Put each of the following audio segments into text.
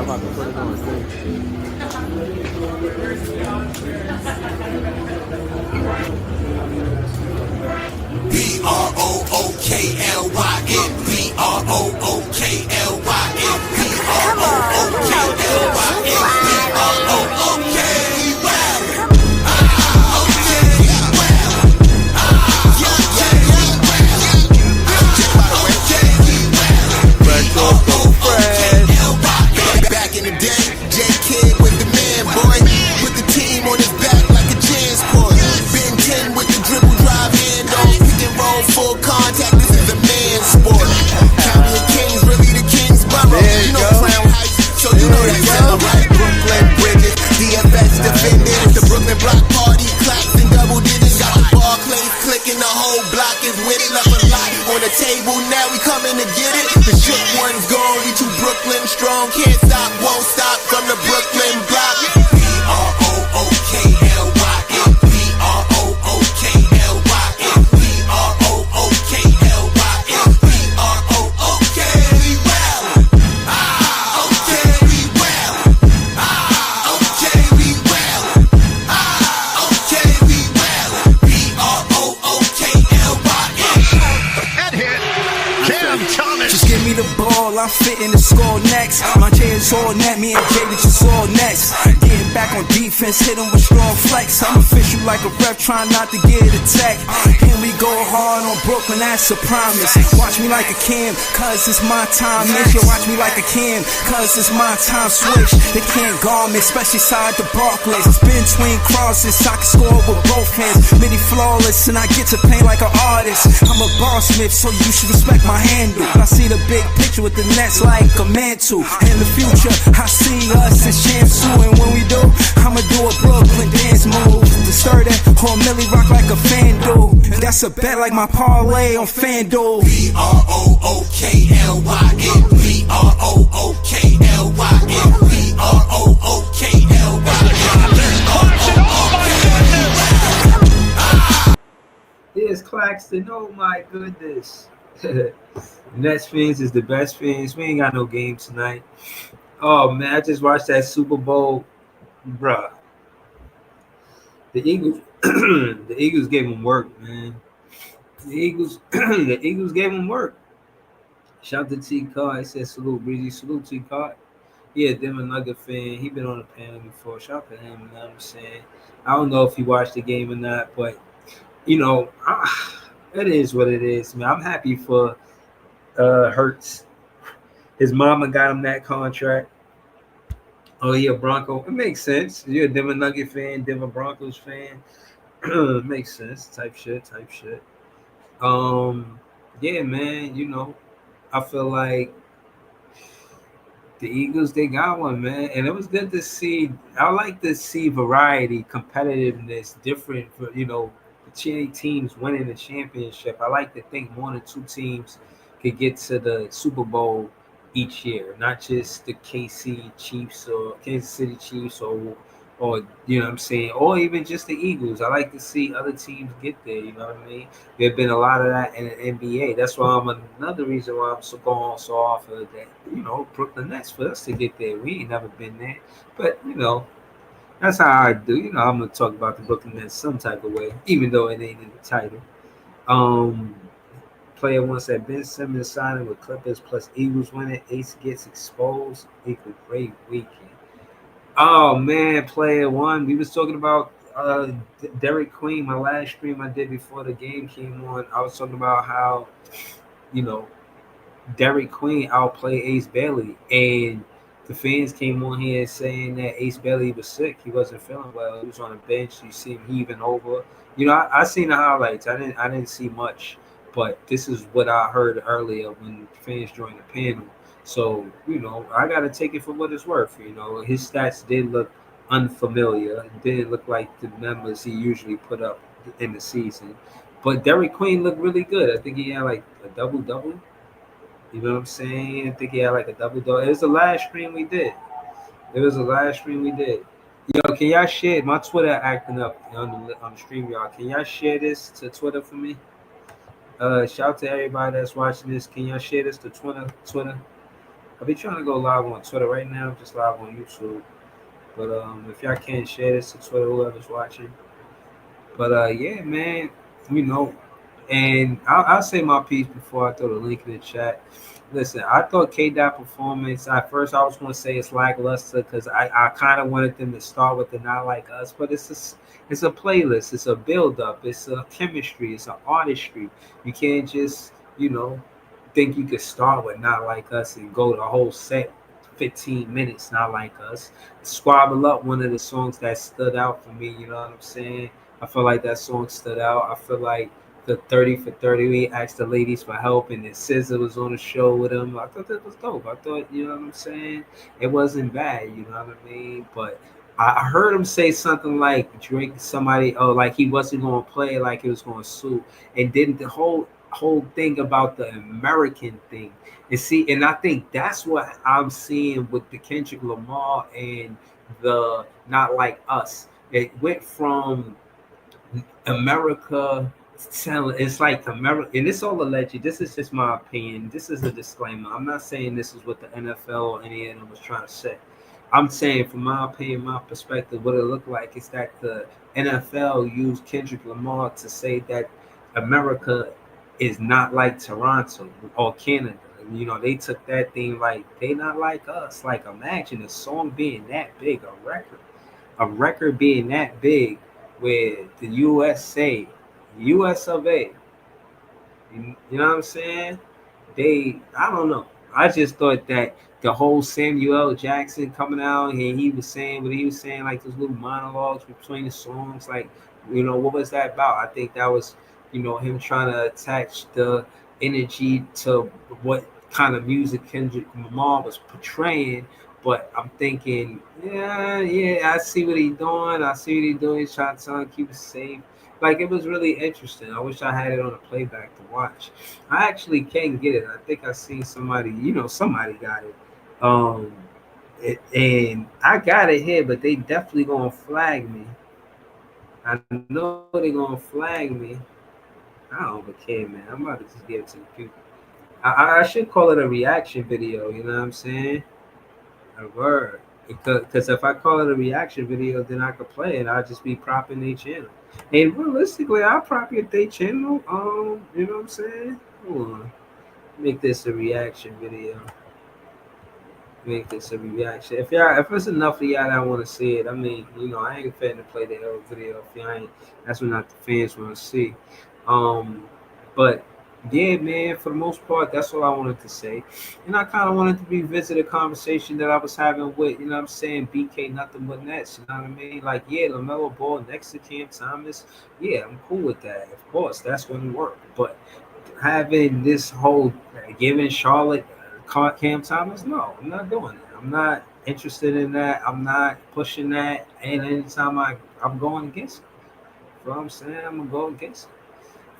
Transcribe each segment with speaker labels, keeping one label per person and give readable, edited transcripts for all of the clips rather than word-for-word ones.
Speaker 1: I'm about to put it on too.
Speaker 2: BROOKLYN, BROOKLYN, Back in the day, J Kid was the man, boy. Put the team on his back like a transport. Ben 10 with the dribble drive handoff, pick and roll, full contact. This is a man's sport. County of Kings, really the Kings borough. You know Crown Heights, so you know that sound right. Brooklyn Bridges, DFS defenders, the Brooklyn Block Party, claps and double digits. Got the Barclays clicking, the whole block is with it. Left a lot on the table, now we coming to get it. The shook one's gone, we two Brooklyn strong. Can't stop, won't stop from the Brooklyn block. BROOKLYN,
Speaker 3: I'm fitting the score next. My J is all net, me and J just all next. Getting back on defense, hit him with strong flex. I'm official like a ref, trying not to get attacked. Can we go hard on Brooklyn? That's a promise. Watch me like a Cam, cause it's my time. Make you watch me like a Cam, cause it's my time. Switch, they can't guard me, especially side the Barclays. Spin between crosses, I can score with both hands. Midi flawless, and I get to play like an artist. I'm a boss smith, so you should respect my handle. I see the big picture with the nets like a mantle. In the future, I see us as champs too. And when we do, I'ma do a Brooklyn dance move. To stir that whole Millie rock like a FanDuel. That's a bet like my parlay on FanDuel.
Speaker 2: BROOKLYN,
Speaker 4: Here's Claxton. Oh my goodness. Nets fans is the best fans. We ain't got no game tonight. Oh man, I just watched that Super Bowl, bruh. The Eagles, the Eagles gave them work, man. The Eagles gave them work. Shout to T Card. He said salute, Breezy. Salute T Card. Yeah, Denver Nugget fan. He been on the panel before. Shout to him. You know what I'm saying? I don't know if he watched the game or not, but you know, it is what it is, man. I'm happy for Hurts. His mama got him that contract. Oh, he a Bronco. It makes sense. You're a Denver Nugget fan, Denver Broncos fan. Makes sense. Type shit. Yeah, man. You know, I feel like the Eagles, they got one, man, and it was good to see. I like to see variety, competitiveness, different. You know, the teams winning the championship. I like to think more than two teams could get to the Super Bowl each year, not just the KC Chiefs or Kansas City Chiefs or you know what I'm saying, or even just the Eagles. I like to see other teams get there, you know what I mean? There's been a lot of that in the NBA. That's why another reason why I'm going so off of that, you know, Brooklyn Nets, for us to get there. We ain't never been there. But, you know, that's how I do. You know, I'm going to talk about the Brooklyn Nets some type of way, even though it ain't in the title. Player one said Ben Simmons signing with Clippers plus Eagles winning. Ace gets exposed. Equal great weekend. Oh man, player one. We was talking about Derek Queen. My last stream I did before the game came on. I was talking about how, you know, Derek Queen outplayed Ace Bailey, and the fans came on here saying that Ace Bailey was sick. He wasn't feeling well. He was on the bench. You see him heaving over. You know, I seen the highlights. I didn't see much. But this is what I heard earlier when fans joined the panel. So, you know, I got to take it for what it's worth. You know, his stats did look unfamiliar. It didn't look like the numbers he usually put up in the season. But Derek Queen looked really good. I think he had like a double-double. You know what I'm saying? I think he had like a double-double. It was the last stream we did. Yo, can y'all share my Twitter acting up on the stream, y'all? Can y'all share this to Twitter for me? Shout out to everybody that's watching this. Can y'all share this to Twitter? I'll be trying to go live on Twitter right now. I'm just live on YouTube. But if y'all can share this to Twitter, whoever's watching. But yeah, man, you know, and I'll say my piece before I throw the link in the chat. Listen, I thought K.Dot performance. At first, I was going to say it's lackluster because I kind of wanted them to start with the Not Like Us, but it's a playlist, it's a build up, it's a chemistry, it's an artistry. You can't just think you could start with Not Like Us and go the whole set 15 minutes Not Like Us. Squabble Up, one of the songs that stood out for me. You know what I'm saying? I feel like that song stood out. I feel like the 30 for 30, we asked the ladies for help, and then SZA was on the show with him. I thought that was dope. I thought, you know what I'm saying? It wasn't bad, you know what I mean? But I heard him say something like Drake, somebody, oh, like he wasn't going to play, like he was going to sue, and then the whole thing about the American thing. And see, and I think that's what I'm seeing with the Kendrick Lamar and the Not Like Us. It went from America telling, it's like America, and it's all alleged. This is just my opinion. This is a disclaimer. I'm not saying this is what the NFL or any of them was trying to say. I'm saying, from my opinion, my perspective, what it looked like is that the NFL used Kendrick Lamar to say that America is not like Toronto or Canada. They took that thing like they not like us. Like, imagine a song being that big, a record being that big, where the USA, US of A, you know what I'm saying? I don't know. I just thought that the whole Samuel Jackson coming out and he was saying what he was saying, like those little monologues between the songs, like, what was that about? I think that was, him trying to attach the energy to what kind of music Kendrick Lamar was portraying. But I'm thinking, yeah, I see what he's doing. I see what he's doing. He's trying to tell him keep it safe. Like, it was really interesting. I wish I had it on a playback to watch. I actually can't get it. I think I seen somebody, somebody got it. Um, and I got it here, but they definitely gonna flag me. I know they gonna flag me. I don't care, man. I'm about to just give it to the people. I should call it a reaction video. You know what I'm saying? A word. Because if I call it a reaction video, then I could play it. I'll just be propping their channel. And realistically, I'll prop their channel. You know what I'm saying? Hold on. Make this a reaction video. Make this a reaction. If it's enough of y'all that want to see it, I mean, I ain't fan to play the whole video if y'all ain't. That's what not the fans want to see. Um, but yeah, man, for the most part, that's all I wanted to say. And I kind of wanted to revisit a conversation that I was having with, you know what I'm saying, BK Nothing But Nets. You know what I mean? Like, yeah, LaMelo Ball next to Cam Thomas. Yeah, I'm cool with that. Of course, that's going to work. But having this whole giving Charlotte Cam Thomas, no, I'm not doing it. I'm not interested in that. I'm not pushing that. And anytime I'm going against it. You know what I'm saying? I'm going to go against it.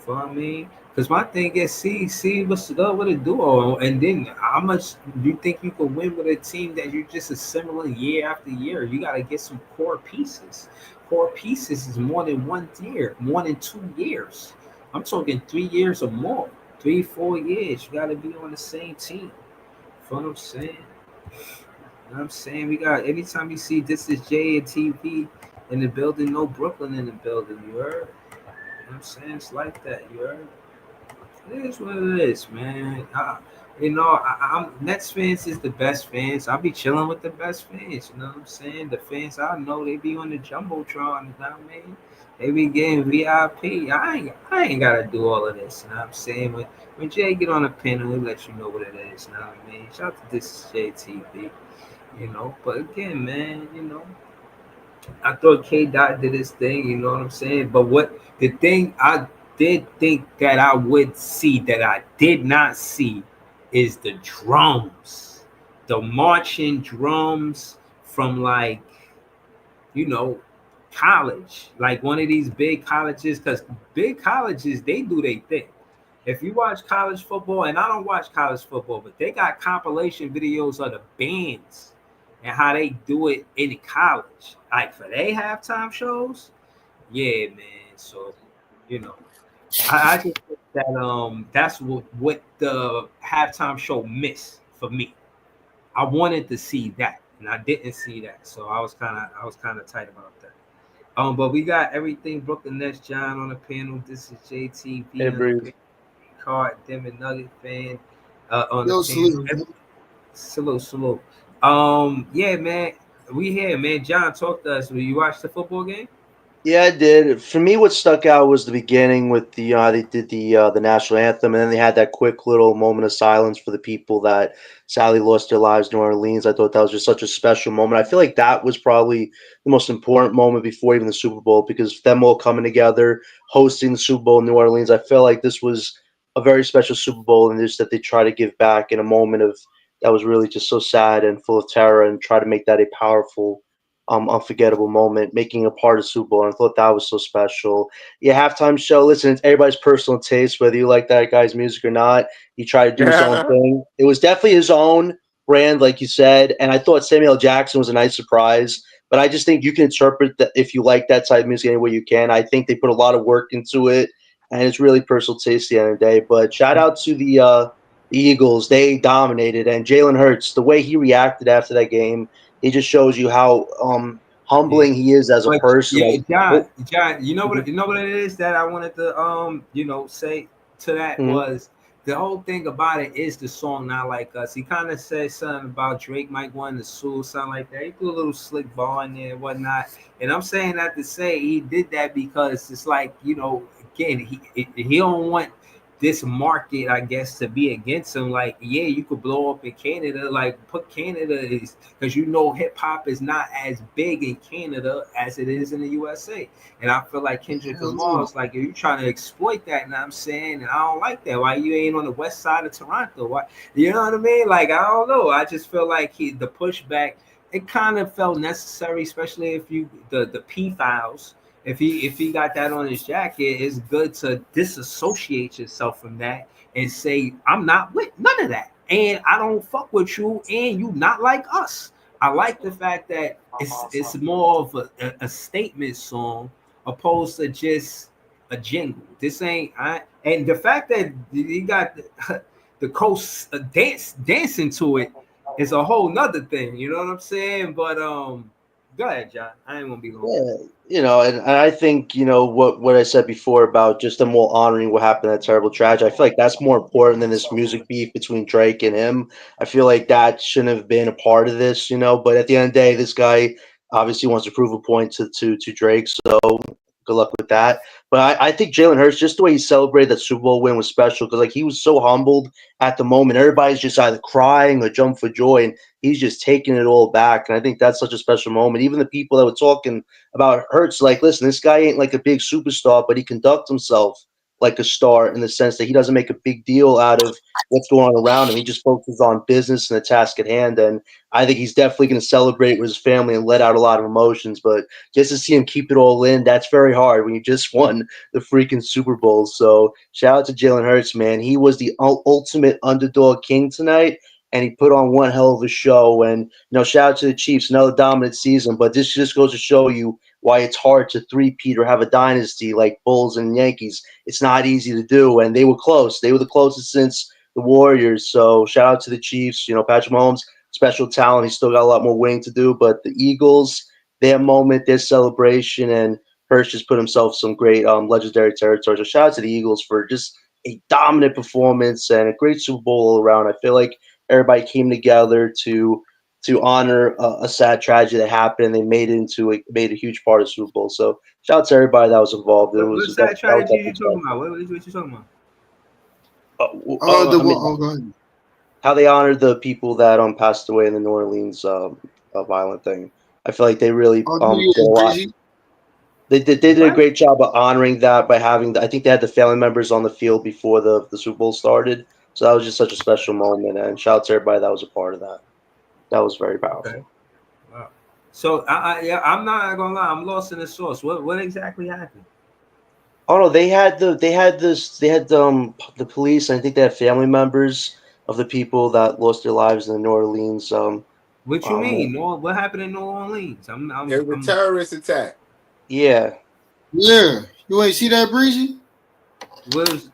Speaker 4: You know what I mean? Because my thing is, see what's up with a duo, and then how much do you think you can win with a team that you're just assimilating year after year? You got to get some core pieces. Core pieces is more than 1 year, more than 2 years. I'm talking 3 years or more, 3, 4 years. You got to be on the same team. You know what I'm saying? You know what I'm saying? We got, anytime you see This Is Jay and TV in the building, no Brooklyn in the building. You heard? You know what I'm saying? It's like that. You heard? It is what it is, man. I'm Nets fans is the best fans. I'll be chilling with the best fans. You know what I'm saying? The fans I know, they be on the jumbotron. You know what I mean? They be getting VIP. I ain't gotta do all of this. You know what I'm saying? When Jay get on the panel, he'll let you know what it is. You know what I mean? Shout out to This Is Jay TV. But again, man, I thought K.Dot did his thing, you know what I'm saying? But what the thing I did think that I would see that I did not see is the drums. The marching drums from, like, you know, college. Like one of these big colleges, because big colleges, they do their thing. If you watch college football, and I don't watch college football, but they got compilation videos of the bands and how they do it in college. Like for their halftime shows, yeah, man. So, you know, I just think that that's what the halftime show missed for me. I wanted to see that, and I didn't see that, so I was kind of tight about that. But we got everything Brooklyn Nets John on the panel. This is
Speaker 1: Hey,
Speaker 4: JTV on the
Speaker 1: Breeze.
Speaker 4: panel. Card Denver Nugget fan on the
Speaker 5: Yo,
Speaker 4: panel.
Speaker 5: salute.
Speaker 4: Salute, salute. Yeah, man, we here, man. John, talk to us. Will you watch the football game?
Speaker 1: Yeah, I did. For me, what stuck out was the beginning with the they did the national anthem, and then they had that quick little moment of silence for the people that sadly lost their lives in New Orleans. I thought that was just such a special moment. I feel like that was probably the most important moment before even the Super Bowl because them all coming together, hosting the Super Bowl in New Orleans. I feel like this was a very special Super Bowl, and just that they try to give back in a moment of that was really just so sad and full of terror, and try to make that a powerful unforgettable moment, making a part of Super Bowl. And I thought that was so special. Yeah, halftime show. Listen, it's everybody's personal taste, whether you like that guy's music or not. He tried to do his own
Speaker 6: Yeah.
Speaker 1: thing. It was definitely his own brand, like you said. And I thought Samuel L. Jackson was a nice surprise. But I just think you can interpret that if you like that type of music any way you can. I think they put a lot of work into it, and it's really personal taste at the end of the day. But shout out to the Eagles. They dominated, and Jalen Hurts, the way he reacted after that game, he just shows you how
Speaker 4: Yeah.
Speaker 1: humbling he is as a
Speaker 4: But
Speaker 1: person.
Speaker 4: yeah,
Speaker 1: Like,
Speaker 4: John,
Speaker 1: mhm,
Speaker 4: you know what it is that I wanted to say to that
Speaker 1: mhm.
Speaker 4: was the whole thing about it is the song Not Like Us. He kind of said something about Drake might want to sue, something like that. He threw a little slick ball in there and whatnot. And I'm saying that to say he did that because it's like, again, he don't want this market, I guess, to be against him. Like, yeah, you could blow up in Canada, like put Canada is because hip hop is not as big in Canada as it is in the USA. And I feel like Kendrick
Speaker 5: Hell
Speaker 4: Lamar
Speaker 5: no.
Speaker 4: is like, if you're trying to exploit that, and I'm saying, and I don't like that. Why you ain't on the west side of Toronto? Why, you know what I mean? Like, I don't know. I just feel like the pushback, it kind of felt necessary, especially if you the P files. If he got that on his jacket, it's good to disassociate yourself from that and say, I'm not with none of that. And I don't fuck with you, and you not like us. I like the fact that it's more of a statement song opposed to just a jingle. This ain't and the fact that you got the coast dancing to it is a whole nother thing. You know what I'm saying? But go ahead, John. I ain't gonna be long.
Speaker 1: Yeah, and I think what I said before about just them all honoring what happened in that terrible tragedy. I feel like that's more important than this music beef between Drake and him. I feel like that shouldn't have been a part of this. But at the end of the day, this guy obviously wants to prove a point to Drake. So good luck with that. But I think Jalen Hurts, just the way he celebrated that Super Bowl win was special because like he was so humbled at the moment. Everybody's just either crying or jump for joy, and he's just taking it all back. And I think that's such a special moment. Even the people that were talking about Hurts, like, listen, this guy ain't like a big superstar, but he conducts himself like a star in the sense that he doesn't make a big deal out of what's going on around him. He just focuses on business and the task at hand. And I think he's definitely going to celebrate with his family and let out a lot of emotions. But just to see him keep it all in, that's very hard when you just won the freaking Super Bowl. So shout out to Jalen Hurts, man. He was the ultimate underdog king tonight, and he put on one hell of a show. And shout out to the Chiefs, another dominant season. But this just goes to show you why it's hard to three-peat or have a dynasty like Bulls and Yankees. It's not easy to do, and they were close. They were the closest since the Warriors. So shout out to the Chiefs. Patrick Mahomes, special talent. He's still got a lot more winning to do. But the Eagles, their moment, their celebration, and Hurst just put himself some great legendary territory. So shout out to the Eagles for just a dominant performance and a great Super Bowl all around. I feel like everybody came together to honor a sad tragedy that happened. They made a huge part of Super Bowl. So shout out to everybody that was involved. It was
Speaker 4: What's that
Speaker 1: that was
Speaker 4: strategy you
Speaker 1: definitely
Speaker 4: talking
Speaker 1: special.
Speaker 4: about? What you talking about?
Speaker 5: The
Speaker 1: I
Speaker 5: one.
Speaker 1: mean,
Speaker 5: Oh, go ahead.
Speaker 1: how they honored the people that passed away in the New Orleans violent thing. I feel like they really
Speaker 5: Oh, New
Speaker 1: did a
Speaker 5: Year's
Speaker 1: lot.
Speaker 5: Breezy.
Speaker 1: They did a
Speaker 4: What?
Speaker 1: great job of honoring that by having. I think they had the family members on the field before the Super Bowl started. So that was just such a special moment. And shout out to everybody that was a part of that. That was very
Speaker 4: Okay.
Speaker 1: powerful.
Speaker 4: Wow. So yeah, I'm not gonna lie. I'm lost in the source. What exactly happened?
Speaker 1: Oh no, they had the police. And I think they had family members of the people that lost their lives in the New Orleans.
Speaker 4: What you
Speaker 1: Um,
Speaker 4: mean? No, what happened in New Orleans?
Speaker 6: It was a terrorist attack.
Speaker 1: yeah,
Speaker 5: Yeah. You ain't see that, Breezy?
Speaker 4: Was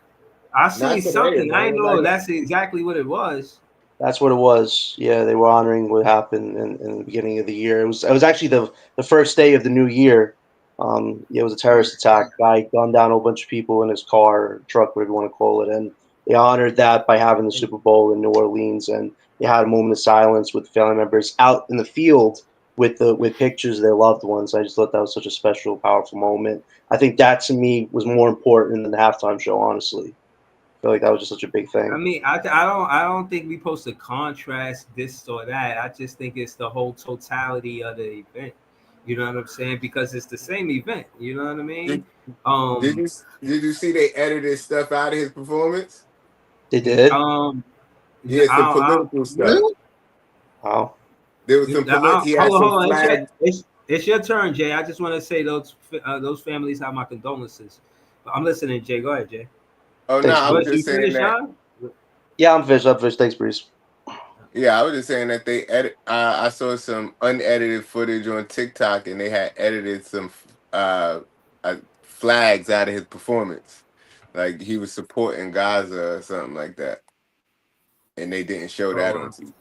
Speaker 4: I seen
Speaker 6: Not today,
Speaker 4: something? I
Speaker 6: man.
Speaker 4: know that's exactly what it was.
Speaker 1: That's what it was. Yeah, they were honoring what happened in the beginning of the year. It was actually the first day of the new year. Yeah, it was a terrorist attack. Guy gunned down a whole bunch of people in his car, truck, whatever you want to call it, and they honored that by having the Super Bowl in New Orleans, and they had a moment of silence with family members out in the field with pictures of their loved ones. I just thought that was such a special, powerful moment. I think that to me was more important than the halftime show. Honestly, I feel like that was just such a big
Speaker 4: I
Speaker 1: thing.
Speaker 4: mean, I don't think we supposed to contrast this or that. I just think it's the whole totality of the event. You know what I'm saying? Because it's the same event. You know what I mean?
Speaker 6: Did, did
Speaker 4: Um,
Speaker 6: you did you see they edited stuff out of his performance?
Speaker 1: They did.
Speaker 4: um,
Speaker 6: Yeah, some
Speaker 4: I,
Speaker 6: political stuff.
Speaker 5: Really?
Speaker 1: Wow.
Speaker 6: There was some he had
Speaker 4: hold on,
Speaker 6: some
Speaker 4: hold on.
Speaker 6: flags.
Speaker 4: It's your turn, Jay. I just want to say those families have my condolences. I'm listening, Jay. Go ahead, Jay.
Speaker 6: Oh no,
Speaker 1: Thanks,
Speaker 6: I was
Speaker 4: What
Speaker 1: Bruce.
Speaker 4: you
Speaker 6: just saying
Speaker 4: finished,
Speaker 6: that.
Speaker 4: Sean?
Speaker 1: Yeah, I'm finished. I'm finished. Thanks, Bruce.
Speaker 6: Yeah, I was just saying that they edit. I saw some unedited footage on TikTok, and they had edited some flags out of his performance, like he was supporting Gaza or something like that, and they didn't show that on
Speaker 4: Oh,
Speaker 6: TV.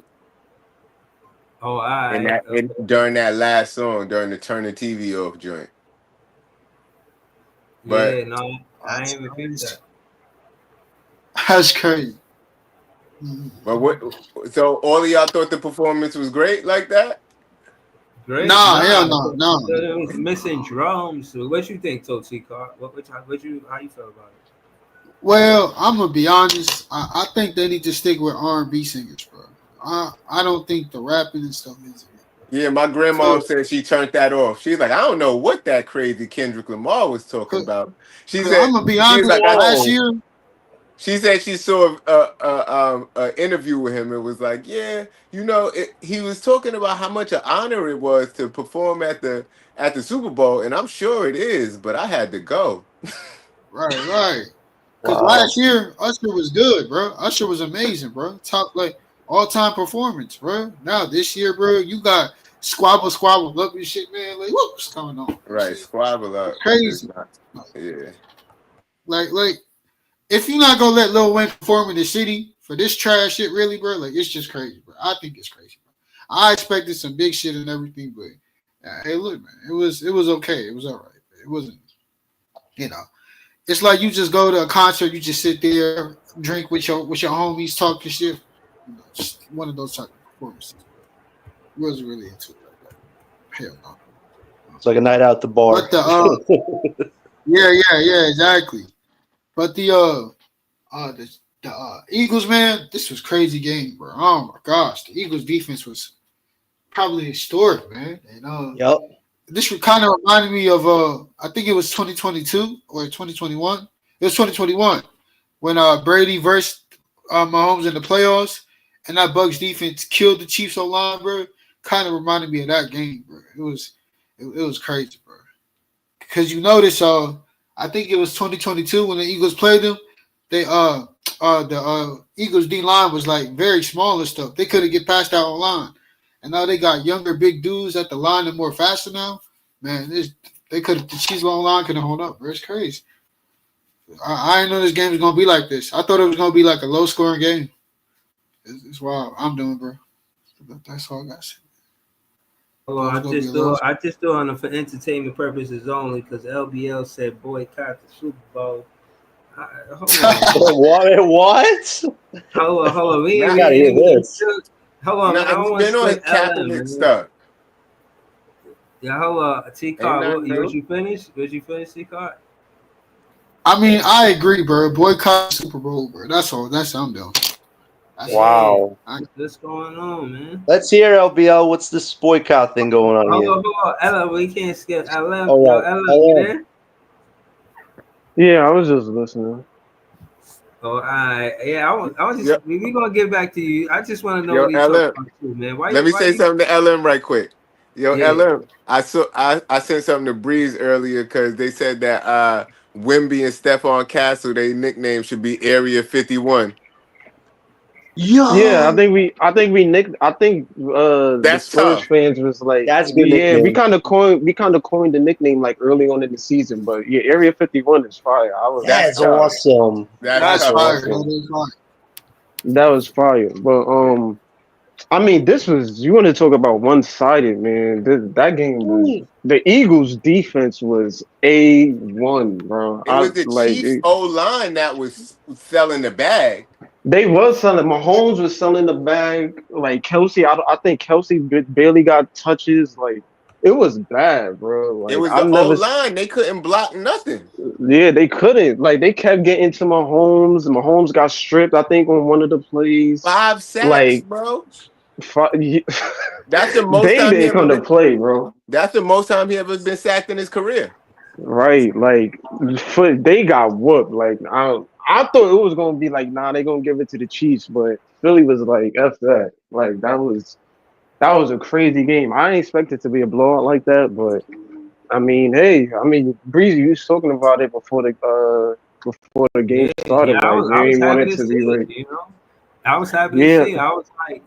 Speaker 4: all
Speaker 6: And
Speaker 4: right.
Speaker 6: during that last song, during the turn the TV off joint. But
Speaker 4: Yeah, no, I
Speaker 5: That's
Speaker 4: ain't even peeped
Speaker 5: crazy.
Speaker 4: that.
Speaker 5: That's crazy. Mhm.
Speaker 6: what? So all of y'all thought the performance was great like that?
Speaker 4: Great,
Speaker 5: Nah, hell
Speaker 4: nah.
Speaker 5: no, no.
Speaker 4: It was missing drums. What you think, Toti Car? What you how you feel about it?
Speaker 5: Well, I'm gonna be honest. I think they need to stick with R&B singers, bro. I don't think the rapping and stuff is it.
Speaker 6: Yeah, my grandma
Speaker 5: Cause,
Speaker 6: said she turned that off. She's like, I don't know what that crazy Kendrick Lamar was talking
Speaker 5: cause,
Speaker 6: about. She
Speaker 5: 'Cause I'm
Speaker 6: said
Speaker 5: gonna be
Speaker 6: she's
Speaker 5: honest.
Speaker 6: like I.
Speaker 5: Last
Speaker 1: Whoa.
Speaker 5: year,
Speaker 6: She said she saw a interview with him. It was like, yeah, he was talking about how much an honor it was to perform at the Super Bowl, and I'm sure it is, but I had to go.
Speaker 5: right, right. Cause
Speaker 1: Wow.
Speaker 5: last year Usher was good, bro. Usher was amazing, bro. Top like all time performance, bro. Now this year, bro, you got squabble, squabble up and shit, man. Like what's going on? You
Speaker 6: Right,
Speaker 5: see,
Speaker 6: squabble
Speaker 5: it's
Speaker 6: up. It's
Speaker 5: crazy.
Speaker 6: not. Yeah,
Speaker 5: Like if you're not gonna let Lil Wayne perform in the city for this trash shit, really, bro, like it's just crazy, bro. I think it's crazy, bro. I expected some big shit and everything, but hey, look, man, it was okay. It was all right. It wasn't, you know. It's like you just go to a concert, you just sit there, drink with your homies, talk your shit. Just one of those type of performances. Wasn't really into it like that. Hell no.
Speaker 1: It's like a night out at the bar.
Speaker 5: But the yeah, exactly. But the Eagles, man, this was crazy game, bro. Oh my gosh, the Eagles defense was probably historic, man. And
Speaker 1: Yep.
Speaker 5: this kind of reminded me of I think it was 2022 or 2021. It was 2021 when Brady versed Mahomes in the playoffs, and that Bucks defense killed the Chiefs O line, bro. Kind of reminded me of that game, bro. It was crazy, bro. Because you notice, I think it was 2022 when the Eagles played them. They the Eagles D line was like very small and stuff. They couldn't get past that line, and now they got younger big dudes at the line and more faster now. Man, they could the Chiefs long line couldn't hold up, bro. It's crazy. I didn't know this game was gonna be like this. I thought it was gonna be like a low scoring game. It's wild. I'm doing, bro. That's all I got.
Speaker 4: Well,
Speaker 5: Thought it was gonna be a low.
Speaker 4: I just do it for entertainment purposes only because LBL said boycott the Super Bowl. Hold on,
Speaker 1: What?
Speaker 4: hold on. We
Speaker 6: now,
Speaker 4: ain't,
Speaker 1: I
Speaker 4: we
Speaker 1: gotta
Speaker 4: ain't
Speaker 1: hear
Speaker 4: even
Speaker 1: this.
Speaker 4: hold on, man. I
Speaker 6: now
Speaker 4: don't
Speaker 6: he
Speaker 4: want to
Speaker 6: been on his
Speaker 4: split LM,
Speaker 6: Kaepernick
Speaker 4: man.
Speaker 6: stuff.
Speaker 4: Yeah, hold on. T
Speaker 6: Ain't
Speaker 4: Card,
Speaker 6: nothing
Speaker 4: was
Speaker 6: new.
Speaker 4: you finished? Was you finished, T Card?
Speaker 5: I mean, I agree, bro. Boycott the Super Bowl, bro. That's all. That's what I'm doing. That's all.
Speaker 4: Yeah.
Speaker 1: Wow.
Speaker 4: What's going on, man?
Speaker 1: Let's hear LBL. What's this boycott thing going on here?
Speaker 4: Hold on. LM, we can't skip LM.
Speaker 1: Oh
Speaker 4: Yo,
Speaker 1: yeah.
Speaker 4: LM, you
Speaker 1: Oh,
Speaker 4: there?
Speaker 7: Yeah, I was just listening.
Speaker 4: Oh, all right. Yeah, I was
Speaker 6: Yo,
Speaker 4: just we gonna get back to you. I just want to know
Speaker 6: yo,
Speaker 4: what he talking
Speaker 6: LM.
Speaker 4: about too, man.
Speaker 6: Let me
Speaker 4: Why
Speaker 6: say
Speaker 4: you
Speaker 6: something to LM right quick. Yo,
Speaker 4: yeah.
Speaker 6: LM. I sent something to Breeze earlier because they said that Wimby and Stephon Castle, their nickname should be Area 51.
Speaker 7: Yeah,
Speaker 1: yo,
Speaker 7: I think the
Speaker 6: That's
Speaker 7: Spurs
Speaker 6: tough.
Speaker 7: fans was like,
Speaker 1: that's a good
Speaker 7: yeah,
Speaker 1: nickname.
Speaker 7: we kind of coined the nickname like early on in the season, but yeah, Area 51 is fire. I was
Speaker 6: That's
Speaker 1: That's
Speaker 7: shocked.
Speaker 6: tough.
Speaker 1: awesome.
Speaker 6: That's
Speaker 1: That's
Speaker 5: That's
Speaker 6: tough.
Speaker 5: fire. That
Speaker 1: awesome.
Speaker 5: is fire.
Speaker 7: That was fire. But I mean, this was you want to talk about one sided, man. That game was
Speaker 1: Ooh.
Speaker 7: the Eagles' defense was A1, bro.
Speaker 6: It was the Chiefs O line that was selling the bag.
Speaker 7: They was selling. Mahomes was selling the bag. Like Kelsey, I think Kelsey barely got touches. Like it was bad, bro.
Speaker 6: It
Speaker 7: Like
Speaker 6: was
Speaker 7: I've
Speaker 6: the O
Speaker 7: never.
Speaker 6: line. They couldn't block nothing.
Speaker 7: Yeah, they couldn't. Like they kept getting to Mahomes. Mahomes got stripped. I think on one of the plays.
Speaker 6: 5 sacks,
Speaker 7: Like
Speaker 6: bro.
Speaker 7: they
Speaker 6: That's the most time he
Speaker 7: didn't
Speaker 6: ever
Speaker 7: come to
Speaker 6: been.
Speaker 7: play, bro.
Speaker 6: That's the most time he ever been sacked in his career.
Speaker 7: Right, like they got whooped. Like I thought it was gonna be like, nah, they gonna give it to the Chiefs, but Philly was like, F that. Like that was a crazy game. I didn't expect it to be a blowout like that, but I mean, hey, I mean, Breezy, you was talking about it before the game
Speaker 4: Yeah,
Speaker 7: started.
Speaker 4: yeah,
Speaker 7: Like
Speaker 4: I
Speaker 7: you
Speaker 4: was
Speaker 7: ain't want
Speaker 4: happy
Speaker 7: it
Speaker 4: to
Speaker 7: to
Speaker 4: see
Speaker 7: be
Speaker 4: it.
Speaker 7: like,
Speaker 4: I was happy to
Speaker 7: yeah.
Speaker 4: see it. I was like,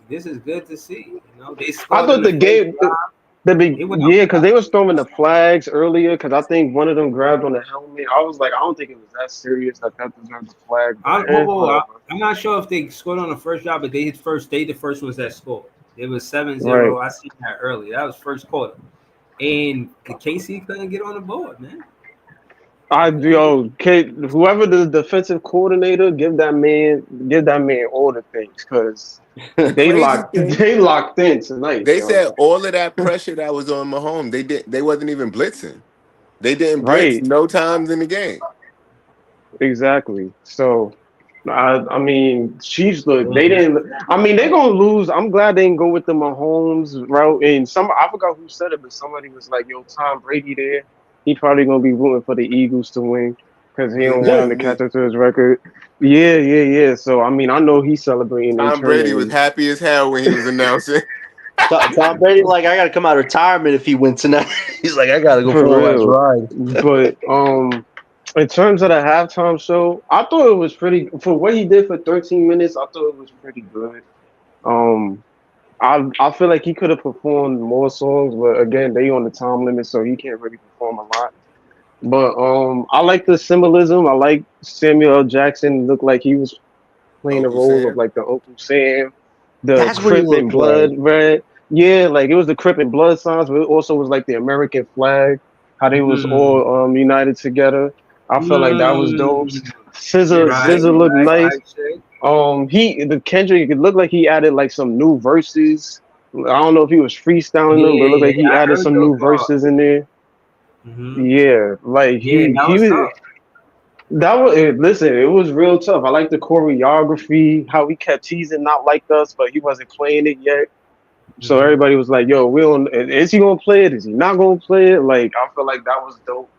Speaker 4: this is good to see. They
Speaker 7: I
Speaker 4: scored in
Speaker 7: thought
Speaker 4: the
Speaker 7: the
Speaker 4: first
Speaker 7: game,
Speaker 4: drive. It went up.
Speaker 7: yeah, because they was throwing the flags earlier. Because I think one of them grabbed on the helmet. I was like, I don't think it was that serious that deserved a flag, but whatever.
Speaker 4: I'm not sure if they scored on the first drive, but they the first ones that scored. It was 7-0.
Speaker 7: Right.
Speaker 4: I seen that earlier. That was first quarter. And the KC couldn't get on the board, man.
Speaker 7: Whoever the defensive coordinator, give that man all the things, because
Speaker 6: The crazy thing,
Speaker 7: they locked in tonight,
Speaker 6: they
Speaker 7: yo.
Speaker 6: said all of that pressure that was on Mahomes, they wasn't even blitzing. They didn't blitz
Speaker 7: Right,
Speaker 6: no times in the game.
Speaker 7: exactly. So, I mean, Chiefs look. They
Speaker 4: Yeah.
Speaker 7: didn't. I mean, they gonna lose. I'm glad they didn't go with the Mahomes route. And I forgot who said it, but somebody was like, "Yo, Tom Brady there. He probably gonna be rooting for the Eagles to win because he don't want him to catch
Speaker 6: Exactly.
Speaker 7: up to his record." Yeah, yeah, yeah. So I mean, I know he's celebrating
Speaker 6: Tom Brady was
Speaker 7: internally.
Speaker 6: happy as hell when he was announcing.
Speaker 1: Tom Brady, like, I got to come out of retirement if he wins tonight. He's like, I got to go
Speaker 7: For
Speaker 1: for the last
Speaker 7: real.
Speaker 1: ride.
Speaker 7: But in terms of the halftime show, I thought it was pretty for what he did for 13 minutes. I thought it was pretty good. Um, I feel like he could have performed more songs, but again, they on the time limit, so he can't really perform a lot. But I like the symbolism. I like Samuel L. Jackson looked like he was playing the
Speaker 6: Uncle
Speaker 7: role of
Speaker 6: Sam.
Speaker 7: like the Uncle Sam, the
Speaker 1: That's what he
Speaker 7: Crip and
Speaker 1: looked
Speaker 7: Blood
Speaker 1: like.
Speaker 7: red. Yeah, like it was the Crip and Blood signs, but it also was like the American flag, how they was
Speaker 4: Mm,
Speaker 7: all united together. I felt like that was dope.
Speaker 4: mm,
Speaker 7: Scissor looked nice.
Speaker 4: right, shit.
Speaker 7: The Kendrick, it looked like he added like some new verses. I don't know if he was freestyling them, but it looked
Speaker 4: Yeah,
Speaker 7: like he
Speaker 4: I
Speaker 7: added
Speaker 4: heard
Speaker 7: some
Speaker 4: those
Speaker 7: new
Speaker 4: bars.
Speaker 7: verses in there.
Speaker 4: Hmm.
Speaker 7: Yeah, like
Speaker 4: Yeah, that
Speaker 7: he
Speaker 4: was
Speaker 7: was.
Speaker 4: tough.
Speaker 7: Listen, it was real tough. I like the choreography, how he kept teasing not like us, but he wasn't playing it yet. So
Speaker 4: Hmm.
Speaker 7: everybody was like, "Yo, we don't. Is he gonna play it? Is he not gonna play it?" Like I feel like that was dope.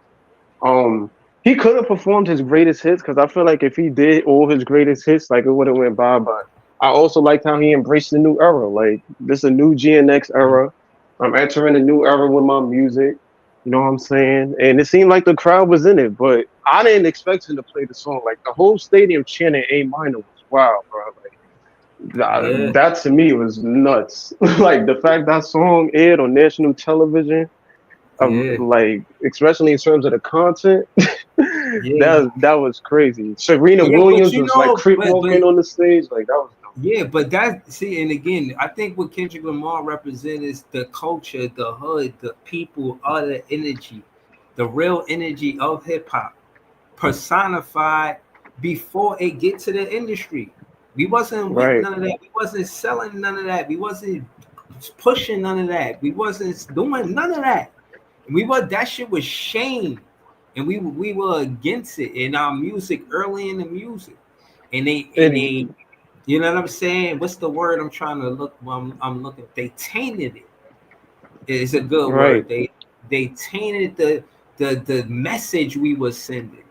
Speaker 7: Um, he could have performed his greatest hits because I feel like if he did all his greatest hits, like it would have went by. But I also liked how he embraced the new era. Like this is a new GNX era. I'm entering a new era with my music. You know what I'm saying? And it seemed like the crowd was in it, but I didn't expect him to play the song. Like the whole stadium chanting A minor was wild, bro. Like
Speaker 4: Yeah,
Speaker 7: that to me was nuts. Like the fact that song aired on national television,
Speaker 4: yeah,
Speaker 7: like especially in terms of the content,
Speaker 4: yeah,
Speaker 7: that was crazy. Serena
Speaker 4: yeah. But
Speaker 7: Williams was like creep
Speaker 4: but
Speaker 7: walking on the stage, like that was dope.
Speaker 4: yeah, but that see, and again, I think what Kendrick Lamar represents is the culture, the hood, the people, all the energy, the real energy of hip hop, personified before it get to the industry. We wasn't with
Speaker 7: Right,
Speaker 4: none of that. We wasn't selling none of that. We wasn't pushing none of that. We wasn't doing none of that. We were that shit was shame, and we were against it in our music early in the music, and they
Speaker 7: and
Speaker 4: you know what I'm saying? What's the word I'm trying to look? I'm looking. They tainted it. It's a good
Speaker 7: right.
Speaker 4: word. They tainted the message we were sending.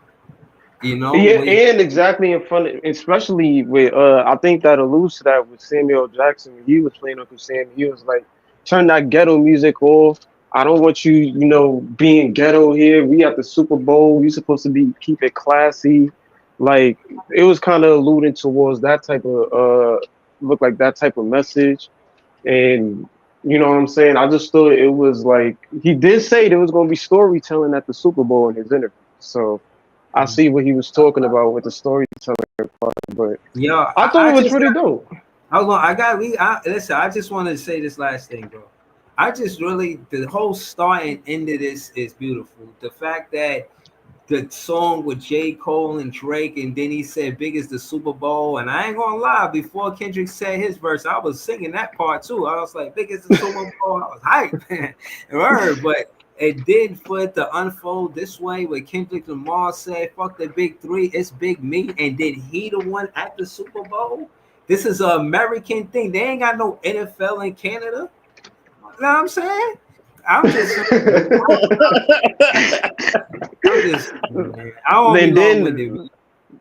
Speaker 4: You know,
Speaker 7: Yeah,
Speaker 4: with
Speaker 7: and exactly in front of, especially with I think that alludes to that with Samuel Jackson when he was playing Uncle Sam. He was like, turn that ghetto music off. I don't want you, being ghetto here. We at the Super Bowl. You supposed to be keep it classy. Like it was kind of alluding towards that type of look like that type of message. And you know what I'm saying? I just thought it was like he did say there was gonna be storytelling at the Super Bowl in his interview. So I see what he was talking about with the storytelling part, but
Speaker 4: Yo,
Speaker 7: I thought it
Speaker 4: I
Speaker 7: was
Speaker 4: just
Speaker 7: pretty dope.
Speaker 4: listen. I just wanted to say this last thing, bro. I just really the whole start and end of this is beautiful. The fact that the song with J. Cole and Drake, and then he said big as the Super Bowl. And I ain't gonna lie, before Kendrick said his verse, I was singing that part too. I was like, big as the Super Bowl. I was hyped, man. Word, but it did for it to unfold this way where Kendrick Lamar said, fuck the big three, it's big me, and then he the one at the Super Bowl. This is an American thing. They ain't got no NFL in Canada. You know what I'm saying? I'm just I'm just man. I don't be
Speaker 7: And
Speaker 4: long winded.
Speaker 7: then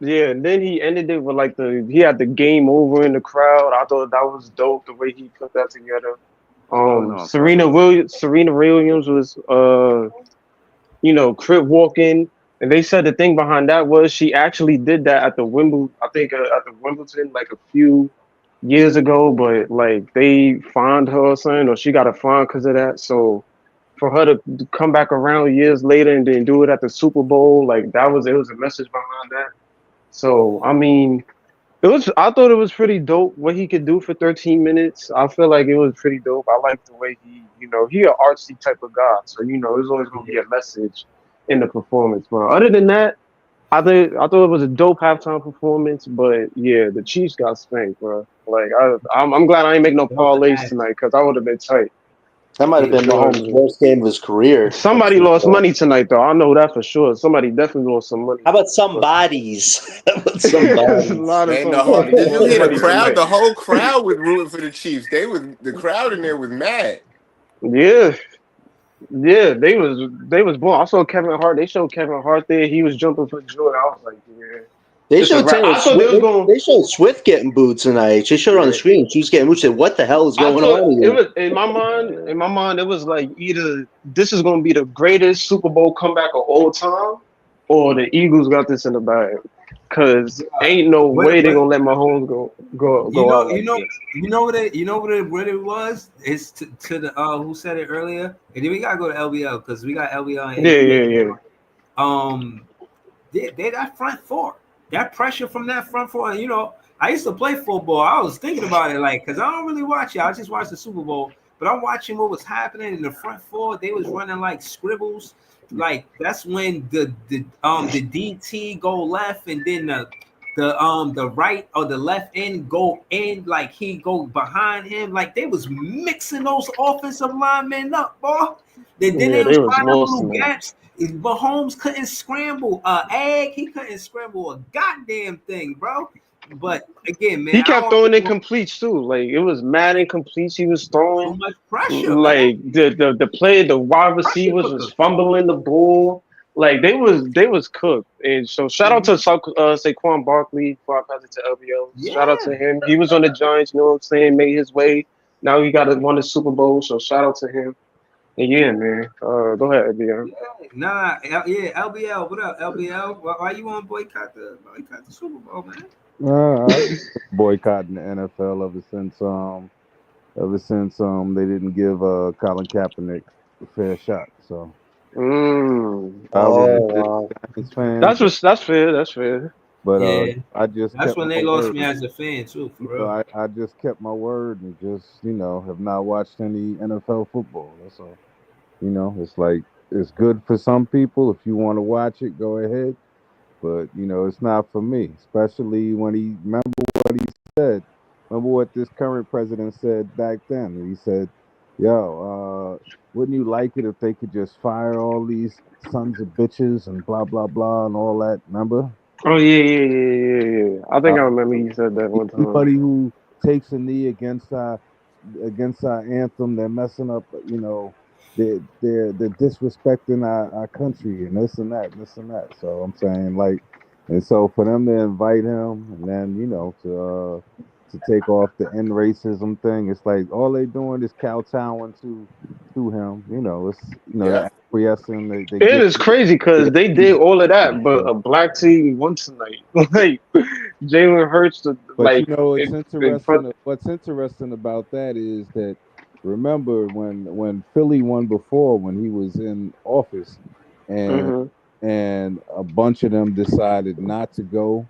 Speaker 7: yeah, and then he ended it with like he had the game over in the crowd. I thought that was dope the way he put that together.
Speaker 8: No,
Speaker 7: Serena Williams was crip walking, and they said the thing behind that was she actually did that at the Wimbledon. I think at the Wimbledon like a few years ago, but like they fined her or something, or she got a fine because of that. So for her to come back around years later and then do it at the Super Bowl, like it was a message behind that. So I mean, I thought it was pretty dope what he could do for 13 minutes. I feel like it was pretty dope. I like the way he an artsy type of guy. So there's always gonna be a message in the performance. But other than that, I thought it was a dope halftime performance. But yeah, the Chiefs got spanked, bro. Like I'm glad I ain't make no parlays tonight because I would have been tight.
Speaker 1: That might have been Mahomes' worst game of his career.
Speaker 7: Somebody lost money tonight, though. I know that for sure. Somebody definitely lost some money.
Speaker 1: How about some bodies? How about some
Speaker 7: There's a
Speaker 1: bodies?
Speaker 7: lot of
Speaker 6: Man,
Speaker 7: somebody
Speaker 6: did you
Speaker 7: lost
Speaker 6: hear the
Speaker 7: money
Speaker 6: crowd?
Speaker 7: tonight.
Speaker 6: The whole crowd was rooting for the Chiefs. The crowd in there was mad.
Speaker 7: Yeah, yeah, they was born. I saw Kevin Hart. They showed Kevin Hart there. He was jumping for joy. I was like, yeah.
Speaker 1: They
Speaker 7: It's a
Speaker 1: showed
Speaker 7: wrap.
Speaker 1: Taylor
Speaker 7: I thought they
Speaker 1: Swift.
Speaker 7: was going.
Speaker 1: They showed Swift getting booed tonight. They showed it on the
Speaker 7: Yeah.
Speaker 1: screen. She was getting booed. She said, "What the hell is
Speaker 7: I
Speaker 1: going
Speaker 7: thought
Speaker 1: on
Speaker 7: it
Speaker 1: here?"
Speaker 7: was in my mind. In my mind, it was like either this is going to be the greatest Super Bowl comeback of all time, or the Eagles got this in the bag. Cause ain't no way they gonna let Mahomes
Speaker 4: You
Speaker 7: go
Speaker 4: know,
Speaker 7: out
Speaker 4: you
Speaker 7: like
Speaker 4: know,
Speaker 7: this.
Speaker 4: what it was. It's to the who said it earlier, and then we gotta go to LBL because we got LBL and
Speaker 7: Yeah,
Speaker 4: AP.
Speaker 7: yeah, yeah.
Speaker 4: Um, they that front four, that pressure from that front four. And, I used to play football. I was thinking about it, like, because I don't really watch it. I just watched the Super Bowl, but I'm watching what was happening in the front four. They was running like scribbles. Like that's when the DT go left, and then the right or the left end go in, like he go behind him. Like they was mixing those offensive linemen up, boy. Then
Speaker 7: Yeah,
Speaker 4: they was
Speaker 7: they was
Speaker 4: finding
Speaker 7: lost
Speaker 4: little
Speaker 7: tonight.
Speaker 4: gaps. Mahomes couldn't scramble egg. He couldn't scramble a goddamn thing, bro. But again, man,
Speaker 7: He
Speaker 4: I
Speaker 7: kept
Speaker 4: don't
Speaker 7: throwing
Speaker 4: know,
Speaker 7: incompletes too. Like it was mad incompletes he was
Speaker 4: too
Speaker 7: throwing.
Speaker 4: much pressure, man.
Speaker 7: Like the wide
Speaker 4: Pressure
Speaker 7: receivers was
Speaker 4: cooker.
Speaker 7: fumbling the ball. Like they was cooked. And so shout out to Saquon Barkley before I pass it to LBO. Shout out
Speaker 4: Yeah.
Speaker 7: to him. He was on the Giants, you know what I'm saying, made his way. Now he got won the Super Bowl, so shout out to him. And yeah, man. Go ahead, LBO.
Speaker 4: Yeah, nah, yeah, LBL. What up, LBL? Why you want to boycott the Super Bowl, man?
Speaker 8: I've been boycotting the NFL ever since they didn't give Colin Kaepernick a fair shot. So I was a
Speaker 1: Oh,
Speaker 8: big
Speaker 1: wow.
Speaker 8: Giants fan,
Speaker 7: That's fair. That's fair.
Speaker 8: but
Speaker 4: Yeah,
Speaker 8: I just
Speaker 4: that's
Speaker 8: kept
Speaker 4: when
Speaker 8: my
Speaker 4: they lost me
Speaker 8: word.
Speaker 4: as a fan too, for real.
Speaker 8: I just kept my word and just have not watched any NFL football. That's all. It's like it's good for some people. If you want to watch it, go ahead. But it's not for me. Especially when he what he said. Remember what this current president said back then. He said, "Yo, wouldn't you like it if they could just fire all these sons of bitches and blah blah blah and all that?" Remember?
Speaker 7: Oh yeah. I think I
Speaker 8: Uh,
Speaker 7: remember you said that one time.
Speaker 8: Anybody who takes a knee against our anthem, they're messing up. They're disrespecting our country and this and that and this and that. So I'm saying like, and so for them to invite him and then to take off the end racism thing, it's like all they doing is kowtowing to him. It's
Speaker 6: Yeah.
Speaker 8: they're acquiescing. They
Speaker 7: It
Speaker 8: give.
Speaker 7: is crazy because they did all of that, but a black team won tonight. Like Jalen Hurts,
Speaker 8: But
Speaker 7: in front.
Speaker 8: what's interesting about that is that remember when Philly won before when he was in office, and
Speaker 7: Mhm.
Speaker 8: and a bunch of them decided not to go.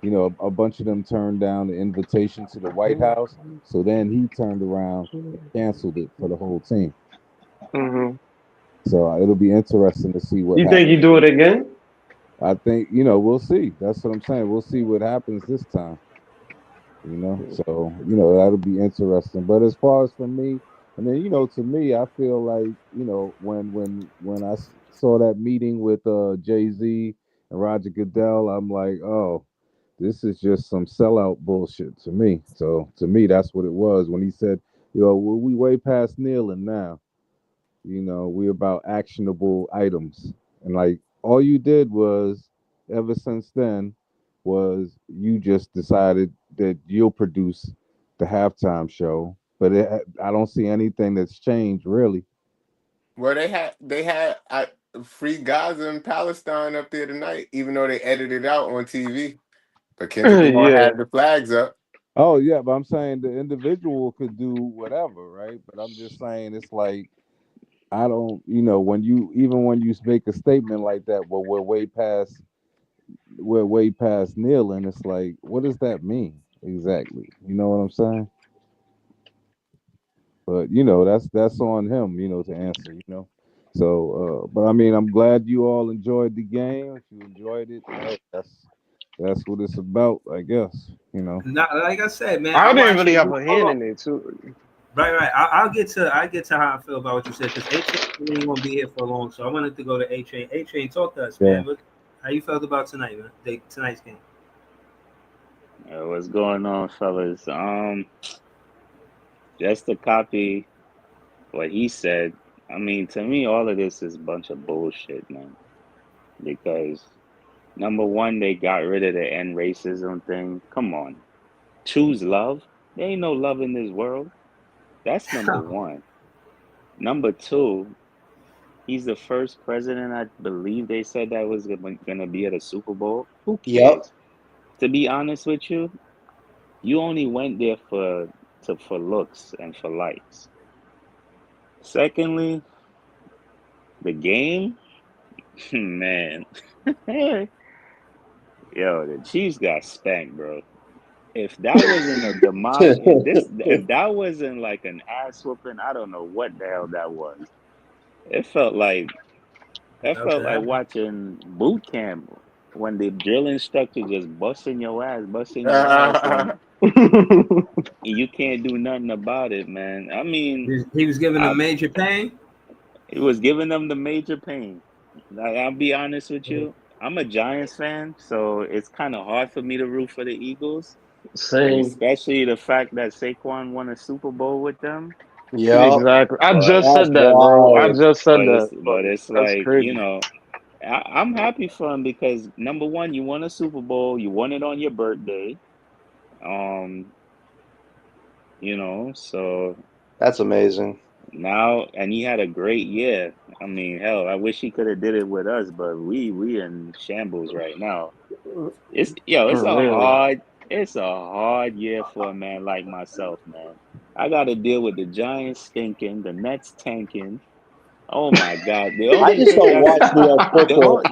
Speaker 8: You know, a bunch of them turned down the invitation to the White House. So then he turned around, canceled it for the whole team.
Speaker 7: Hmm.
Speaker 8: So it'll be interesting to see what
Speaker 7: You think
Speaker 8: happens.
Speaker 7: you do it again?
Speaker 8: I think, we'll see. That's what I'm saying. We'll see what happens this time. So that'll be interesting. But as far as for me, I mean, to me, I feel like when I saw that meeting with Jay-Z and Roger Goodell, I'm like, oh, this is just some sellout bullshit to me. So to me, that's what it was when he said, we way past kneeling now. We about actionable items. And like all you did was ever since then was you just decided that you'll produce the halftime show. But I don't see anything that's changed really.
Speaker 6: Well, they had free Gaza and Palestine up there tonight, even though they edited it out on TV. But Kendrick Lamar
Speaker 7: Yeah.
Speaker 6: had the flags up.
Speaker 8: Oh yeah, but I'm saying the individual could do whatever, right? But I'm just saying it's like I don't, when you make a statement like that, well, we're way past kneeling. It's like, what does that mean exactly? You know what I'm saying? But that's on him, to answer. So, but I mean, I'm glad you all enjoyed the game. If you enjoyed it, hey, that's what it's about, I guess.
Speaker 4: Not like I said, man.
Speaker 7: I
Speaker 4: I
Speaker 7: didn't
Speaker 4: watched
Speaker 7: really
Speaker 4: it.
Speaker 7: have a
Speaker 4: Hold
Speaker 7: hand
Speaker 4: on.
Speaker 7: in it too.
Speaker 4: Right. I get to how I feel about what you said because A Train ain't gonna be here for long, so I wanted to go to A Train. A Train, talk to us,
Speaker 8: Yeah.
Speaker 4: man. How you felt about tonight, man? Tonight's game.
Speaker 9: What's going on, fellas? Just to copy what he said, I mean, to me, all of this is a bunch of bullshit, man. Because number one, they got rid of the end racism thing. Come on, choose love. There ain't no love in this world. That's number one. Number two, he's the first president, I believe they said that was gonna be at a Super Bowl. Who
Speaker 1: Yep.
Speaker 9: cares? To be honest with you, you only went there for looks and for likes. Secondly, the game, man, yo, the Chiefs got spanked, bro. If that wasn't a demol, if that wasn't like an ass whooping, I don't know what the hell that was. It felt like that felt like
Speaker 4: Okay.
Speaker 9: watching boot camp when the drill instructor just busting your ass, and you can't do nothing about it, man. I mean,
Speaker 4: He was giving a
Speaker 9: I
Speaker 4: major pain.
Speaker 9: it was giving them the major pain. Like, I'll be honest with you. I'm a Giants fan, so it's kind of hard for me to root for the Eagles, and
Speaker 7: Same.
Speaker 9: especially the fact that Saquon won a Super Bowl with them.
Speaker 1: Yep.
Speaker 7: Exactly. I
Speaker 9: But
Speaker 7: just
Speaker 1: That's
Speaker 7: said that, bro. I
Speaker 1: wild.
Speaker 7: just said that.
Speaker 9: but
Speaker 7: But
Speaker 9: it's
Speaker 7: that's
Speaker 9: like,
Speaker 7: crazy.
Speaker 9: I'm happy for him because number one, you won a Super Bowl, you won it on your birthday. Um, so
Speaker 1: That's amazing.
Speaker 9: now, and he had a great year. I mean, hell, I wish he could have did it with us, but we in shambles right now. It's
Speaker 7: For
Speaker 9: a
Speaker 7: real.
Speaker 9: hard year for a man like myself, man. I got to deal with the Giants stinking, the Nets tanking. Oh my God!
Speaker 1: I just don't watch New York football.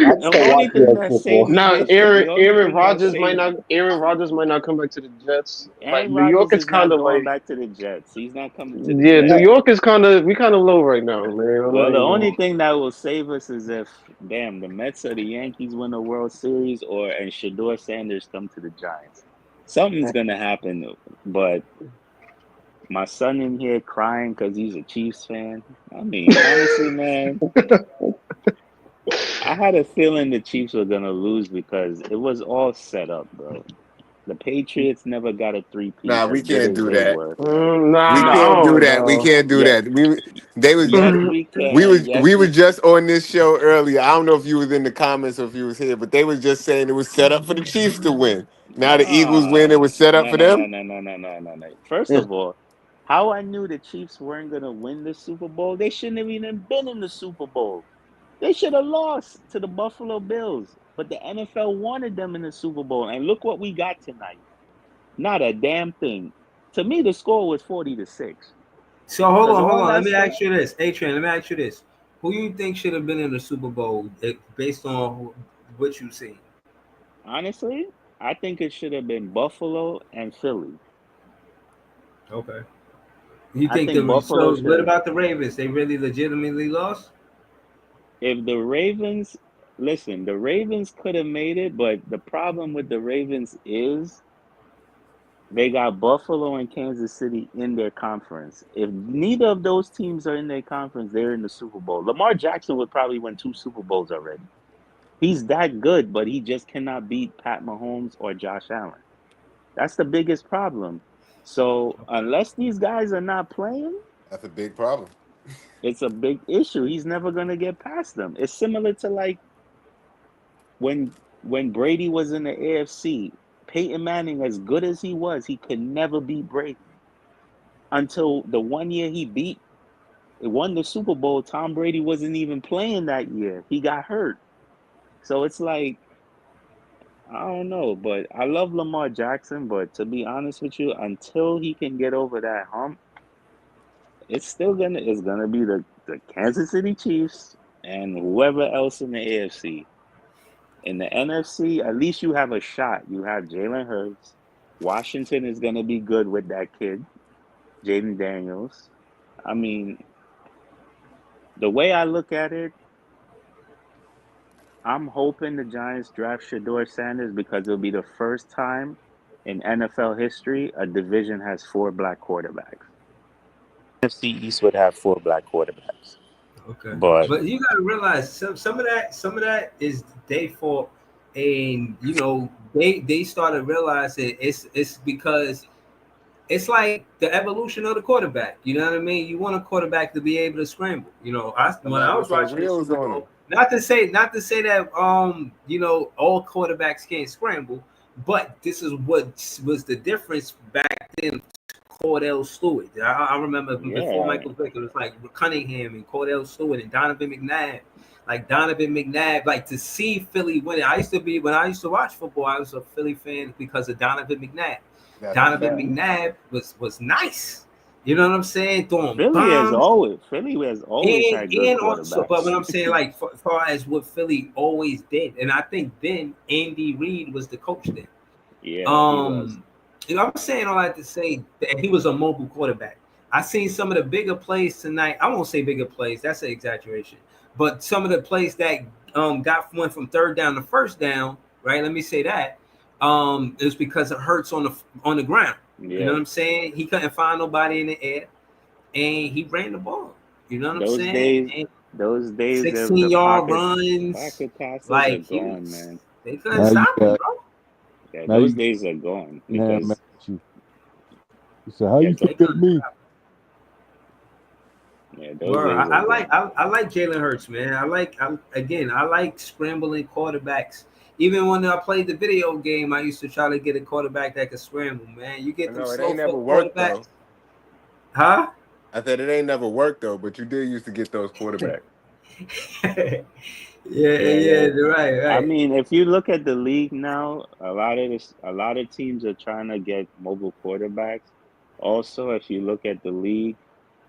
Speaker 1: I
Speaker 9: The
Speaker 1: just don't watch
Speaker 9: only
Speaker 1: New
Speaker 9: thing
Speaker 1: York
Speaker 9: that saved
Speaker 1: football.
Speaker 9: me
Speaker 7: Now,
Speaker 9: this the only
Speaker 7: Aaron
Speaker 9: thing that
Speaker 7: Rodgers might
Speaker 9: saved
Speaker 7: not. Aaron Rodgers might not come back to the Jets. Like
Speaker 9: Aaron
Speaker 7: New York
Speaker 9: Rodgers
Speaker 7: is
Speaker 9: is
Speaker 7: kind
Speaker 9: not
Speaker 7: of
Speaker 9: going
Speaker 7: like,
Speaker 9: back to the Jets. He's not coming to the
Speaker 7: yeah, New
Speaker 9: Jets.
Speaker 7: York is we kind of low right now, man. I'm not
Speaker 9: Well, the
Speaker 7: even
Speaker 9: only
Speaker 7: gonna.
Speaker 9: thing that will save us is if, damn, the Mets or the Yankees win the World Series, and Shador Sanders come to the Giants. Something's gonna happen, but my son in here crying because he's a Chiefs fan. I mean, honestly, man, I had a feeling the Chiefs were gonna lose because it was all set up, bro. The Patriots never got a three-peat
Speaker 6: Nah,
Speaker 9: as
Speaker 6: we
Speaker 9: good
Speaker 6: can't
Speaker 9: as
Speaker 6: do
Speaker 9: they
Speaker 6: that.
Speaker 9: were.
Speaker 6: We
Speaker 7: Nah, I
Speaker 9: No,
Speaker 6: can't do
Speaker 7: don't
Speaker 6: that. We
Speaker 7: know.
Speaker 6: can't do
Speaker 9: yes,
Speaker 6: that. They was
Speaker 9: yes, we can. Yes,
Speaker 6: we
Speaker 9: we
Speaker 6: was just on this show earlier. I don't know if you was in the comments or if you was here, but they was just saying it was set up for the Chiefs to win. Now the Eagles win, it
Speaker 9: No,
Speaker 6: was set up
Speaker 9: no,
Speaker 6: for
Speaker 9: no, no,
Speaker 6: them.
Speaker 9: no, no, no, no, no, no. First of all, how I knew the Chiefs weren't gonna win the Super Bowl, they shouldn't have even been in the Super Bowl. They should have lost to the Buffalo Bills. But the NFL wanted them in the Super Bowl. And look what we got tonight. Not a damn thing. To me, the score was 40-6.
Speaker 4: So hold
Speaker 9: Because
Speaker 4: on, hold
Speaker 9: all
Speaker 4: on. Let
Speaker 9: that
Speaker 4: me
Speaker 9: stuff,
Speaker 4: ask you this, A Train. Let me ask you this. Who you think should have been in the Super Bowl based on what you see?
Speaker 9: Honestly, I think it should have been Buffalo and Philly.
Speaker 4: Okay. You
Speaker 9: I
Speaker 4: think
Speaker 9: think
Speaker 4: the
Speaker 9: Buffalo
Speaker 4: so
Speaker 9: should
Speaker 4: what
Speaker 9: have.
Speaker 4: about the Ravens? They really legitimately lost?
Speaker 9: If the Ravens, listen, the Ravens could have made it, but the problem with the Ravens is they got Buffalo and Kansas City in their conference. If neither of those teams are in their conference, they're in the Super Bowl. Lamar Jackson would probably win 2 Super Bowls already. He's that good, but he just cannot beat Pat Mahomes or Josh Allen. That's the biggest problem. So unless these guys are not playing,
Speaker 6: That's a big problem.
Speaker 9: it's a big issue. He's never gonna get past them. It's similar to like when Brady was in the AFC. Peyton Manning, as good as he could never beat Brady until the one year he won the Super Bowl. Tom Brady wasn't even playing that year. He got hurt. So it's like I don't know, but I love Lamar Jackson. But to be honest with you, until he can get over that hump, it's gonna be the Kansas City Chiefs and whoever else in the AFC. In the NFC, at least you have a shot. You have Jalen Hurts. Washington is gonna be good with that kid, Jaden Daniels. I mean, the way I look at it, I'm hoping the Giants draft Shador Sanders because it'll be the first time in NFL history a division has 4 black quarterbacks. NFC East would have 4 black quarterbacks.
Speaker 4: Okay.
Speaker 9: But
Speaker 4: But you gotta realize some of that is their fault. And they started realizing it's because it's like the evolution of the quarterback. You know what I mean? You want a quarterback to be able to scramble. When I
Speaker 6: Like with
Speaker 4: was
Speaker 6: some
Speaker 4: watching the
Speaker 6: wheels
Speaker 4: Super
Speaker 6: on them.
Speaker 4: Bowl, not to say that all quarterbacks can't scramble, but this is what was the difference back then. Cordell Stewart. I remember before
Speaker 9: yeah,
Speaker 4: Michael Vick, it was like Cunningham and Cordell Stewart and Donovan McNabb. Like Donovan McNabb, like to see Philly win it. When I used to watch football, I was a Philly fan because of Donovan McNabb.
Speaker 6: That's a
Speaker 4: Donovan
Speaker 6: fact.
Speaker 4: McNabb was nice. You know what I'm saying? Throwing
Speaker 9: Philly has
Speaker 4: bombs.
Speaker 9: always Philly has always had good
Speaker 4: And also, but
Speaker 9: quarterbacks.
Speaker 4: what I'm saying, like, as far as what Philly always did, and I think then Andy Reid was the coach then.
Speaker 9: Yeah, he was.
Speaker 4: Um, I'm saying all that to say that he was a mobile quarterback. I seen some of the bigger plays tonight. I won't say bigger plays, that's an exaggeration. But some of the plays that went from third down to first down, right? Let me say that. It was because it hurts on the ground. You know
Speaker 9: Yeah,
Speaker 4: what I'm saying? He couldn't find nobody in the air, and he ran the ball. You know what I'm
Speaker 9: those
Speaker 4: saying?
Speaker 9: days,
Speaker 4: And
Speaker 9: those days of
Speaker 4: 16-yard runs,
Speaker 9: pocket passes are
Speaker 4: like
Speaker 9: gone, man.
Speaker 4: they couldn't
Speaker 8: Now you
Speaker 4: stop him,
Speaker 8: got
Speaker 4: bro.
Speaker 9: Yeah,
Speaker 8: now you
Speaker 9: those
Speaker 8: got
Speaker 9: days are gone
Speaker 8: man mad
Speaker 9: because
Speaker 8: at you. You said, how
Speaker 9: yeah,
Speaker 8: you
Speaker 4: They
Speaker 8: forget
Speaker 4: couldn't
Speaker 8: me?
Speaker 4: stop him.
Speaker 9: yeah, those
Speaker 4: Well,
Speaker 9: days are gone.
Speaker 4: I like Jalen Hurts, man. I like scrambling quarterbacks. Even when I played the video game, I used to try to get a quarterback that could scramble, man. You
Speaker 6: I
Speaker 4: get them
Speaker 6: know it
Speaker 4: slow
Speaker 6: ain't never
Speaker 4: foot
Speaker 6: worked
Speaker 4: quarterbacks,
Speaker 6: though.
Speaker 4: huh?
Speaker 6: I said it ain't never worked though, but you did used to get those quarterbacks.
Speaker 4: Yeah,
Speaker 9: Yeah,
Speaker 4: yeah, right,
Speaker 9: I
Speaker 4: right.
Speaker 9: mean, if you look at the league now, a lot of teams are trying to get mobile quarterbacks. Also, if you look at the league,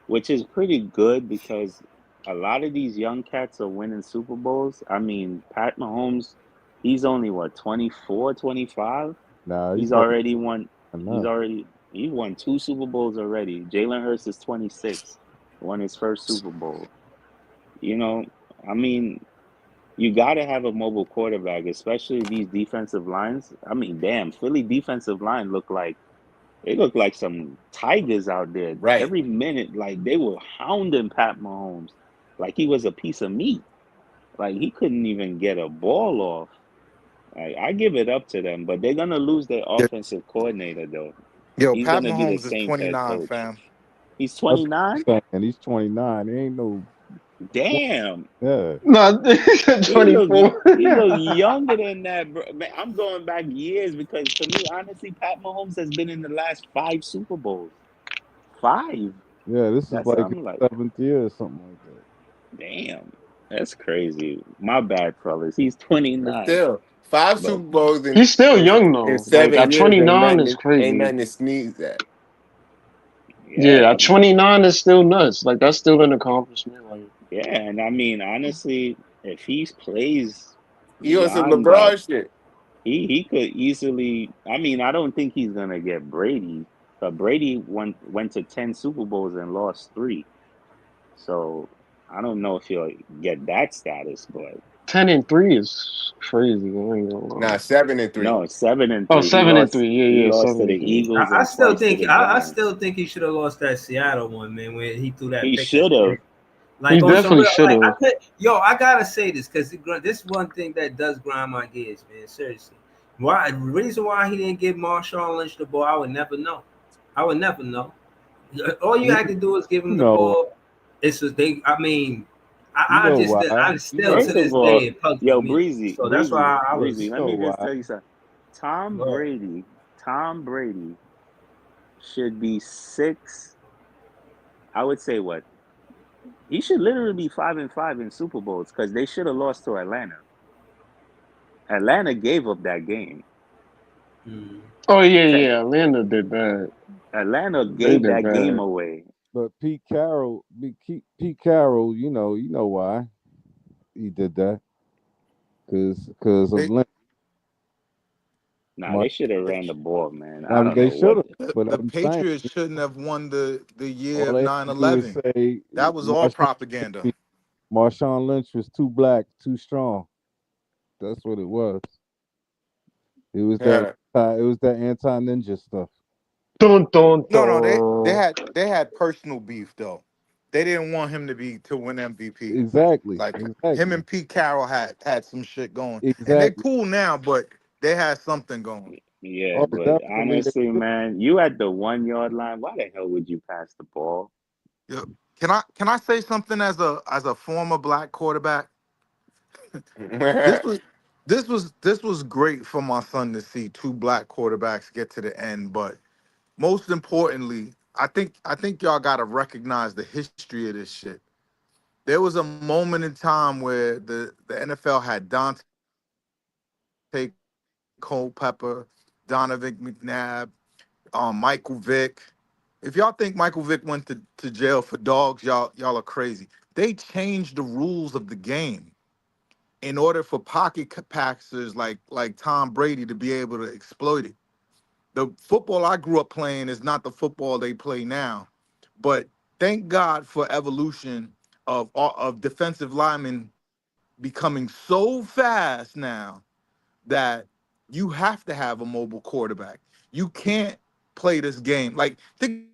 Speaker 9: which is pretty good because a lot of these young cats are winning Super Bowls. I mean, Pat Mahomes, he's only what, 24, 25.
Speaker 8: Nah, he's
Speaker 9: He's
Speaker 8: better
Speaker 9: already won
Speaker 8: than
Speaker 9: he's
Speaker 8: that.
Speaker 9: already he won 2 Super Bowls already. Jalen Hurts is 26, won his first Super Bowl. You know, I mean, you got to have a mobile quarterback, especially these defensive lines. I mean, damn, Philly defensive line look like some tigers out there.
Speaker 6: Right.
Speaker 9: Every minute, like they were hounding Pat Mahomes like he was a piece of meat. Like he couldn't even get a ball off. Like, I give it up to them, but they're gonna lose their
Speaker 10: Yo,
Speaker 9: offensive coordinator though.
Speaker 10: yo,
Speaker 9: He's
Speaker 10: Pat
Speaker 9: gonna be the
Speaker 10: Mahomes is
Speaker 9: same head
Speaker 10: 29,
Speaker 9: coach.
Speaker 10: fam.
Speaker 9: He's
Speaker 8: That's what
Speaker 9: 29.
Speaker 8: I'm saying. He's 29. He ain't no 20.
Speaker 9: Damn,
Speaker 8: Yeah.
Speaker 7: No,
Speaker 9: he
Speaker 7: 24.
Speaker 9: look younger than that, bro. Man, I'm going back years because to me, honestly, Pat Mahomes has been in the last 5 Super Bowls. 5.
Speaker 8: Yeah, this is
Speaker 9: That's
Speaker 8: like his
Speaker 9: I'm like,
Speaker 8: 7th year or something like that.
Speaker 9: damn, that's crazy. My bad, fellas. He's
Speaker 6: But
Speaker 9: 29,
Speaker 6: still, five
Speaker 9: but
Speaker 6: Super Bowls
Speaker 7: He's still young
Speaker 6: in
Speaker 7: though. Like at
Speaker 6: 7 years
Speaker 7: 29 is
Speaker 6: ain't
Speaker 7: crazy.
Speaker 6: nothing to sneeze at.
Speaker 9: yeah,
Speaker 7: Yeah,
Speaker 9: I
Speaker 7: at
Speaker 9: mean,
Speaker 7: 29 is still nuts. Like that's still an accomplishment. Like
Speaker 9: Yeah, and I mean, honestly, if he plays
Speaker 6: He on some
Speaker 9: beyond that,
Speaker 6: LeBron shit.
Speaker 9: he could easily. I mean, I don't think he's gonna get Brady, but Brady went to 10 Super Bowls and lost three. So I don't know if he'll get that status, but
Speaker 7: 10-3 is crazy. I ain't gonna lie.
Speaker 6: Nah, 7-3.
Speaker 9: no, seven and
Speaker 7: Oh,
Speaker 9: three.
Speaker 7: seven and three.
Speaker 9: He
Speaker 7: Yeah, yeah,
Speaker 9: lost to
Speaker 7: seven
Speaker 9: the
Speaker 7: and three.
Speaker 9: Eagles
Speaker 4: I
Speaker 9: and
Speaker 4: still
Speaker 9: twice to
Speaker 4: think
Speaker 9: the
Speaker 4: I
Speaker 9: Giants.
Speaker 4: still think he should have lost that Seattle one, man, when he threw that
Speaker 9: He
Speaker 4: pick at
Speaker 9: should
Speaker 4: the end.
Speaker 9: have.
Speaker 7: He
Speaker 4: Like on some
Speaker 7: definitely
Speaker 4: real,
Speaker 7: should
Speaker 4: like I
Speaker 7: have.
Speaker 4: could, yo, I gotta say this because this one thing that does grind my gears, man. Seriously, why the reason why he didn't give Marshawn Lynch the ball, I would never know. I would never know. All you
Speaker 8: You,
Speaker 4: had to do is give
Speaker 8: you
Speaker 4: him the
Speaker 8: know,
Speaker 4: ball. It's a they. I mean,
Speaker 8: you know why?
Speaker 4: I
Speaker 8: You
Speaker 4: still
Speaker 8: know,
Speaker 4: to
Speaker 9: First of
Speaker 4: this
Speaker 9: all,
Speaker 4: day it puzzles
Speaker 9: yo,
Speaker 4: me.
Speaker 9: Breezy,
Speaker 4: So that's
Speaker 9: Breezy,
Speaker 4: why I
Speaker 9: Breezy.
Speaker 4: was.
Speaker 8: you
Speaker 9: Let
Speaker 8: know
Speaker 9: me just
Speaker 8: why.
Speaker 9: tell you something. Tom
Speaker 4: Well,
Speaker 9: Brady, Tom Brady should be six. I would say what? He should literally be 5-5 in Super Bowls because they should have lost to Atlanta. Atlanta gave up that game.
Speaker 4: mm.
Speaker 7: Oh yeah,
Speaker 9: Te-
Speaker 7: yeah. Atlanta did bad.
Speaker 9: Atlanta
Speaker 7: They
Speaker 9: gave
Speaker 7: did
Speaker 9: that game
Speaker 7: bad.
Speaker 9: away.
Speaker 8: But Pete Carroll, you know why he did that? Because of
Speaker 10: They,
Speaker 8: Lynch.
Speaker 9: Nah,
Speaker 8: Mar-
Speaker 9: they should have ran the ball, man. I
Speaker 8: Now
Speaker 9: don't
Speaker 8: they
Speaker 9: know
Speaker 8: should
Speaker 9: what.
Speaker 8: have, but
Speaker 10: the
Speaker 8: I'm saying
Speaker 10: Patriots shouldn't have won the year
Speaker 8: all
Speaker 10: of
Speaker 8: they had to do is
Speaker 10: 9/11.
Speaker 8: say
Speaker 10: That was all propaganda.
Speaker 8: Marshawn Lynch was too black, too strong. That's what it was.
Speaker 6: Yeah.
Speaker 8: It was that anti ninja stuff.
Speaker 7: Dun dun
Speaker 10: No, no,
Speaker 7: dun.
Speaker 10: they had personal beef though. They didn't want him to win MVP.
Speaker 8: Exactly,
Speaker 10: Like him
Speaker 8: exactly,
Speaker 10: and Pete Carroll had some shit going, and they
Speaker 8: exactly.
Speaker 10: cool now, but they had something going.
Speaker 9: Yeah,
Speaker 8: Oh,
Speaker 9: but
Speaker 8: definitely.
Speaker 9: honestly, man, you at the 1 yard line. Why the hell would you pass the ball?
Speaker 10: Yeah. Can I say something as a former black quarterback? This was this was great for my son to see two black quarterbacks get to the end, but most importantly, I think y'all gotta recognize the history of this shit. There was a moment in time where the NFL had Dante Culpepper, Donovan McNabb, Michael Vick. If y'all think Michael Vick went to jail for dogs, y'all are crazy. They changed the rules of the game in order for pocket passers like Tom Brady to be able to exploit it. The football I grew up playing is not the football they play now, but thank God for evolution of defensive linemen becoming so fast now that you have to have a mobile quarterback. You can't play this game. Like, think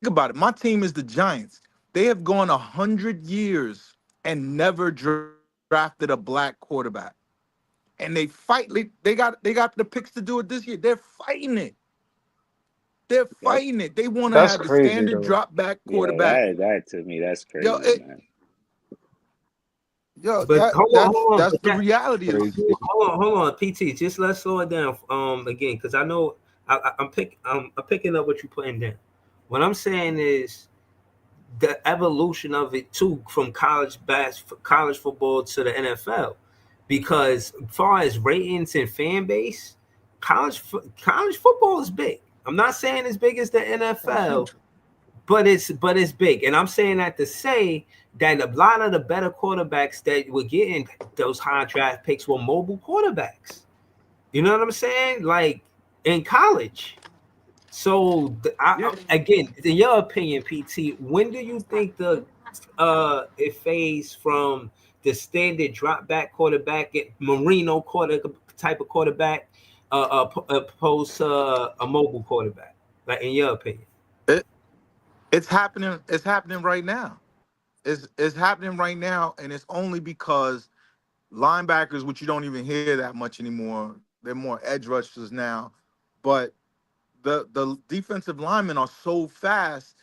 Speaker 10: about it. My team is the Giants. They have gone 100 years and never drafted a black quarterback. And they got the picks to do it this year. They're fighting it. They're fighting
Speaker 9: That's
Speaker 10: it. They want to have the
Speaker 7: That's crazy
Speaker 10: standard
Speaker 7: though.
Speaker 10: drop back
Speaker 9: yeah,
Speaker 10: quarterback.
Speaker 9: that to me, that's
Speaker 10: Yo,
Speaker 9: crazy, man.
Speaker 4: But hold on,
Speaker 10: that's
Speaker 4: but
Speaker 10: the
Speaker 4: that
Speaker 10: reality of
Speaker 8: Crazy.
Speaker 4: hold on, PT. Just let's slow it down. Again, because I know I'm picking up what you're putting down. What I'm saying is the evolution of it too, from college football to the NFL, because as far as ratings and fan base, college football is big. I'm not saying as big as the
Speaker 10: it's
Speaker 4: NFL,
Speaker 10: huge.
Speaker 4: but it's big, and I'm saying that to say that a lot of the better quarterbacks that were getting those high draft picks were mobile quarterbacks. You know what I'm saying? Like in college. So
Speaker 10: Yeah.
Speaker 4: again, in your opinion, PT, when do you think the it fades from the standard drop back quarterback, Marino quarter type of quarterback, opposed to a mobile quarterback? Like in your opinion.
Speaker 10: It, it's happening. It's happening right now. It's happening right now, and it's only because linebackers, which you don't even hear that much anymore, they're more edge rushers now. But the defensive linemen are so fast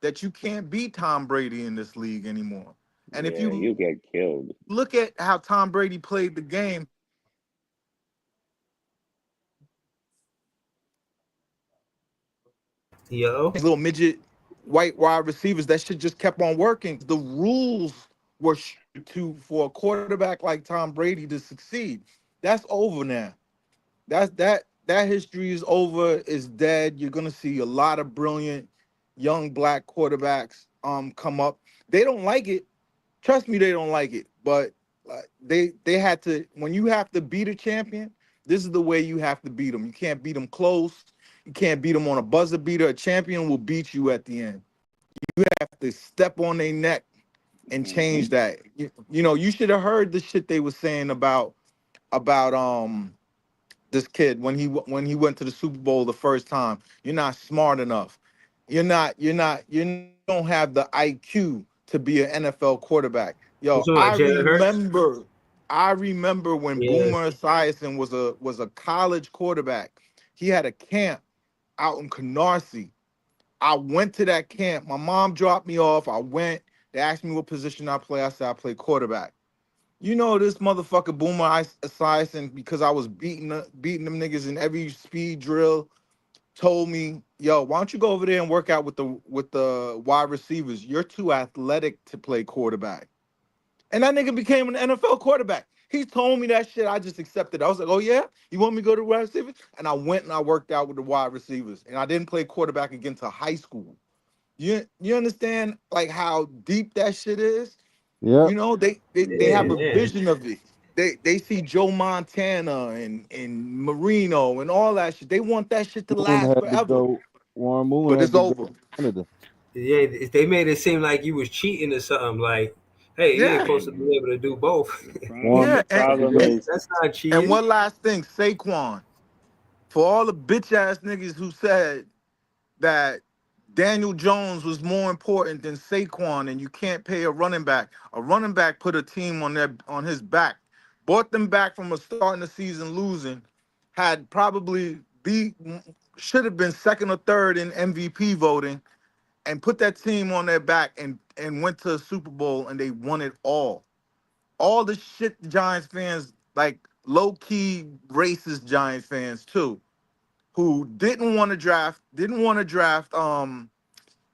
Speaker 10: that you can't beat Tom Brady in this league anymore. And if you
Speaker 9: Yeah,
Speaker 10: look
Speaker 9: you
Speaker 10: at
Speaker 9: get
Speaker 10: how
Speaker 9: killed.
Speaker 10: Tom Brady played the game, these
Speaker 4: Yo.
Speaker 10: little midget white wide receivers, that shit just kept on working. The rules were to for a quarterback like Tom Brady to succeed. That's over now. That history is over. Is dead. You're gonna see a lot of brilliant young black quarterbacks come up. They don't like it. Trust me, they don't like it. But they had to. When you have to beat a champion, this is the way you have to beat them. You can't beat them close. You can't beat them on a buzzer beater. A champion will beat you at the end. You have to step on their neck and
Speaker 9: Mm-hmm.
Speaker 10: change that. You know, you should have heard the shit they were saying about this kid when he went to the Super Bowl the first time. You're not smart enough. You don't have the IQ to be an NFL quarterback.
Speaker 4: You
Speaker 10: Yo,
Speaker 4: talking about Jalen Hurts?
Speaker 10: I remember when
Speaker 4: Yeah.
Speaker 10: Boomer Esiason was a college quarterback. He had a camp out in Canarsie. I went to that camp. My mom dropped me off. I went. They asked me what position I play. I said I play quarterback. You know this motherfucker Boomer Esiason, because I was beating them niggas in every speed drill, told me, "Yo, why don't you go over there and work out with the wide receivers? You're too athletic to play quarterback." And that nigga became an NFL quarterback. He told me that shit. I just accepted it. I was like, "Oh yeah, you want me to go to wide receivers?" And I went and I worked out with the wide receivers. And I didn't play quarterback again till high school. You understand like how deep that shit is?
Speaker 8: Yep.
Speaker 10: You know, they
Speaker 4: Yeah,
Speaker 10: have a
Speaker 4: yeah.
Speaker 10: vision of it. They see Joe Montana and Marino and all that shit. They want that shit to
Speaker 8: Moon
Speaker 10: last
Speaker 8: had to
Speaker 10: forever.
Speaker 8: go. Warren Moon
Speaker 10: But
Speaker 8: had
Speaker 10: it's
Speaker 8: to go
Speaker 10: over.
Speaker 8: to Canada.
Speaker 4: Yeah, they made it seem like you was cheating or something. Like, hey, you ain't
Speaker 10: Yeah.
Speaker 4: supposed to be able to do both.
Speaker 8: Warren Moon
Speaker 10: Yeah.
Speaker 9: The
Speaker 10: And
Speaker 8: had to
Speaker 9: problem
Speaker 8: go.
Speaker 10: and,
Speaker 9: is,
Speaker 4: That's not
Speaker 10: and
Speaker 4: cheating.
Speaker 10: one last thing, Saquon. For all the bitch ass niggas who said that Daniel Jones was more important than Saquon, and you can't pay a running back. A running back put a team on his back, brought them back from a starting the season losing, had probably should have been second or third in MVP voting, and put that team on their back and went to a Super Bowl and they won it all. All the shit the Giants fans like low key racist Giants fans too, who didn't want to draft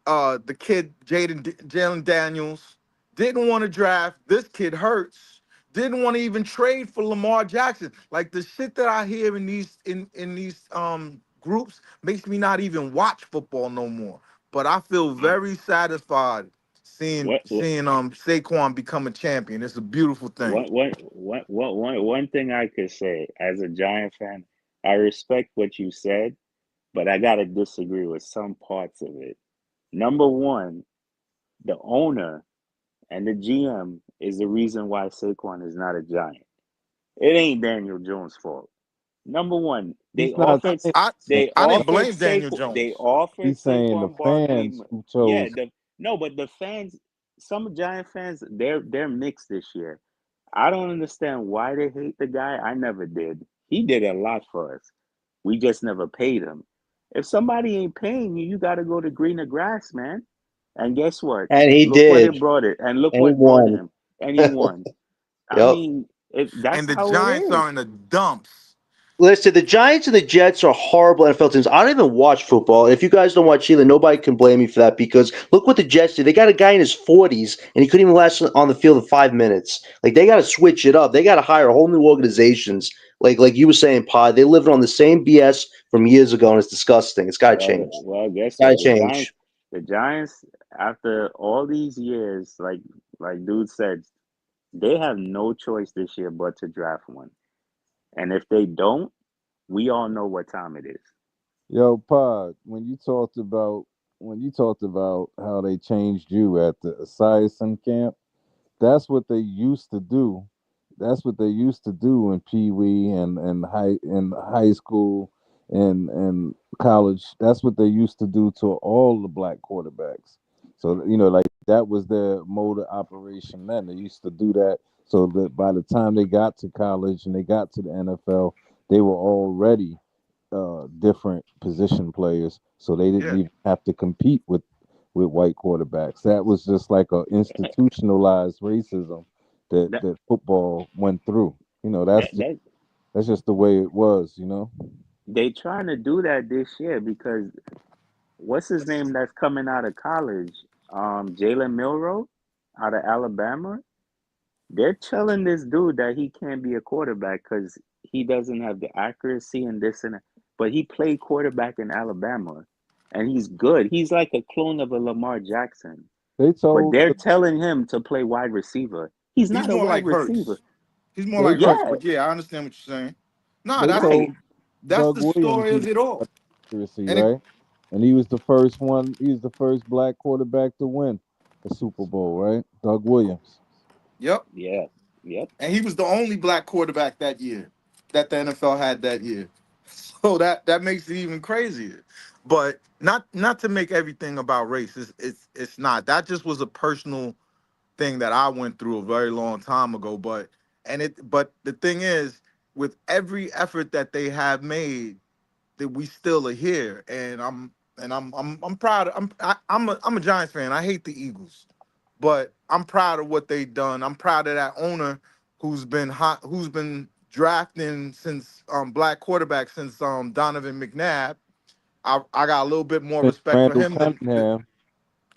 Speaker 10: the kid Jalen Daniels, didn't want to draft this kid Hurts, didn't want to even trade for Lamar Jackson. Like the shit that I hear in these groups makes me not even watch football no more. But I feel
Speaker 9: uh,
Speaker 10: very satisfied seeing
Speaker 9: what
Speaker 10: seeing Saquon become a champion. It's a beautiful thing.
Speaker 9: one thing I could say as a Giant fan, I respect what you said, but I gotta disagree with some parts of it. Number one, the owner and the GM is the reason why Saquon is not a Giant. It ain't Daniel Jones' fault. Number one,
Speaker 8: He's not saying
Speaker 10: I
Speaker 8: that.
Speaker 10: I didn't blame Daniel
Speaker 9: They
Speaker 10: Jones.
Speaker 9: offered
Speaker 8: He's saying the
Speaker 9: Saquon Barkley.
Speaker 8: fans who
Speaker 9: Yeah,
Speaker 8: chose.
Speaker 9: the no, but the fans, some Giant fans, they're mixed this year. I don't understand why they hate the guy. I never did. He did a lot for us. We just never paid him. If somebody ain't paying you, you got to go to greener grass, man. And guess what?
Speaker 1: And he
Speaker 9: Look what
Speaker 1: did,
Speaker 9: it brought it, and look
Speaker 1: and he
Speaker 9: what brought
Speaker 1: won.
Speaker 9: him, and he won. I
Speaker 1: Yep.
Speaker 9: mean, that's
Speaker 10: And the
Speaker 9: how it
Speaker 10: Giants
Speaker 9: is.
Speaker 10: are in the dumps.
Speaker 1: Listen, the Giants and the Jets are horrible NFL teams. I don't even watch football. If you guys don't watch either, nobody can blame me for that because look what the Jets did. They got a guy in his 40s and he couldn't even last on the field in 5 minutes. Like they got to switch it up. They got to hire whole new organizations. Like you were saying, Pod, they live on the same BS from years ago, and it's disgusting. It's got to change.
Speaker 9: Guess
Speaker 1: Got to
Speaker 9: what?
Speaker 1: change.
Speaker 9: The Giants, after all these years, like dude said, they have no choice this year but to draft one. And if they don't, we all know what time it is.
Speaker 8: Yo, Pod, when you talked about how they changed you at the Esiason camp, that's what they used to do. That's what they used to do in Pee Wee and high school and college. That's what they used to do to all the black quarterbacks. So like that was their mode of operation then. They used to do that so that by the time they got to college and they got to the NFL, they were already different position players, so they didn't
Speaker 10: Yeah.
Speaker 8: even have to compete with white quarterbacks. That was just like a institutionalized racism that
Speaker 9: That
Speaker 8: that football went through.
Speaker 9: that that
Speaker 8: That's just the way it was.
Speaker 9: they trying to do that this year because what's his name that's coming out of college? Jalen Milroe out of Alabama. They're telling this dude that he can't be a quarterback because he doesn't have the accuracy and this and that. But he played quarterback in Alabama, and he's good. He's like a clone of a Lamar Jackson.
Speaker 8: They
Speaker 9: But
Speaker 8: told
Speaker 9: they're telling him to play wide receiver. He's
Speaker 10: He's
Speaker 9: not a
Speaker 10: more
Speaker 9: wide
Speaker 10: like
Speaker 9: receiver.
Speaker 10: Hurts. He's more
Speaker 8: they
Speaker 10: like
Speaker 8: told
Speaker 10: Hurts.
Speaker 9: Yeah,
Speaker 10: But yeah, I understand what you're saying. Nah,
Speaker 8: they
Speaker 10: that's
Speaker 9: right.
Speaker 8: told
Speaker 10: that's
Speaker 8: Doug
Speaker 10: the
Speaker 8: Williams
Speaker 10: story
Speaker 8: he
Speaker 10: of
Speaker 8: was
Speaker 10: it all.
Speaker 8: accuracy,
Speaker 10: And it,
Speaker 8: right? And he was the first one. He was the first black quarterback to win a Super Bowl, right? Doug Williams.
Speaker 10: yep.
Speaker 9: Yeah, yep.
Speaker 10: And he was the only black quarterback that year that the NFL had that year. So that makes it even crazier. But not to make everything about race. It's not. That just was a personal thing that I went through a very long time ago. But the thing is, with every effort that they have made, that we still are here. And I'm proud. I'm a Giants fan. I hate the Eagles, but I'm proud of what they've done. I'm proud of that owner who's been hot, who's been drafting since black quarterback since Donovan McNabb. I got a little bit more
Speaker 8: And
Speaker 10: respect for
Speaker 8: Randall
Speaker 10: him than
Speaker 8: Cunningham.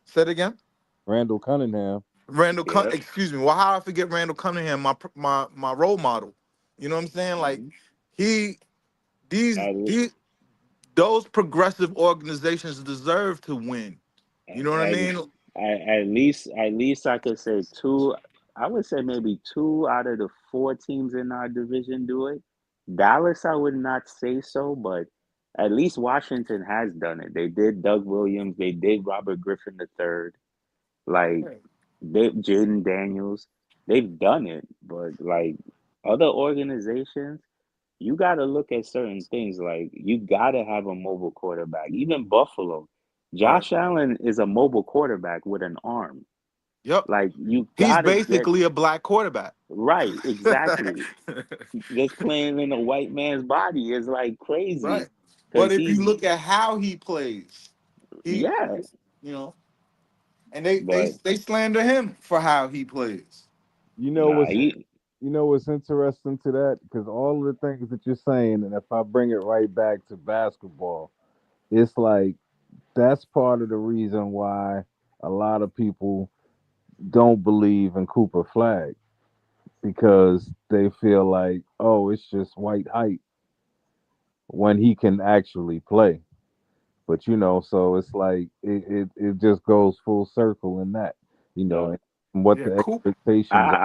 Speaker 10: said again.
Speaker 8: Randall Cunningham.
Speaker 9: Yep.
Speaker 10: Excuse me. Well, how I forget Randall Cunningham, my role model. You know what I'm saying? Like
Speaker 9: Mhm.
Speaker 10: he these
Speaker 9: At,
Speaker 10: these those progressive organizations deserve to win. You know what I
Speaker 9: at,
Speaker 10: mean?
Speaker 9: at least I could say two. I would say maybe two out of the four teams in our division do it. Dallas, I would not say so, but at least Washington has done it. They did Doug Williams. They did Robert Griffin III. Like they Jaden Daniels. They've done it, but like other organizations, you got to look at certain things. Like you got to have a mobile quarterback. Even Buffalo,
Speaker 10: Right.
Speaker 9: Josh Allen is a mobile quarterback with an arm.
Speaker 10: Yep.
Speaker 9: Like you
Speaker 10: He's
Speaker 9: got to get
Speaker 10: basically a black quarterback.
Speaker 9: right, exactly. Just playing in a white man's body is like crazy
Speaker 10: Right. But
Speaker 9: because
Speaker 10: if you
Speaker 9: he's
Speaker 10: look at how he plays, he,
Speaker 9: yeah,
Speaker 10: you know, and
Speaker 9: but
Speaker 10: they slander him for how he plays.
Speaker 8: You know
Speaker 9: nah,
Speaker 8: what's
Speaker 9: he
Speaker 8: you know what's interesting to that? Because all of the things that you're saying, and if I bring it right back to basketball, it's like that's part of the reason why a lot of people don't believe in Cooper Flag because they feel like, oh, it's just white hype when he can actually play. But so it's like it just goes full circle in that,
Speaker 9: uh,
Speaker 8: and what
Speaker 10: Yeah,
Speaker 8: the
Speaker 10: Coop.
Speaker 9: I,
Speaker 8: expectations are.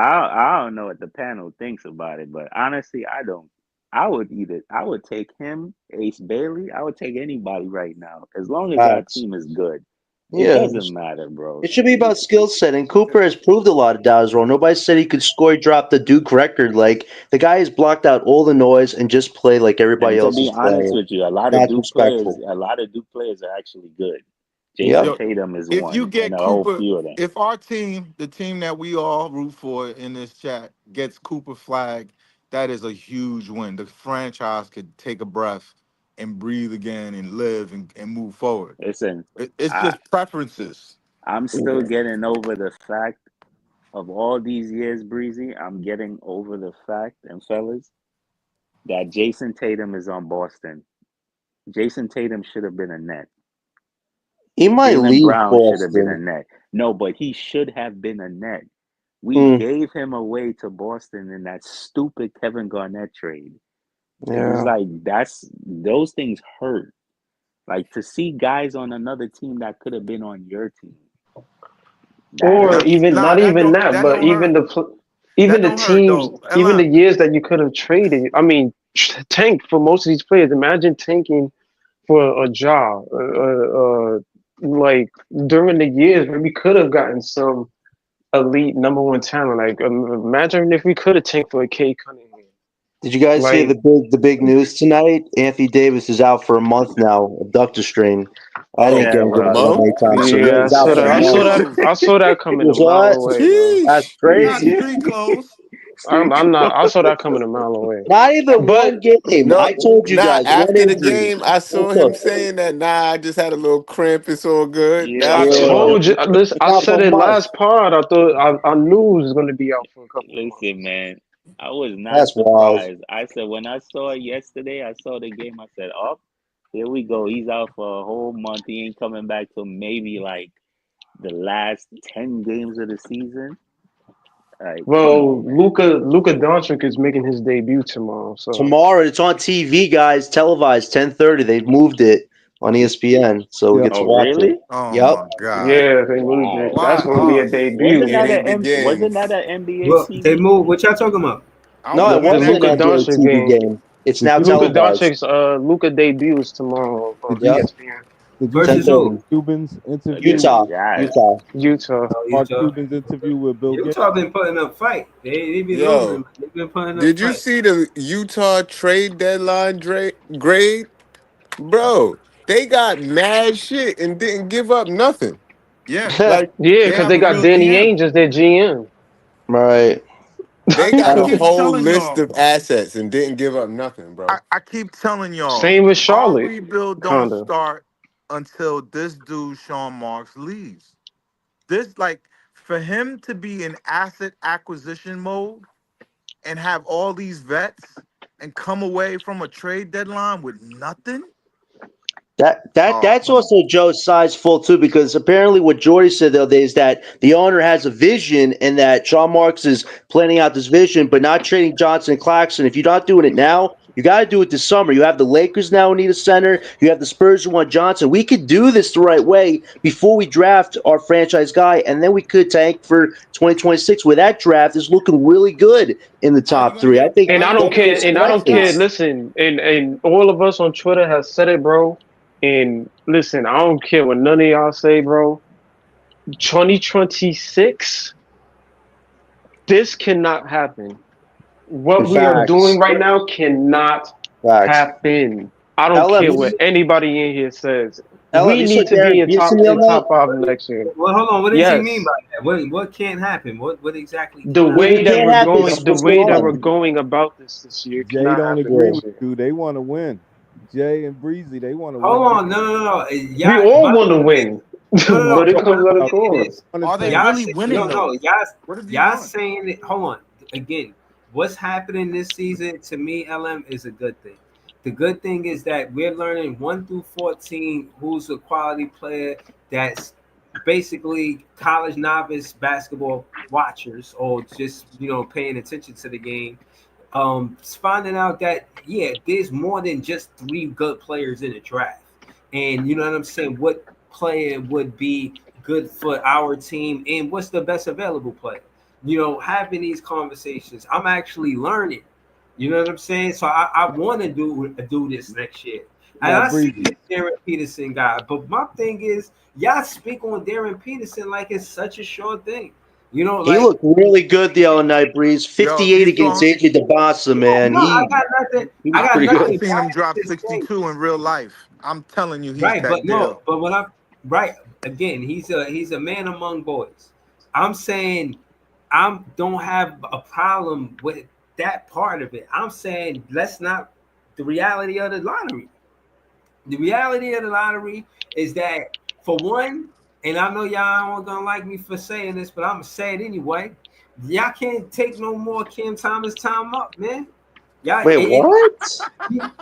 Speaker 9: I don't know what the panel thinks about it, but honestly, I don't. I would take him, Ace Bailey. I would take anybody right now, as long as our
Speaker 1: Facts.
Speaker 9: team is good. It
Speaker 1: Yeah.
Speaker 9: doesn't matter, bro.
Speaker 1: It should be about skill set, and Cooper has proved a lot of that as well. Nobody said he could score, drop the Duke record. Like the guy has blocked out all the noise and just play like everybody
Speaker 9: And to
Speaker 1: else
Speaker 9: be
Speaker 1: is
Speaker 9: honest
Speaker 1: playing.
Speaker 9: with you,
Speaker 1: That's respectful.
Speaker 9: A lot of Duke players are actually good. Jason
Speaker 1: Yep.
Speaker 10: Yo,
Speaker 9: Tatum is
Speaker 10: if you
Speaker 9: one, and
Speaker 10: get
Speaker 9: a whole
Speaker 10: Cooper,
Speaker 9: few of them.
Speaker 10: if our team, the team that we all root for in this chat, gets Cooper Flag, that is a huge win. The franchise could take a breath and breathe again and live and move forward.
Speaker 9: Listen,
Speaker 10: It's
Speaker 9: I
Speaker 10: just preferences.
Speaker 9: I'm still getting over the fact of all these years, Breezy. I'm getting over the fact, and fellas, that Jason Tatum is on Boston. Jason Tatum should have been a net.
Speaker 1: He might
Speaker 9: Jalen
Speaker 1: leave
Speaker 9: Brown should have been a
Speaker 1: Boston.
Speaker 9: net. No, but he should have been a net. We
Speaker 1: Mm,
Speaker 9: gave him away to Boston in that stupid Kevin Garnett trade. And it's
Speaker 1: yeah.
Speaker 9: like those things hurt. Like to see guys on another team that could have been on your team. That
Speaker 7: Or
Speaker 9: hurts.
Speaker 7: even
Speaker 10: Nah,
Speaker 7: not even that,
Speaker 10: that
Speaker 7: but
Speaker 10: don't hurt.
Speaker 7: even
Speaker 10: That
Speaker 7: the
Speaker 10: don't hurt
Speaker 7: teams,
Speaker 10: though.
Speaker 7: even the
Speaker 10: Ella,
Speaker 7: years that you could have traded. I mean, tank for most of these players. Imagine tanking for a job, like during the years where we could have gotten some elite number one talent. Like imagine if we could have tanked for a K Cunningham.
Speaker 1: Did you guys hear
Speaker 7: Like
Speaker 1: the big news tonight? Anthony Davis is out for a month now, abductor strain. That ain't
Speaker 6: Oh,
Speaker 7: yeah,
Speaker 1: getting
Speaker 6: a
Speaker 1: good
Speaker 7: bro.
Speaker 1: for him
Speaker 6: month?
Speaker 1: anytime soon. Yeah,
Speaker 7: Yeah,
Speaker 1: he's out for a
Speaker 10: street
Speaker 1: month.
Speaker 10: clothes.
Speaker 7: I saw that coming
Speaker 1: You
Speaker 7: a
Speaker 1: saw
Speaker 7: mile
Speaker 1: it?
Speaker 7: away, bro.
Speaker 1: That's
Speaker 6: Sheesh.
Speaker 10: He got
Speaker 1: crazy.
Speaker 10: street clothes.
Speaker 7: I'm not. I saw that coming a mile away.
Speaker 1: Not even
Speaker 7: But
Speaker 1: one game.
Speaker 6: No,
Speaker 1: I told you
Speaker 6: nah,
Speaker 1: guys one
Speaker 6: after the
Speaker 1: injury.
Speaker 6: game, I saw
Speaker 1: That's
Speaker 6: him
Speaker 1: it.
Speaker 6: saying that, nah, I just had a little cramp. It's all good.
Speaker 9: Yeah,
Speaker 7: I
Speaker 6: That's
Speaker 1: Yeah,
Speaker 6: all.
Speaker 7: told you. Listen,
Speaker 1: he's
Speaker 7: I
Speaker 1: out
Speaker 7: said
Speaker 1: for a
Speaker 7: it
Speaker 1: month.
Speaker 7: last pod. I thought I knew he was going to be out for a couple of
Speaker 9: listen,
Speaker 7: months.
Speaker 9: man. I was not
Speaker 1: That's wild.
Speaker 9: surprised. I said when I saw it yesterday, I saw the game. I said, "Oh, here we go. He's out for a whole month. He ain't coming back till maybe like the last 10 games of the season." Like, come
Speaker 7: Well,
Speaker 9: on, man.
Speaker 7: Luka Doncic is making his debut tomorrow, so
Speaker 1: Tomorrow it's on TV, guys. Televised 10:30. They moved it. on ESPN, so we
Speaker 8: Yep.
Speaker 1: get to
Speaker 9: Oh,
Speaker 1: watch it.
Speaker 9: really?
Speaker 10: Oh
Speaker 1: Yep.
Speaker 10: my God.
Speaker 7: Yeah, they moved it.
Speaker 9: Oh,
Speaker 7: That's
Speaker 10: Why?
Speaker 7: gonna be a
Speaker 10: Oh
Speaker 7: debut.
Speaker 9: wasn't
Speaker 6: Here
Speaker 9: that
Speaker 6: it
Speaker 9: wasn't
Speaker 6: begins.
Speaker 9: that an NBA
Speaker 4: Well, hey,
Speaker 9: TV
Speaker 4: move.
Speaker 9: game?
Speaker 4: What y'all talking about?
Speaker 10: I
Speaker 1: No,
Speaker 10: was
Speaker 1: it
Speaker 7: The
Speaker 10: looking
Speaker 1: wasn't
Speaker 10: at
Speaker 7: Luka
Speaker 1: an
Speaker 10: the
Speaker 1: NBA
Speaker 7: Doncic
Speaker 1: TV
Speaker 7: game.
Speaker 1: game. It's
Speaker 8: The
Speaker 1: now
Speaker 7: Luka
Speaker 8: Cubans,
Speaker 1: televised.
Speaker 7: Doncic's Luka debuts tomorrow on
Speaker 1: Yep.
Speaker 7: ESPN.
Speaker 8: did you see
Speaker 4: Versus
Speaker 8: Mark
Speaker 4: who?
Speaker 1: 10:30.
Speaker 8: Cuban's interview?
Speaker 9: Against the
Speaker 1: Utah.
Speaker 9: Jazz.
Speaker 1: Utah.
Speaker 7: Utah.
Speaker 4: Oh,
Speaker 8: Mark
Speaker 4: Utah.
Speaker 8: Cuban's interview with Bill Gates.
Speaker 4: Utah been putting up fight. They be losing,
Speaker 6: Yo,
Speaker 4: but they been putting up
Speaker 6: did you
Speaker 4: fight.
Speaker 6: see the Utah trade deadline grade? Bro, they got mad shit and didn't give up nothing.
Speaker 10: yeah.
Speaker 6: Like,
Speaker 7: Yeah,
Speaker 10: They
Speaker 7: because
Speaker 10: have
Speaker 7: they
Speaker 10: a
Speaker 7: got
Speaker 10: real
Speaker 7: Danny
Speaker 10: GM.
Speaker 7: Ainge as their GM.
Speaker 1: Right.
Speaker 6: they
Speaker 10: I
Speaker 6: got a
Speaker 10: keep
Speaker 6: whole
Speaker 10: telling
Speaker 6: list
Speaker 10: y'all.
Speaker 6: of assets and didn't give up nothing, bro.
Speaker 10: I keep telling y'all.
Speaker 7: Same with
Speaker 10: Our
Speaker 7: Charlotte,
Speaker 10: rebuild don't
Speaker 7: kinda.
Speaker 10: start until this dude Sean Marks leaves. This like for him to be in asset acquisition mode and have all these vets and come away from a trade deadline with nothing. Oh
Speaker 1: That's
Speaker 10: man.
Speaker 1: also Joe's size full too, because apparently what Jordy said the other day is that the owner has a vision and that Sean Marks is planning out this vision, but not trading Johnson and Claxton. If you're not doing it now, you got to do it this summer. You have the Lakers now who need a center. You have the Spurs who want Johnson. We could do this the right way before we draft our franchise guy, and then we could tank for 2026, where that draft is looking really good in the
Speaker 10: Oh,
Speaker 1: top three. I think
Speaker 7: And I don't
Speaker 1: what we
Speaker 7: care. And I
Speaker 1: expect
Speaker 7: don't care.
Speaker 1: is
Speaker 7: Listen, and all of us on Twitter have said it, bro. And listen, I don't care what none of y'all say, bro. 2026, this cannot happen.
Speaker 1: in
Speaker 7: What we are
Speaker 1: facts.
Speaker 7: doing right now cannot
Speaker 1: Facts.
Speaker 7: happen. I don't
Speaker 1: LM,
Speaker 7: care
Speaker 1: you,
Speaker 7: what anybody in here says.
Speaker 1: LM,
Speaker 7: We
Speaker 1: you saw
Speaker 7: need to be
Speaker 1: Darren Peterson the
Speaker 7: in
Speaker 1: other night?
Speaker 7: top five next year.
Speaker 4: Well, hold on. What does he mean
Speaker 7: Yes.
Speaker 4: by that? What can't happen? What exactly
Speaker 7: The
Speaker 4: cannot
Speaker 1: What
Speaker 4: happen?
Speaker 7: way that
Speaker 1: can't
Speaker 7: we're
Speaker 1: happen is
Speaker 7: going, the
Speaker 1: what's
Speaker 7: way
Speaker 1: going
Speaker 7: that we're
Speaker 1: on.
Speaker 7: going about this year
Speaker 8: Jay
Speaker 7: cannot
Speaker 8: don't
Speaker 7: happen
Speaker 8: agree
Speaker 1: Yeah.
Speaker 7: next
Speaker 8: with
Speaker 7: year.
Speaker 8: you. They want to win. Jay and Breezy, they want to win
Speaker 4: Hold
Speaker 8: big.
Speaker 4: on. No.
Speaker 7: We
Speaker 4: Y'all,
Speaker 7: all
Speaker 4: what
Speaker 7: want to
Speaker 4: I'm saying,
Speaker 7: win,
Speaker 4: no.
Speaker 7: but it
Speaker 4: What
Speaker 7: comes
Speaker 4: I'm
Speaker 7: at a
Speaker 4: saying
Speaker 7: cost.
Speaker 4: is,
Speaker 8: Want
Speaker 10: Are
Speaker 8: to
Speaker 10: they
Speaker 8: tank.
Speaker 4: y'all,
Speaker 10: really winning though? What have you
Speaker 4: y'all
Speaker 10: won?
Speaker 4: saying it. Hold on. Again, what's happening this season to me, LM, is a good thing. The good thing is that we're learning 1 through 14 who's a quality player that's basically college novice basketball watchers or just paying attention to the game. Finding out that there's more than just 3 good players in the draft, and you know what I'm saying. What player would be good for our team, and what's the best available player? Having these conversations, I'm actually learning. You know what I'm saying? So I want to do this next year. And
Speaker 8: Now,
Speaker 4: I see
Speaker 8: Breezy,
Speaker 4: this Darren Peterson guy, but my thing is, y'all speak on Darren Peterson like it's such a sure thing.
Speaker 1: He
Speaker 4: Like,
Speaker 1: looked really good the other night, Breeze.
Speaker 10: Yo,
Speaker 1: 58
Speaker 10: you
Speaker 1: against
Speaker 10: saw him?
Speaker 1: AJ DeBassa, man.
Speaker 4: no, I
Speaker 1: He
Speaker 4: got nothing.
Speaker 1: he
Speaker 4: I
Speaker 1: was
Speaker 4: got
Speaker 1: pretty
Speaker 10: I
Speaker 4: nothing
Speaker 1: good.
Speaker 10: seen him
Speaker 4: bad
Speaker 10: drop
Speaker 4: to say.
Speaker 10: 62 in real life. I'm telling you, he's
Speaker 4: Right,
Speaker 10: that
Speaker 4: but no,
Speaker 10: deal.
Speaker 4: but when I right again, he's a man among boys. I'm saying I don't have a problem with that part of it. I'm saying let's not the reality of the lottery. The reality of the lottery is that for one, and I know y'all aren't gonna like me for saying this, but I'm gonna say it anyway. Y'all can't take no more Cam Thomas time up, man. Y'all,
Speaker 1: Wait, what?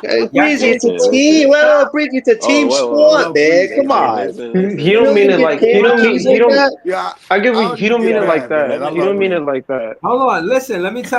Speaker 1: Hey,
Speaker 4: y'all
Speaker 1: Breezy,
Speaker 4: can't
Speaker 1: it's a
Speaker 4: take no
Speaker 1: team.
Speaker 9: Listen.
Speaker 4: more time.
Speaker 1: Well, Breezy, it's a
Speaker 9: Oh,
Speaker 1: team
Speaker 9: wait.
Speaker 1: sport,
Speaker 4: Yo,
Speaker 1: man.
Speaker 4: Breezy,
Speaker 1: Come
Speaker 9: Listen,
Speaker 1: on.
Speaker 9: listen,
Speaker 7: He
Speaker 9: listen,
Speaker 1: You
Speaker 7: don't
Speaker 1: don't
Speaker 7: mean
Speaker 1: give
Speaker 7: it
Speaker 9: listen.
Speaker 1: get
Speaker 7: like
Speaker 1: Cam Thomas like that?
Speaker 10: Yeah,
Speaker 7: I get
Speaker 10: I'll
Speaker 7: what he
Speaker 10: give
Speaker 7: don't
Speaker 10: you
Speaker 7: mean it
Speaker 4: yo,
Speaker 7: like
Speaker 10: that, man.
Speaker 7: that.
Speaker 10: I
Speaker 7: He
Speaker 10: love
Speaker 7: don't mean it
Speaker 10: Breezy.
Speaker 7: like that.
Speaker 4: hold on, listen. Let me say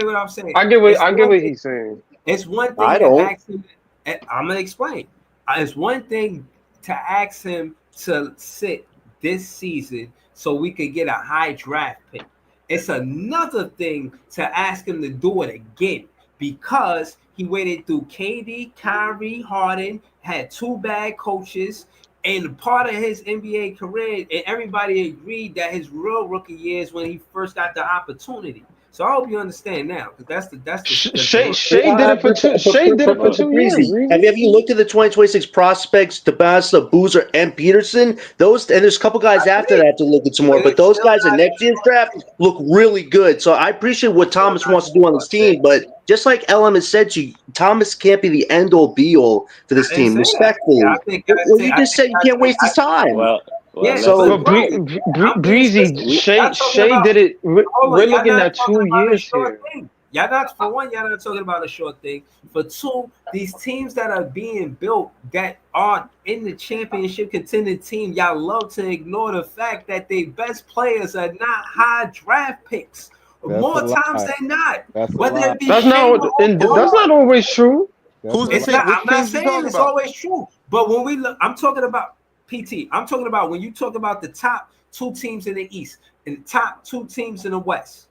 Speaker 4: what I'm saying.
Speaker 7: I get what he's saying.
Speaker 4: It's one
Speaker 1: I
Speaker 4: thing to
Speaker 1: don't.
Speaker 4: ask him. I'm gonna explain. It's one thing to ask him to sit this season so we could get a high draft pick. It's another thing to ask him to do it again because he waited through KD, Kyrie, Harden, had 2 bad coaches, and part of his NBA career, and everybody agreed that his real rookie years when he first got the opportunity. So I hope you understand now, because
Speaker 7: Shea did it for two. Shea did it for
Speaker 1: But
Speaker 7: 2 years.
Speaker 1: Breezy,
Speaker 7: Reason.
Speaker 1: have you looked at the 2026 prospects, DeBassa, Boozer, and Peterson? Those, and there's a couple guys after that to look at some more,
Speaker 4: but
Speaker 1: but
Speaker 4: it's
Speaker 1: those
Speaker 4: still
Speaker 1: guys in
Speaker 4: not
Speaker 1: next year's draft look really good. So I appreciate what Thomas wants to do on this team, but just like LM has said to you, Thomas can't be the end all be all for this
Speaker 4: I didn't
Speaker 1: team,
Speaker 4: say that. Yeah,
Speaker 1: respectfully. Well, you just said you can't waste his time.
Speaker 9: Well,
Speaker 4: yeah,
Speaker 1: So
Speaker 4: but
Speaker 9: listen.
Speaker 4: bro, I'm being
Speaker 7: Breezy,
Speaker 4: specific. Y'all talking
Speaker 7: Shea
Speaker 4: about
Speaker 7: did it.
Speaker 4: hold
Speaker 7: We're
Speaker 4: on, y'all
Speaker 7: looking
Speaker 4: not
Speaker 7: at
Speaker 4: talking
Speaker 7: 2
Speaker 4: about a
Speaker 7: years
Speaker 4: short
Speaker 7: here.
Speaker 4: thing. Y'all not for one, y'all not talking about a short thing. For two, these teams that are being built that are in the championship contending team, y'all love to ignore the fact that their best players are not high draft picks.
Speaker 8: that's a
Speaker 4: More times
Speaker 8: lie.
Speaker 4: than not.
Speaker 8: That's a
Speaker 4: Whether
Speaker 8: lie.
Speaker 4: it be
Speaker 7: That's
Speaker 4: Shea,
Speaker 7: not, and
Speaker 4: hold
Speaker 7: that's
Speaker 4: on.
Speaker 7: not always true.
Speaker 8: That's
Speaker 10: Who's the
Speaker 8: all.
Speaker 4: It's
Speaker 10: team?
Speaker 4: not.
Speaker 10: Which
Speaker 4: I'm not
Speaker 10: teams you
Speaker 4: saying
Speaker 10: talking
Speaker 4: it's
Speaker 10: about?
Speaker 4: always true, but when we look, I'm talking about PT. I'm talking about when you talk about the top two teams in the East and the top two teams in the West.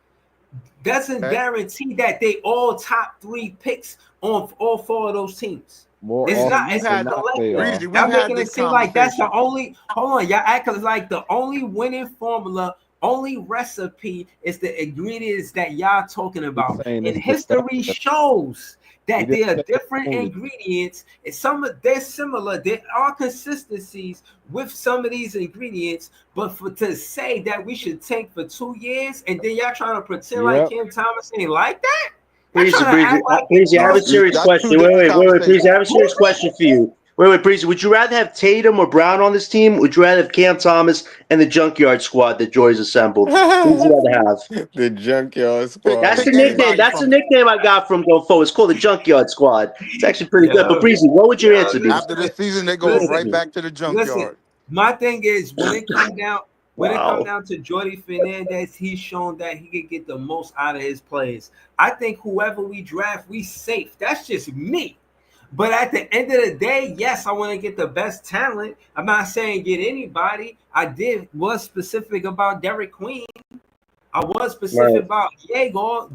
Speaker 4: Doesn't
Speaker 10: Okay.
Speaker 4: guarantee that they all top three picks on all four of those teams.
Speaker 8: More
Speaker 4: It's
Speaker 10: Breezy,
Speaker 4: not.
Speaker 8: often
Speaker 10: we've
Speaker 4: It's
Speaker 8: than
Speaker 10: had
Speaker 8: not, they
Speaker 4: collective.
Speaker 8: are.
Speaker 10: Breezy, we've
Speaker 4: Y'all
Speaker 10: had
Speaker 4: making it
Speaker 10: this
Speaker 4: seem like that's the
Speaker 10: conversation.
Speaker 4: only. Hold on, y'all acting like the only winning formula, only recipe is the ingredients that y'all talking
Speaker 8: He's
Speaker 4: about.
Speaker 8: saying
Speaker 4: And
Speaker 8: it's the best.
Speaker 4: history shows
Speaker 8: He
Speaker 4: that
Speaker 8: didn't
Speaker 4: there are
Speaker 8: say it's
Speaker 4: different
Speaker 8: only.
Speaker 4: ingredients, and they're similar. There are consistencies with some of these ingredients, but for to say that we should tank for 2 years and then y'all trying to pretend like
Speaker 8: Yep.
Speaker 4: Cam Thomas ain't like that. Y'all
Speaker 1: Breezy,
Speaker 4: trying to
Speaker 1: Breezy,
Speaker 4: act like
Speaker 1: Breezy, I have
Speaker 10: No,
Speaker 1: a serious
Speaker 10: that's two
Speaker 1: question. Wait,
Speaker 10: different
Speaker 1: wait, wait, wait, Breezy, I
Speaker 10: conversations.
Speaker 1: have a serious question for you. Wait, wait, Breezy, would you rather have Tatum or Brown on this team? Would you rather have Cam Thomas and the Junkyard Squad that Joy's assembled? Who would you rather have?
Speaker 6: The junkyard
Speaker 10: Pick
Speaker 6: squad
Speaker 1: That's
Speaker 6: is
Speaker 1: the
Speaker 10: pick
Speaker 1: nickname.
Speaker 10: anybody
Speaker 6: crazy.
Speaker 1: That's the
Speaker 10: from
Speaker 1: nickname I got from going forward. It's called the Junkyard Squad. It's actually pretty good. But
Speaker 4: yo,
Speaker 1: Breezy, what would your answer be?
Speaker 10: after
Speaker 4: listen,
Speaker 10: this season. They going
Speaker 1: Answer
Speaker 10: right
Speaker 4: listen,
Speaker 1: me.
Speaker 10: back to the
Speaker 4: listen.
Speaker 10: junkyard.
Speaker 4: My thing is when it come
Speaker 1: Wow.
Speaker 4: down to Jordy Fernandez, he's shown that he can get the most out of his players. I think whoever we draft, we safe. That's just me. But at the end of the day, yes, I want to get the best talent. I'm not saying get anybody. Was specific about Derek Queen. I was
Speaker 1: Right.
Speaker 4: specific about Diego.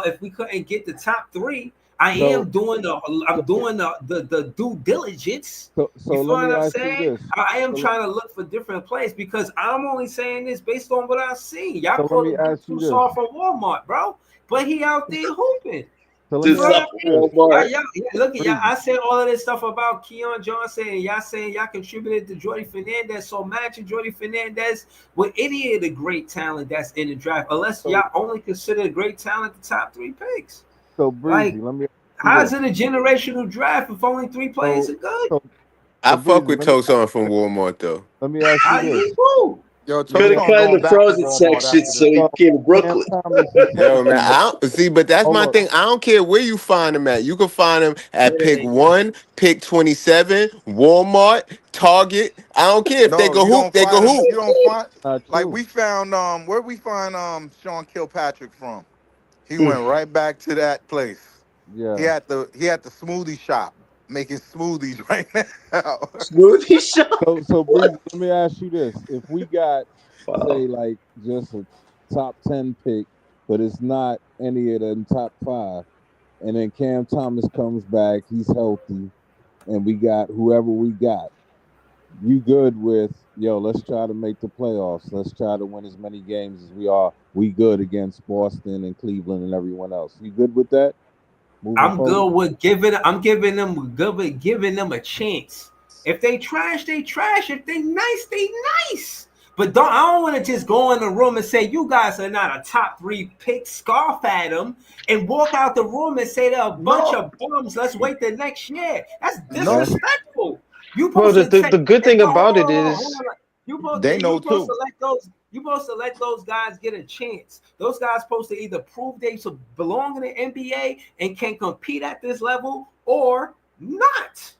Speaker 4: If we couldn't get the top three, I
Speaker 8: So,
Speaker 4: am doing the due diligence. You
Speaker 8: so
Speaker 4: feel
Speaker 8: let me
Speaker 4: what I'm
Speaker 8: ask you
Speaker 4: saying?
Speaker 8: this.
Speaker 4: I am
Speaker 8: So, let-
Speaker 4: trying to look for different plays because I'm only saying this based on what I've seen. Y'all
Speaker 8: so let
Speaker 4: call
Speaker 8: me
Speaker 4: the dude
Speaker 8: ask you
Speaker 4: too
Speaker 8: this.
Speaker 4: soft from Walmart, bro. But he out there hooping.
Speaker 8: So let
Speaker 4: You
Speaker 8: me
Speaker 1: Just
Speaker 4: feel what
Speaker 8: ask
Speaker 4: I
Speaker 1: off
Speaker 8: you
Speaker 4: mean?
Speaker 8: this.
Speaker 1: Walmart.
Speaker 4: Look at y'all.
Speaker 8: Breezy.
Speaker 4: I said all of this stuff about Keon Johnson, and y'all saying y'all contributed to Jordy Fernandez. So matching Jordy Fernandez with any of the great talent that's in the draft, unless
Speaker 8: So,
Speaker 4: y'all only consider great talent the top three picks.
Speaker 8: so
Speaker 4: Like,
Speaker 8: Breezy, let me ask you
Speaker 4: how's
Speaker 8: this.
Speaker 4: it a generational draft if only three players
Speaker 8: So,
Speaker 4: are good?
Speaker 8: so,
Speaker 6: I
Speaker 8: so
Speaker 6: fuck
Speaker 8: Breezy,
Speaker 6: with
Speaker 8: let me ask
Speaker 6: Tosan
Speaker 8: you
Speaker 6: from
Speaker 8: this.
Speaker 6: Walmart though.
Speaker 8: Let me ask you
Speaker 4: I
Speaker 8: this.
Speaker 4: me too.
Speaker 10: Yo,
Speaker 8: Let me
Speaker 1: Could
Speaker 8: ask,
Speaker 1: have
Speaker 10: Tosan
Speaker 1: cut in
Speaker 10: going
Speaker 1: the
Speaker 10: back to
Speaker 1: frozen
Speaker 10: Walmart
Speaker 1: section
Speaker 10: after
Speaker 1: so
Speaker 10: this.
Speaker 1: he
Speaker 8: so
Speaker 1: came to
Speaker 8: Cam
Speaker 1: Brooklyn.
Speaker 8: Thomas is
Speaker 6: Yo, man,
Speaker 8: healthy.
Speaker 6: I don't see, but that's
Speaker 8: Hold
Speaker 6: my
Speaker 8: on.
Speaker 6: thing. I don't care where you find them at. You can find them at
Speaker 4: It
Speaker 6: pick
Speaker 4: ain't.
Speaker 6: 1, pick 27, Walmart, Target. I don't care if they
Speaker 10: No,
Speaker 6: can
Speaker 10: you
Speaker 6: hoop.
Speaker 10: don't
Speaker 6: They can
Speaker 10: find him.
Speaker 6: hoop.
Speaker 10: You don't find
Speaker 8: Not
Speaker 10: like
Speaker 8: true.
Speaker 10: we found where we find Sean Kilpatrick from. He went right back to that place.
Speaker 8: Yeah.
Speaker 10: He had the smoothie shop making smoothies right now.
Speaker 1: Smoothie shop.
Speaker 8: So
Speaker 1: What?
Speaker 8: Breezy, let me ask you this: if we got, say,
Speaker 1: Wow.
Speaker 8: like just a top 10 pick, but it's not any of them top five, and then Cam Thomas comes back, he's healthy, and we got whoever we got. You good with, yo? Let's try to make the playoffs. Let's try to win as many games as we are. We good against Boston and Cleveland and everyone else. You good with that moving
Speaker 4: I'm
Speaker 8: forward?
Speaker 4: good with giving. I'm giving them good with giving them a chance. If they trash, they trash. If they nice, they nice. But I don't want to just go in the room and say you guys are not a top three pick, scoff at them, and walk out the room and say they're a bunch
Speaker 10: No,
Speaker 4: of bums. Let's wait the next year. That's
Speaker 10: no,
Speaker 8: That's
Speaker 4: disrespectful. You
Speaker 1: Well,
Speaker 4: supposed to
Speaker 1: the
Speaker 4: take
Speaker 1: good
Speaker 4: and
Speaker 1: thing
Speaker 4: hold
Speaker 1: about it
Speaker 4: on, hold
Speaker 1: is
Speaker 4: on.
Speaker 10: they
Speaker 4: You
Speaker 10: know
Speaker 4: supposed
Speaker 10: too.
Speaker 4: to let those you supposed to let those guys get a chance. Those guys supposed to either prove they belong in the NBA and can compete at this level or not.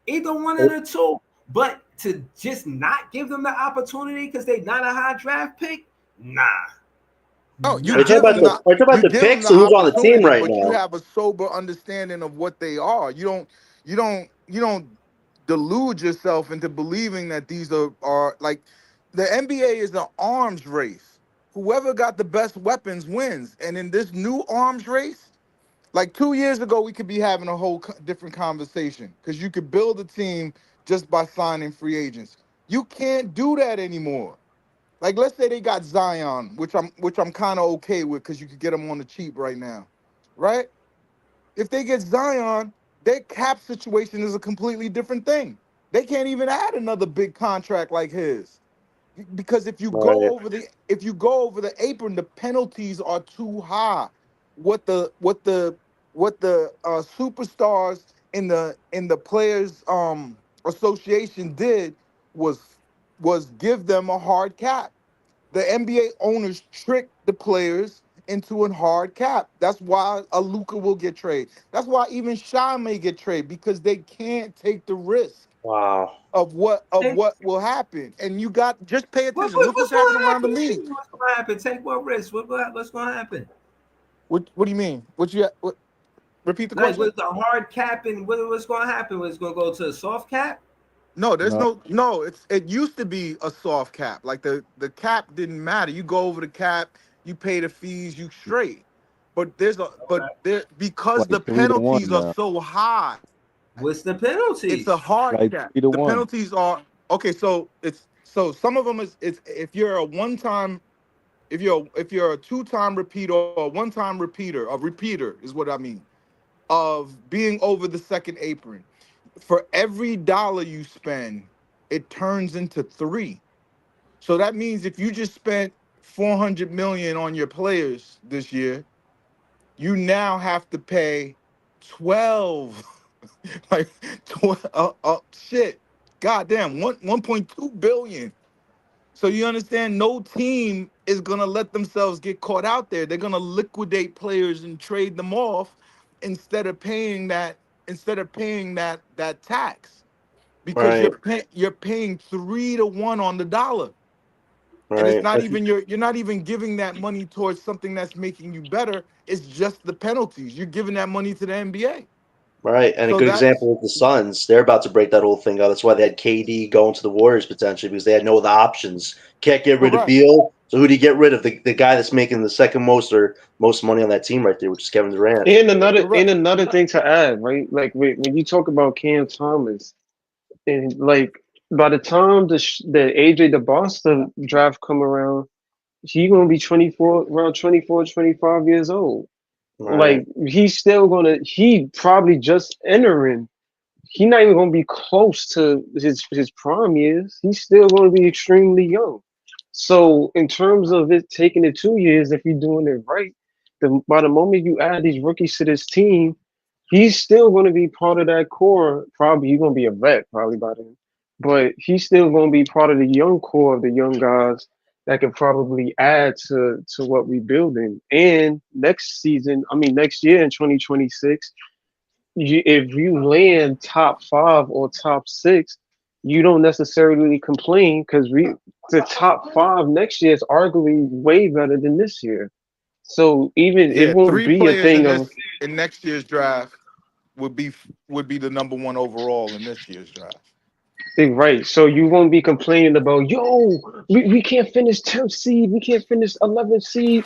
Speaker 4: Either one of the two. But to just not give them the opportunity because they're not a high draft pick, nah,
Speaker 10: No,
Speaker 4: nah.
Speaker 1: are you talking about
Speaker 10: you
Speaker 1: the
Speaker 10: give them
Speaker 1: picks
Speaker 10: the
Speaker 1: or who's on the team
Speaker 10: opportunity,
Speaker 1: right
Speaker 10: but you
Speaker 1: now?
Speaker 10: have a sober understanding of what they are. You don't delude yourself into believing that these are like the NBA is an arms race. Whoever got the best weapons wins. And in this new arms race, like 2 years ago, we could be having a whole different conversation because you could build a team just by signing free agents. You can't do that anymore. Like let's say they got Zion, which I'm kind of okay with because you could get him on the cheap right now, right? If they get Zion, their cap situation is a completely different thing. They can't even add another big contract like his because
Speaker 1: Right.
Speaker 10: if you go over the apron, the penalties are too high. What the what the what the superstars in the players association did was give them a hard cap. The NBA owners trick the players into a hard cap. That's why a Luka will get traded. That's why even Shy may get traded because they can't take the risk
Speaker 1: Wow.
Speaker 10: of what will happen. And you got just pay attention. Look
Speaker 4: What's
Speaker 10: what's happening
Speaker 4: going to
Speaker 10: around the
Speaker 4: happen?
Speaker 10: league.
Speaker 4: What's going to happen? Take what risk? What's going to happen?
Speaker 10: What do you mean? What you what? Repeat the
Speaker 4: Like
Speaker 10: question.
Speaker 4: with the hard cap and what's going to happen? It's going to go to a soft cap?
Speaker 10: No, there's
Speaker 8: No.
Speaker 10: no. It used to be a soft cap. Like the cap didn't matter. You go over the cap, you pay the fees, you straight. But there because the
Speaker 8: Like 3 to 1
Speaker 10: penalties are
Speaker 8: now.
Speaker 10: so high.
Speaker 4: What's the
Speaker 10: It's a
Speaker 4: penalties?
Speaker 10: hard
Speaker 8: Like
Speaker 10: cap.
Speaker 8: 3 to
Speaker 10: The
Speaker 8: 1.
Speaker 10: penalties are okay. So some of them is it's if you're a one time if you're a 2-time repeater or a 1-time repeater, a repeater is what I mean, of being over the second apron. For every dollar you spend, it turns into 3. So that means if you just spent 400 million on your players this year, you now have to pay 12 like 12, shit. Goddamn, 1.2 billion. So you understand, no team is gonna let themselves get caught out there. They're gonna liquidate players and trade them off instead of paying that that tax because
Speaker 1: Right,
Speaker 10: you're paying 3 to 1 on the dollar, and it's
Speaker 1: right.
Speaker 10: not even you're not even giving that money towards something that's making you better. It's just the penalties. You're giving that money to the NBA.
Speaker 1: Right, and a
Speaker 10: So
Speaker 1: good
Speaker 10: that's
Speaker 1: example is the Suns. They're about to break that whole thing up. That's why they had KD going to the Warriors potentially because they had no other options. Can't get rid of
Speaker 10: correct.
Speaker 1: Beal, so who do you get rid of? The guy that's making the second most or most money on that team right there, which is Kevin Durant.
Speaker 10: Correct.
Speaker 7: And another thing to add, right? Like when you talk about Cam Thomas, and like by the time the AJ DeBosta draft come around, he gonna be 24, around 24, 25 years old.
Speaker 1: Right,
Speaker 7: Like he probably just entering. He not even gonna be close to his prime years. He's still gonna be extremely young. So in terms of it taking it 2 years, if you're doing it right, by the moment you add these rookies to this team, he's still going to be part of that core. Probably he's going to be a vet probably by then, but he's still going to be part of the young core of the young guys that can probably add to what we building. And next season, I mean next year in 2026, if you land top 5 or top 6, you don't necessarily complain because the top 5 next year is arguably way better than this year. So even it
Speaker 10: Yeah,
Speaker 7: won't
Speaker 10: 3
Speaker 7: be a
Speaker 10: players
Speaker 7: thing of
Speaker 10: in next year's draft would be the number 1 overall in this year's draft.
Speaker 7: right. So you won't be complaining about we can't finish 10th seed, we can't finish 11th seed.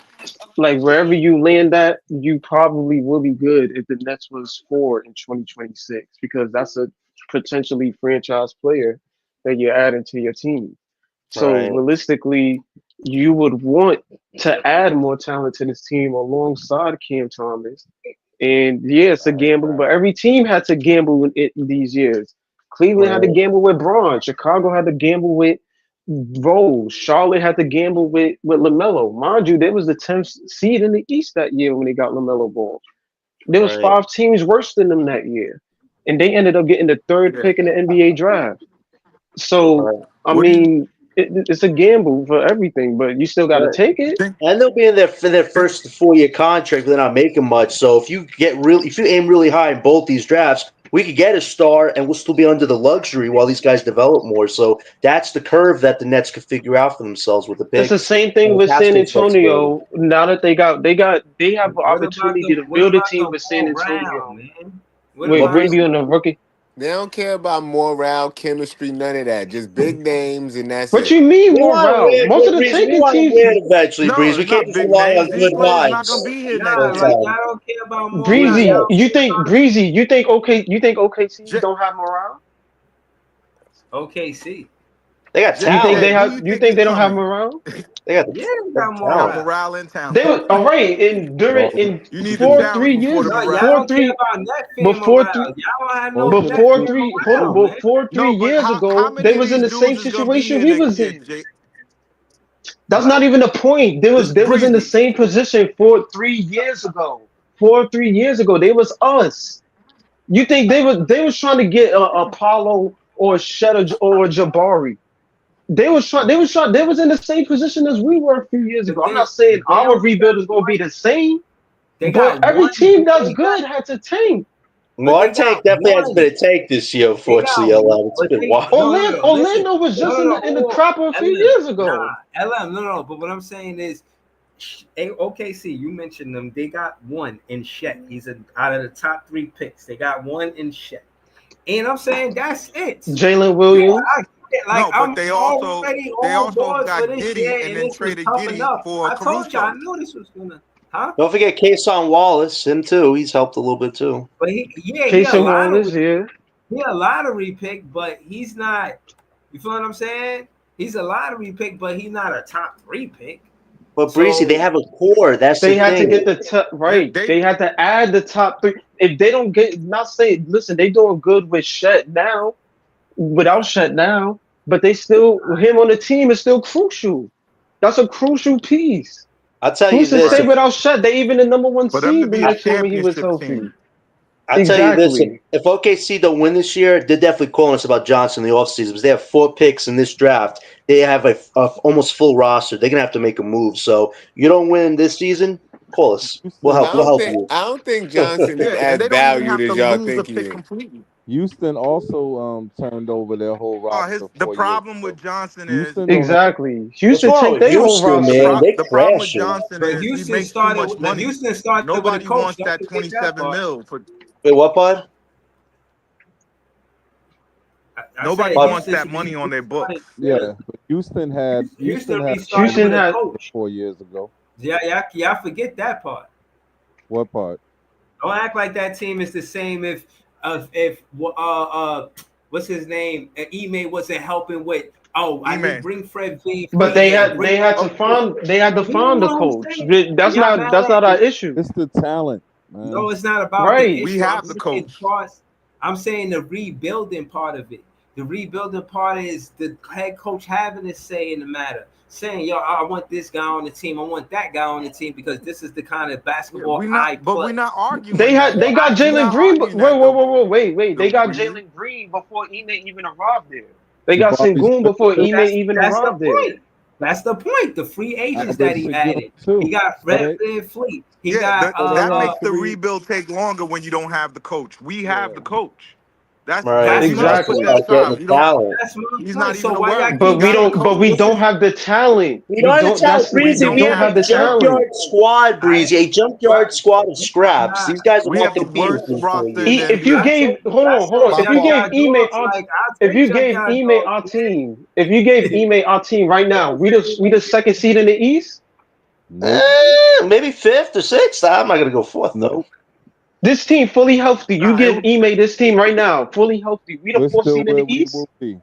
Speaker 7: Like wherever you land at, you probably will be good if the Nets was 4 in 2026 because that's a potentially franchise player that you're adding to your team. So
Speaker 1: right,
Speaker 7: realistically, you would want to add more talent to this team alongside Cam Thomas. And yeah, it's a gamble, but every team had to gamble in it in these years. Cleveland had to
Speaker 1: right,
Speaker 7: gamble with Braun. Chicago had to gamble with Rose. Charlotte had to gamble with LaMelo. Mind you, there was the 10th seed in the East that year when they got LaMelo Ball. There was
Speaker 1: right,
Speaker 7: 5 teams worse than them that year. And they ended up getting the 3rd
Speaker 10: Yeah.
Speaker 7: pick in the NBA draft. So,
Speaker 1: right.
Speaker 7: I
Speaker 10: What do you
Speaker 7: mean, it's a gamble for everything, but you still got to
Speaker 1: Right.
Speaker 7: take it.
Speaker 10: think?
Speaker 1: And they'll be in their first 4-year contract, but they're not making much. So if you aim really high in both these drafts, we could get a star, and we'll still be under the luxury while these guys develop more. So that's the curve that the Nets could figure out for themselves with the
Speaker 7: It's the
Speaker 1: picks
Speaker 7: same thing
Speaker 1: and
Speaker 7: with
Speaker 1: the cap
Speaker 7: San
Speaker 1: space flexibility.
Speaker 7: Antonio. Now that they have an opportunity to
Speaker 4: What
Speaker 7: build a
Speaker 4: about
Speaker 7: team
Speaker 4: the
Speaker 7: with San
Speaker 4: whole round,
Speaker 7: Antonio.
Speaker 4: man? What
Speaker 7: With
Speaker 1: What
Speaker 4: about
Speaker 1: Breeze?
Speaker 7: Wimby on the rookie.
Speaker 6: They don't care about morale, chemistry, none of that. Just big names and that's
Speaker 7: What
Speaker 6: it.
Speaker 7: you mean
Speaker 1: We want to
Speaker 7: morale?
Speaker 1: win,
Speaker 7: Most of the
Speaker 1: Breeze. We
Speaker 7: tanking
Speaker 1: want to
Speaker 7: teams,
Speaker 1: win eventually,
Speaker 10: No,
Speaker 1: Breeze. We
Speaker 10: it's
Speaker 1: can't
Speaker 10: not
Speaker 1: just
Speaker 10: big
Speaker 1: rely
Speaker 10: names.
Speaker 1: on
Speaker 10: These
Speaker 1: good
Speaker 10: players not gonna
Speaker 1: vibes
Speaker 10: be here
Speaker 4: nah?
Speaker 10: next
Speaker 1: all the
Speaker 4: Like
Speaker 10: year.
Speaker 4: y'all
Speaker 1: time.
Speaker 4: don't care about more. Like
Speaker 7: Breezy,
Speaker 1: Yeah.
Speaker 4: y'all don't care
Speaker 7: you think OKC
Speaker 10: J-
Speaker 7: don't have morale?
Speaker 4: about OKC.
Speaker 1: They got
Speaker 10: Jay,
Speaker 1: talent.
Speaker 10: who you
Speaker 7: You
Speaker 10: think
Speaker 7: think
Speaker 10: is
Speaker 7: they don't have
Speaker 10: coming?
Speaker 7: morale?
Speaker 1: They got
Speaker 4: Yeah, they
Speaker 1: the
Speaker 4: got
Speaker 10: They got
Speaker 1: talent.
Speaker 4: morale.
Speaker 10: morale and talent.
Speaker 7: They were all right
Speaker 8: Well,
Speaker 10: You need the talent before the
Speaker 4: No, y'all
Speaker 10: morale.
Speaker 4: don't care about net fan
Speaker 7: before
Speaker 4: morale.
Speaker 7: three
Speaker 4: Y'all don't have no net
Speaker 7: before
Speaker 8: OKC.
Speaker 4: fan
Speaker 7: three hold on
Speaker 4: morale, man.
Speaker 7: before three
Speaker 10: No, but
Speaker 7: years
Speaker 10: how
Speaker 7: ago they
Speaker 10: many of
Speaker 7: was in
Speaker 10: these
Speaker 7: the same
Speaker 10: dudes is gonna be
Speaker 7: situation
Speaker 10: here
Speaker 7: we
Speaker 10: next
Speaker 7: was
Speaker 10: year,
Speaker 7: in.
Speaker 10: Jay?
Speaker 7: That's
Speaker 4: What?
Speaker 7: not even the point.
Speaker 10: It's
Speaker 7: They was in the
Speaker 10: breezy.
Speaker 7: same position 4 3 years ago. 4 3 years ago, they was us. You think they was trying to get Apollo or Shed or Jabari? They was in the same position as we were a few years
Speaker 4: But
Speaker 7: ago. I'm not saying
Speaker 4: they
Speaker 7: our
Speaker 4: only got
Speaker 7: rebuild is going to be
Speaker 4: one.
Speaker 7: the same,
Speaker 4: They
Speaker 7: but
Speaker 4: got
Speaker 7: every
Speaker 4: one.
Speaker 7: team
Speaker 4: They
Speaker 7: that's
Speaker 4: only got.
Speaker 7: good had to tank.
Speaker 1: Well,
Speaker 4: But
Speaker 1: our
Speaker 4: they got
Speaker 1: take definitely has
Speaker 4: one.
Speaker 1: been a take this year,
Speaker 4: They got.
Speaker 1: unfortunately, LL. It's
Speaker 4: But
Speaker 1: been
Speaker 4: they
Speaker 1: wild.
Speaker 4: no. Listen.
Speaker 7: Orlando was
Speaker 4: No,
Speaker 7: just
Speaker 4: no, no.
Speaker 7: in the
Speaker 4: Hold on.
Speaker 7: crapper a few
Speaker 4: LM.
Speaker 7: years
Speaker 4: Nah.
Speaker 7: ago.
Speaker 4: LM. No, no. But what I'm saying is, OKC, you mentioned them. They got one in Shet. He's out of the top 3 picks. They got one in Shet. And I'm saying that's it.
Speaker 5: Jalen
Speaker 4: Yeah,
Speaker 5: Williams.
Speaker 4: I get it. Like
Speaker 10: No, but
Speaker 4: I'm already
Speaker 10: they
Speaker 4: on
Speaker 10: also
Speaker 4: board for
Speaker 10: got
Speaker 4: this
Speaker 10: Giddy
Speaker 4: year,
Speaker 10: and
Speaker 4: and
Speaker 10: then
Speaker 4: this was
Speaker 10: traded
Speaker 4: tough
Speaker 10: Giddy
Speaker 4: enough.
Speaker 10: for
Speaker 4: I told you, I
Speaker 10: Caruso.
Speaker 4: knew this was gonna, huh?
Speaker 1: Don't forget Kason Wallace, him too. He's helped a little bit too.
Speaker 4: But he a
Speaker 5: Casey
Speaker 4: lottery,
Speaker 5: Wallace, yeah.
Speaker 4: he a lottery pick, but he's not. You feel what I'm saying? He's a lottery pick, but he's not a top 3 pick.
Speaker 1: But Breezy, they
Speaker 4: So
Speaker 1: have a core. That's
Speaker 5: They
Speaker 1: the
Speaker 5: had to
Speaker 1: thing.
Speaker 5: get the top right.
Speaker 10: They
Speaker 5: They had to add the top 3. If they don't get, not saying, listen, they doing good with Shet now, without Shet now, but they still, him on the team is still crucial. That's a crucial piece.
Speaker 1: I'll tell you
Speaker 5: Who's to
Speaker 1: this.
Speaker 5: say
Speaker 10: right
Speaker 5: without Shet, they even the number 1
Speaker 10: for them to
Speaker 5: seed the
Speaker 10: be a
Speaker 5: next year when he was
Speaker 10: championship
Speaker 5: healthy.
Speaker 10: team.
Speaker 1: I'll tell you this.
Speaker 5: Exactly.
Speaker 1: If OKC don't win this year, they're definitely calling us about Johnson in the offseason because they have 4 picks in this draft. They have a almost full roster. They're gonna have to make a move. So you don't win this season, call us. We'll
Speaker 8: Houston,
Speaker 1: help. We'll help you.
Speaker 6: I don't think Johnson is
Speaker 10: Yeah, and
Speaker 6: as
Speaker 10: they don't even
Speaker 6: valued
Speaker 10: have to
Speaker 6: as y'all
Speaker 10: lose a
Speaker 6: think he
Speaker 10: pick
Speaker 6: is.
Speaker 10: completely.
Speaker 8: Houston also turned over their whole roster
Speaker 10: The
Speaker 8: 4 years
Speaker 10: problem with
Speaker 8: ago.
Speaker 10: Johnson is
Speaker 8: Houston don't have
Speaker 5: Exactly.
Speaker 1: What's
Speaker 5: Houston
Speaker 1: wrong
Speaker 5: take
Speaker 1: with
Speaker 5: their whole
Speaker 1: Houston,
Speaker 5: roster.
Speaker 1: man? They
Speaker 10: the problem with
Speaker 1: crashing.
Speaker 10: Johnson
Speaker 4: but
Speaker 10: is he makes too much money.
Speaker 4: Houston started with a
Speaker 10: Nobody
Speaker 4: coach.
Speaker 10: wants
Speaker 4: Don't
Speaker 10: that
Speaker 4: forget that
Speaker 10: 27
Speaker 4: part.
Speaker 10: mil for
Speaker 1: Wait, what part?
Speaker 4: I
Speaker 10: nobody
Speaker 4: said
Speaker 10: wants
Speaker 4: Houston
Speaker 10: that money on their
Speaker 4: started.
Speaker 10: books.
Speaker 8: Yeah, but Houston
Speaker 4: Houston
Speaker 8: had a
Speaker 4: restarted
Speaker 5: Houston
Speaker 4: with a
Speaker 5: had
Speaker 4: coach.
Speaker 8: 4 years ago.
Speaker 4: Yeah, forget that part.
Speaker 8: What part?
Speaker 4: Don't act like that team is the same if what's his name? Ime wasn't helping with. Oh, I need
Speaker 10: E-Man.
Speaker 4: bring Fred V.
Speaker 5: but
Speaker 4: Bring
Speaker 10: Oh,
Speaker 5: they had to
Speaker 4: you know
Speaker 5: find the
Speaker 4: what I'm
Speaker 5: coach.
Speaker 4: saying? Y'all mad
Speaker 5: That's not
Speaker 4: at
Speaker 5: our
Speaker 4: it.
Speaker 5: issue.
Speaker 8: It's the talent,
Speaker 4: No,
Speaker 8: man.
Speaker 4: it's not about the
Speaker 5: Right.
Speaker 10: we
Speaker 4: issue.
Speaker 10: have the coach.
Speaker 4: I'm saying the rebuilding part of it. The rebuilding part is the head coach having a say in the matter. Saying, yo, I want this guy on the team. I want that guy on the team because this is the kind of
Speaker 10: Yeah,
Speaker 4: basketball I
Speaker 10: we're
Speaker 4: play.
Speaker 10: not arguing that.
Speaker 5: They got
Speaker 10: We're
Speaker 5: Jalen
Speaker 10: not
Speaker 5: Green.
Speaker 10: arguing that though.
Speaker 5: Wait. They
Speaker 10: Though,
Speaker 5: got
Speaker 10: Breezy.
Speaker 5: Jalen Green before Ime even arrived there. They got
Speaker 8: Jabari's
Speaker 5: Sengun
Speaker 8: good
Speaker 5: before
Speaker 8: too.
Speaker 5: Ime even
Speaker 4: That's the
Speaker 5: arrived there.
Speaker 4: point. That's the point. The free agents
Speaker 8: Albert
Speaker 4: that he
Speaker 8: Sengun
Speaker 4: added. He
Speaker 8: too.
Speaker 4: got
Speaker 8: So
Speaker 4: Fred VanVleet. He
Speaker 10: Yeah,
Speaker 4: got
Speaker 8: so they
Speaker 10: that
Speaker 8: have
Speaker 10: makes the
Speaker 8: 3.
Speaker 10: rebuild take longer when you don't have the coach. We have
Speaker 8: Yeah.
Speaker 10: the coach.
Speaker 1: Right.
Speaker 4: that's
Speaker 10: You
Speaker 4: my
Speaker 10: just
Speaker 1: That's
Speaker 10: put
Speaker 1: what
Speaker 5: Exactly.
Speaker 10: that
Speaker 1: about
Speaker 4: point.
Speaker 1: getting
Speaker 10: aside.
Speaker 1: the
Speaker 10: You don't.
Speaker 1: talent.
Speaker 4: That's my
Speaker 10: He's not
Speaker 4: point.
Speaker 10: even
Speaker 4: So
Speaker 10: a
Speaker 4: why y'all
Speaker 10: worry.
Speaker 5: But
Speaker 10: We
Speaker 4: keep
Speaker 5: we
Speaker 10: got the
Speaker 5: don't.
Speaker 4: saying
Speaker 5: But we
Speaker 10: coach.
Speaker 5: don't have the talent.
Speaker 1: We don't have the talent,
Speaker 10: We
Speaker 1: Breezy.
Speaker 10: don't
Speaker 1: We
Speaker 5: Don't
Speaker 1: have
Speaker 10: have
Speaker 1: a
Speaker 5: have
Speaker 10: the
Speaker 5: the
Speaker 10: talent.
Speaker 5: talent.
Speaker 1: junkyard squad,
Speaker 4: I
Speaker 1: Breezy. A junkyard
Speaker 4: but
Speaker 1: squad of
Speaker 4: I'm
Speaker 1: scraps.
Speaker 4: not.
Speaker 1: These guys will
Speaker 10: We
Speaker 1: not
Speaker 10: have the
Speaker 1: compete
Speaker 10: worst
Speaker 1: with you in 4
Speaker 10: roster in
Speaker 1: years.
Speaker 10: the
Speaker 5: If you
Speaker 10: NBA
Speaker 5: gave,
Speaker 4: I
Speaker 5: hold on.
Speaker 4: said
Speaker 5: If you gave
Speaker 4: junkyard
Speaker 5: Ime
Speaker 4: dogs.
Speaker 5: our,
Speaker 4: Like I'll
Speaker 5: if
Speaker 4: take
Speaker 5: you gave
Speaker 4: junkyard
Speaker 5: Ime
Speaker 4: dogs,
Speaker 5: our team, if you gave Ime our team right now, we the second seed in the East.
Speaker 8: Nope.
Speaker 1: Maybe 5th or 6th. I'm not gonna go 4th though.
Speaker 8: Nope.
Speaker 5: This team fully healthy. You
Speaker 10: Nah,
Speaker 5: give Ime this team right now, fully healthy. We the
Speaker 8: We're
Speaker 5: fourth
Speaker 8: still
Speaker 5: seed in
Speaker 8: where
Speaker 5: the
Speaker 8: we
Speaker 5: East.
Speaker 8: will be.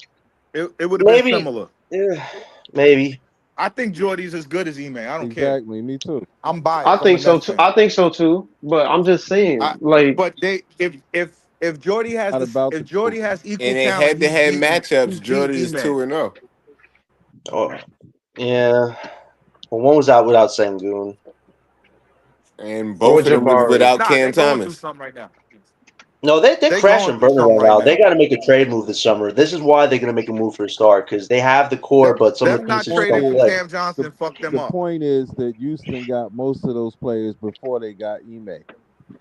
Speaker 10: it would have been
Speaker 1: Maybe.
Speaker 10: similar.
Speaker 1: Maybe.
Speaker 10: I think Jordy's as good as Ime. I don't care.
Speaker 8: Exactly. Me too.
Speaker 10: I'm
Speaker 5: I
Speaker 10: biased. I'm a
Speaker 5: think so
Speaker 10: Nets
Speaker 5: too.
Speaker 10: fan.
Speaker 5: I think so too. But I'm just saying,
Speaker 10: I,
Speaker 5: like,
Speaker 10: but they if Jordy has
Speaker 8: Not
Speaker 10: this,
Speaker 8: about
Speaker 10: if
Speaker 8: the
Speaker 10: Jordy
Speaker 8: coach.
Speaker 10: has equal
Speaker 6: In a
Speaker 10: talent,
Speaker 6: head-to-head matchups,
Speaker 10: he's beating
Speaker 6: Jordy is
Speaker 10: Ime.
Speaker 6: 2-0.
Speaker 1: Oh, yeah. Well, one was out without Sengun.
Speaker 6: And
Speaker 5: or
Speaker 6: both of them was
Speaker 5: Jabari.
Speaker 6: without
Speaker 10: Nah,
Speaker 6: Cam
Speaker 10: they're going through
Speaker 6: Thomas.
Speaker 10: something right now.
Speaker 1: No, they're
Speaker 10: They going
Speaker 1: crashing
Speaker 10: through
Speaker 1: burning
Speaker 10: something
Speaker 1: right
Speaker 10: right
Speaker 1: now. They
Speaker 10: now.
Speaker 1: got to make a trade move this summer. This is why they're going to make a move for a star because they have the core,
Speaker 10: Them,
Speaker 1: but some of the
Speaker 10: them
Speaker 8: The
Speaker 10: not
Speaker 1: pieces just
Speaker 8: point
Speaker 10: trading
Speaker 1: don't
Speaker 10: for
Speaker 8: is
Speaker 1: play.
Speaker 10: Cam
Speaker 8: the
Speaker 10: Johnson fucked them
Speaker 8: the
Speaker 10: up.
Speaker 8: point is that Houston got most of those players before they got Ime.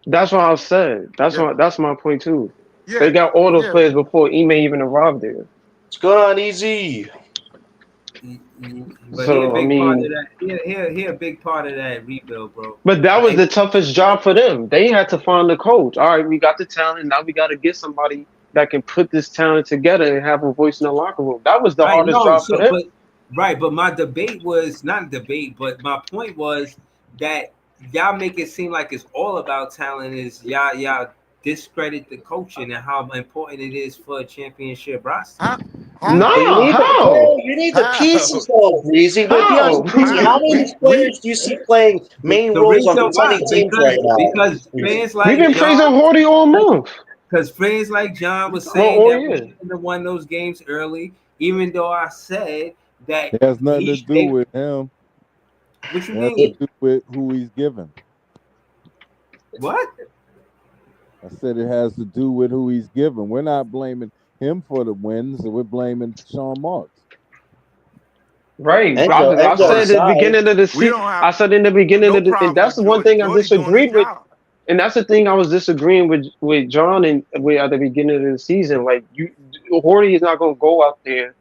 Speaker 5: That's what I said.
Speaker 10: Yeah,
Speaker 5: That's my point too.
Speaker 10: yeah,
Speaker 5: They got all those
Speaker 10: yeah.
Speaker 5: players before Ime even arrived there.
Speaker 1: What's going on, Easy?
Speaker 4: but he a
Speaker 5: So I
Speaker 4: big part of
Speaker 5: mean,
Speaker 4: that. He a big part of that rebuild, bro.
Speaker 5: but that was
Speaker 4: Like
Speaker 5: the toughest job for them. They had to find the coach. All right, we got the talent. Now we got to get somebody that can put this talent together and have a voice in the locker room. That was the
Speaker 4: I
Speaker 5: hardest
Speaker 4: know,
Speaker 5: job for
Speaker 4: so
Speaker 5: them.
Speaker 4: but right, but my debate was not a debate, but my point was that y'all make it seem like it's all about talent. Is y'all discredit the coaching and how important it is for a championship roster.
Speaker 10: How?
Speaker 1: Well, you
Speaker 10: How?
Speaker 5: Nah,
Speaker 1: need
Speaker 5: how?
Speaker 1: you need the
Speaker 10: How?
Speaker 1: pieces though, Breezy. But be honest,
Speaker 5: How?
Speaker 1: Breezy, how
Speaker 10: How?
Speaker 1: many of these players do you see playing main
Speaker 4: The
Speaker 1: roles on
Speaker 4: reason why,
Speaker 1: contending teams right now,
Speaker 4: because
Speaker 1: Breezy?
Speaker 4: fans
Speaker 5: We've
Speaker 4: like
Speaker 5: been praising
Speaker 4: John,
Speaker 5: Horty all month.
Speaker 4: because friends like John was
Speaker 5: Well,
Speaker 4: saying
Speaker 5: all
Speaker 4: that we
Speaker 5: year.
Speaker 4: shouldn't have won those games early, even though I said that
Speaker 8: It has nothing to do
Speaker 4: they,
Speaker 8: with him.
Speaker 4: what you
Speaker 8: It has to
Speaker 4: mean?
Speaker 8: do with who he's given.
Speaker 4: What?
Speaker 8: I said it has to do with who he's given. We're not blaming him for the wins. We're blaming Sean Marks.
Speaker 5: Right.
Speaker 1: Enzo,
Speaker 5: I
Speaker 1: Enzo
Speaker 5: said at the
Speaker 1: aside,
Speaker 5: beginning of the
Speaker 10: We
Speaker 5: season,
Speaker 10: don't have
Speaker 5: I said in the beginning
Speaker 10: no
Speaker 5: of the, and
Speaker 10: problem
Speaker 5: that's
Speaker 10: with
Speaker 5: the one
Speaker 10: Jordy.
Speaker 5: thing I
Speaker 10: Jordy doing his
Speaker 5: disagreed with.
Speaker 10: job.
Speaker 5: And that's the thing I was disagreeing with John and with at the beginning of the season. Like Horty is not gonna go out there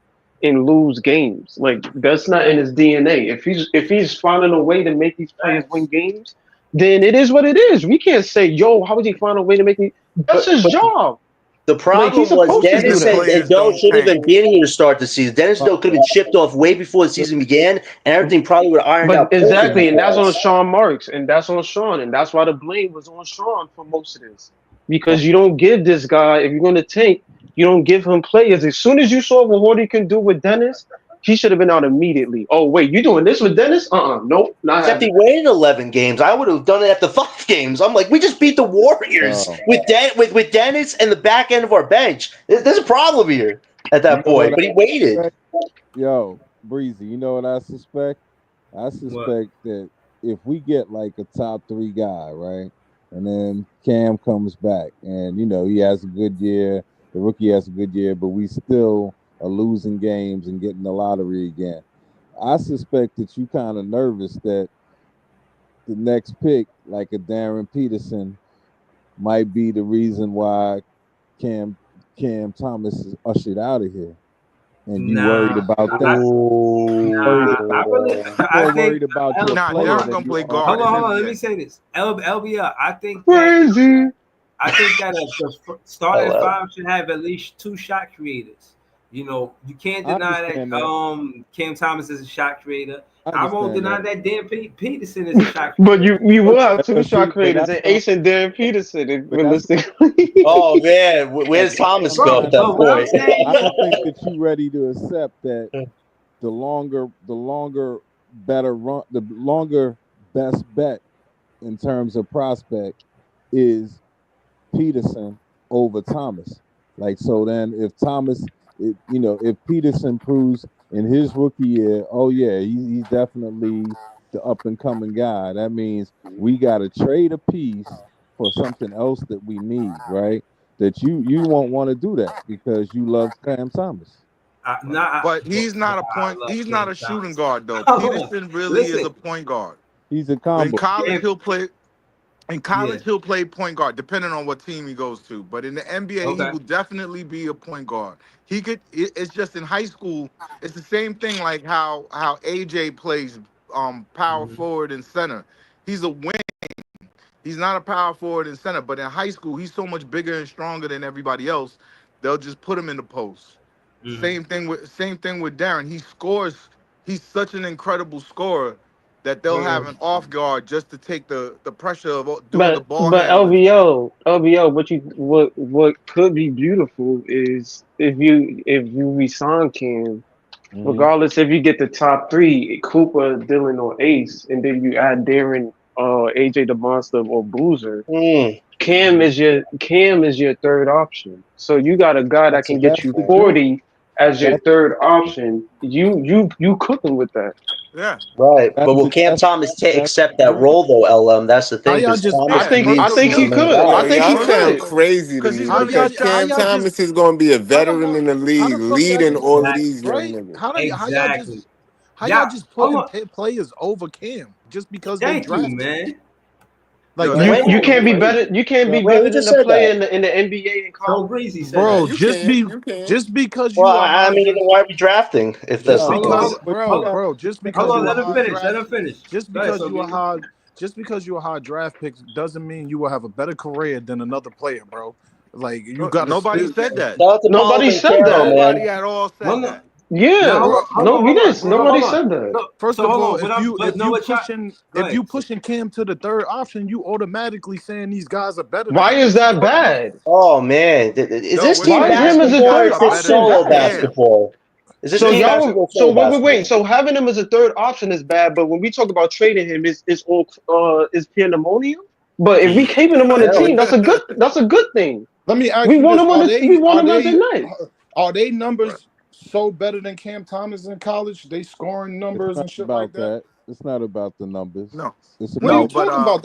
Speaker 7: and lose games. Like that's not in his DNA. If he's finding a way to make these players win
Speaker 4: Facts.
Speaker 7: games, then it is what it is. We can't say, "Yo, how would he find a way to make me?" That's his
Speaker 1: But
Speaker 7: job.
Speaker 1: the
Speaker 7: Like he's
Speaker 1: problem was
Speaker 7: supposed to do
Speaker 1: Dennis
Speaker 6: Even
Speaker 7: that.
Speaker 1: and
Speaker 6: players
Speaker 1: Doe
Speaker 6: don't
Speaker 1: shouldn't
Speaker 6: tank.
Speaker 1: have been here to start the season. Dennis and Doe could have been shipped off way before the season began, and everything probably would have ironed
Speaker 7: But
Speaker 1: out perfectly
Speaker 7: exactly, and that's
Speaker 1: for
Speaker 7: on
Speaker 1: us.
Speaker 7: Sean Marks, and that's on Sean, and that's why the blame was on Sean for most of this. Because you don't give this guy, if you're going to tank, you don't give him players. As soon as you saw what he can do with Dennis, he should have been out immediately. Oh wait, you doing this with Dennis? Nope, not
Speaker 1: Except he
Speaker 7: happening.
Speaker 1: waited 11 games. I would have done it after 5 games. I'm like, we just beat the Warriors
Speaker 8: Yo,
Speaker 1: with Dennis and the back end of our bench. There's a problem here at
Speaker 8: you
Speaker 1: that
Speaker 8: know what
Speaker 1: point.
Speaker 8: I
Speaker 1: But he waited.
Speaker 8: suspect? Yo, Breezy, you know what I suspect? I
Speaker 4: What?
Speaker 8: suspect that if we get like a top three guy, right, and then Cam comes back, and he has a good year, the rookie has a good year, but we still are losing games and getting the lottery again. I suspect that you kind of nervous that the next pick, like a Darren Peterson, might be the reason why Cam Cam Thomas is ushered out of here, and you worried
Speaker 4: Nah,
Speaker 8: about that. Worried,
Speaker 4: nah. I really,
Speaker 1: Ooh.
Speaker 8: you
Speaker 4: I
Speaker 8: more
Speaker 4: think.
Speaker 8: worried about your
Speaker 6: Nah,
Speaker 4: Hold
Speaker 8: player
Speaker 6: Darren
Speaker 4: on,
Speaker 8: than
Speaker 6: gonna
Speaker 8: you
Speaker 6: play
Speaker 8: are
Speaker 6: guard
Speaker 4: hold
Speaker 6: in
Speaker 4: on,
Speaker 8: about.
Speaker 4: hold on. Let me
Speaker 6: NBA.
Speaker 4: say this. LBL.
Speaker 7: Crazy.
Speaker 4: I think that the starting
Speaker 1: LL.
Speaker 4: five should have at least two shot creators. You can't
Speaker 8: I
Speaker 4: deny
Speaker 8: understand
Speaker 4: that
Speaker 8: that.
Speaker 4: Cam Thomas is a shot creator.
Speaker 8: I
Speaker 4: I won't
Speaker 8: understand
Speaker 4: deny
Speaker 8: that.
Speaker 4: that Dan Peterson is a shot
Speaker 7: But
Speaker 4: creator.
Speaker 7: you will have two
Speaker 8: But
Speaker 7: shot
Speaker 8: see, but
Speaker 7: creators,
Speaker 8: that's
Speaker 7: and
Speaker 8: not.
Speaker 7: Ace and Darren Peterson,
Speaker 8: But that's not.
Speaker 7: realistically.
Speaker 1: Oh, man.
Speaker 8: But
Speaker 1: Where does Thomas
Speaker 8: I'm
Speaker 1: go
Speaker 4: Bro,
Speaker 1: at
Speaker 8: trying to
Speaker 1: that
Speaker 4: but what
Speaker 8: say,
Speaker 4: I'm
Speaker 1: point?
Speaker 4: saying,
Speaker 8: I don't think that you ready to accept that the longer best bet in terms of prospect is Peterson over Thomas. Like so, then if if Peterson proves in his rookie year, oh yeah, he's definitely the up and coming guy. That means we got to trade a piece for something else that we need, right? That you won't want to do that because you love Cam Thomas.
Speaker 6: But he's not a
Speaker 4: I
Speaker 6: point.
Speaker 4: love
Speaker 6: He's not
Speaker 4: Cam
Speaker 6: a shooting
Speaker 4: Thomas.
Speaker 6: guard though.
Speaker 4: Oh,
Speaker 6: Peterson really is
Speaker 4: listen,
Speaker 6: a point guard.
Speaker 8: He's a
Speaker 6: In
Speaker 8: combo.
Speaker 6: college,
Speaker 4: Cam,
Speaker 6: he'll play. In
Speaker 4: yeah,
Speaker 6: college, he'll play point guard, depending on what team he goes to. But in the NBA, he
Speaker 4: okay,
Speaker 6: will definitely be a point guard. He could. It's just in high school. It's the same thing like how AJ plays power
Speaker 4: hmm
Speaker 6: forward and center. He's a wing. He's not a power forward and center. But in high school, he's so much bigger and stronger than everybody else. They'll just put him in the post.
Speaker 4: hmm
Speaker 6: Same thing with Darren. He scores. He's such an incredible scorer that they'll have an off guard just to take the pressure of doing the ball
Speaker 7: But
Speaker 6: handling.
Speaker 7: LVO, what could be beautiful is if you resign Cam,
Speaker 8: Hmm.
Speaker 7: regardless if you get the top three, Cooper, Dylan, or Ace, and then you add Darren, AJ the Monster or Boozer.
Speaker 1: Mm,
Speaker 7: Cam is your third option. So you got a guy that can get
Speaker 8: That's
Speaker 7: you
Speaker 8: the truth.
Speaker 7: 40 as your
Speaker 8: That's
Speaker 7: third option. You cooking with that.
Speaker 6: Yeah,
Speaker 1: right. But will Cam
Speaker 8: that's
Speaker 1: Thomas
Speaker 8: that's
Speaker 1: accept
Speaker 8: the
Speaker 1: that
Speaker 8: truth.
Speaker 1: role, though, LM? That's the
Speaker 10: How
Speaker 1: thing,
Speaker 10: y'all
Speaker 1: because
Speaker 10: just
Speaker 1: Thomas
Speaker 6: yeah.
Speaker 1: to me
Speaker 7: I
Speaker 1: is
Speaker 7: think
Speaker 1: the
Speaker 7: he
Speaker 1: main
Speaker 7: could.
Speaker 1: guy.
Speaker 7: I
Speaker 6: Yo,
Speaker 7: think he
Speaker 6: y'all sound
Speaker 7: could.
Speaker 6: crazy to
Speaker 10: because
Speaker 6: me
Speaker 10: he's how gonna
Speaker 6: because
Speaker 10: be how
Speaker 6: Cam
Speaker 10: y'all just
Speaker 6: Thomas is going to be a
Speaker 10: how the
Speaker 6: veteran
Speaker 10: fuck
Speaker 6: in the
Speaker 10: how
Speaker 6: league,
Speaker 10: the fuck y'all
Speaker 6: leading
Speaker 10: just
Speaker 6: all of
Speaker 10: put
Speaker 6: these young
Speaker 10: right
Speaker 6: niggas.
Speaker 4: exactly.
Speaker 10: how y'all
Speaker 4: Yeah,
Speaker 10: just
Speaker 4: hold
Speaker 10: putting
Speaker 4: on.
Speaker 10: players over Cam just because they
Speaker 4: Thank you,
Speaker 10: drafted him?
Speaker 4: man.
Speaker 10: Like
Speaker 6: Yo,
Speaker 7: You
Speaker 1: When?
Speaker 6: that's
Speaker 7: you
Speaker 10: that's
Speaker 7: can't be
Speaker 10: crazy.
Speaker 7: better. You can't
Speaker 8: Yo,
Speaker 7: be
Speaker 1: When?
Speaker 7: better
Speaker 1: Who
Speaker 7: than
Speaker 1: just
Speaker 7: the
Speaker 1: said
Speaker 7: player
Speaker 1: that?
Speaker 7: in the NBA and
Speaker 4: So
Speaker 7: college.
Speaker 4: Breezy said
Speaker 6: yeah.
Speaker 10: Bro,
Speaker 4: that.
Speaker 6: You can, you can.
Speaker 10: just because
Speaker 1: Well,
Speaker 10: you a
Speaker 1: I
Speaker 10: high
Speaker 1: mean,
Speaker 10: dra-
Speaker 1: then why are we drafting if that's
Speaker 10: just
Speaker 1: the
Speaker 4: Hold on,
Speaker 1: case?
Speaker 10: because
Speaker 4: hold on, hold
Speaker 10: bro,
Speaker 4: on,
Speaker 10: bro, just
Speaker 4: hold
Speaker 10: because
Speaker 4: on.
Speaker 10: you a
Speaker 4: Let him
Speaker 10: high
Speaker 4: finish. Let
Speaker 10: draft
Speaker 4: him finish.
Speaker 10: just
Speaker 4: Go ahead,
Speaker 10: because
Speaker 4: so
Speaker 10: you a
Speaker 4: Breezy.
Speaker 10: high just because you a high draft pick doesn't mean you will have a better career than another player, bro. Like you gotta
Speaker 6: Nobody
Speaker 10: still
Speaker 6: said that.
Speaker 1: Shout out to
Speaker 7: Nobody
Speaker 1: Paolo
Speaker 7: said
Speaker 1: Banchero,
Speaker 7: that.
Speaker 6: Nobody
Speaker 1: man.
Speaker 6: at all
Speaker 4: No,
Speaker 6: said
Speaker 4: no,
Speaker 6: that.
Speaker 4: no.
Speaker 7: Yeah.
Speaker 10: bro,
Speaker 7: No, we didn't. Nobody
Speaker 4: Hold on.
Speaker 7: said that.
Speaker 4: No,
Speaker 10: first
Speaker 4: so
Speaker 10: of
Speaker 4: hold
Speaker 10: all,
Speaker 4: on. But
Speaker 10: if
Speaker 4: know
Speaker 10: you
Speaker 4: what, y'all?
Speaker 10: pushing
Speaker 4: Go
Speaker 10: if
Speaker 4: ahead.
Speaker 10: you pushing Cam to the third option, you automatically saying these guys are better than
Speaker 7: Why
Speaker 10: him.
Speaker 7: is
Speaker 10: What you
Speaker 7: that
Speaker 10: talking about? bad?
Speaker 1: Oh, man. Is
Speaker 6: No,
Speaker 1: this
Speaker 6: we're
Speaker 1: team
Speaker 7: Why is
Speaker 6: saying
Speaker 7: him
Speaker 6: that
Speaker 7: as
Speaker 6: these
Speaker 7: a
Speaker 1: basketball or
Speaker 6: guys
Speaker 7: third
Speaker 1: is
Speaker 6: are
Speaker 1: this
Speaker 6: better
Speaker 7: option
Speaker 6: than
Speaker 1: solo
Speaker 7: bad?
Speaker 6: Cam.
Speaker 1: basketball? Is this
Speaker 7: So
Speaker 1: team
Speaker 7: y'all,
Speaker 1: basketball
Speaker 7: so
Speaker 1: solo
Speaker 7: wait.
Speaker 1: basketball?
Speaker 7: So having him as a third option is bad, but when we talk about trading him, is all is pandemonium. But if we keeping him on the team,
Speaker 1: Apparently.
Speaker 7: that's a good thing.
Speaker 10: Let me ask
Speaker 7: We
Speaker 10: you
Speaker 7: want
Speaker 10: this:
Speaker 7: him on this. We want him as a night.
Speaker 10: are they numbers so better than Cam Thomas in college? They scoring
Speaker 8: it's
Speaker 10: numbers
Speaker 8: not
Speaker 10: and shit like
Speaker 8: about
Speaker 10: that.
Speaker 8: that. It's not about the numbers.
Speaker 6: No,
Speaker 8: It's
Speaker 10: What are
Speaker 6: no,
Speaker 10: you
Speaker 8: about
Speaker 6: but
Speaker 10: talking about?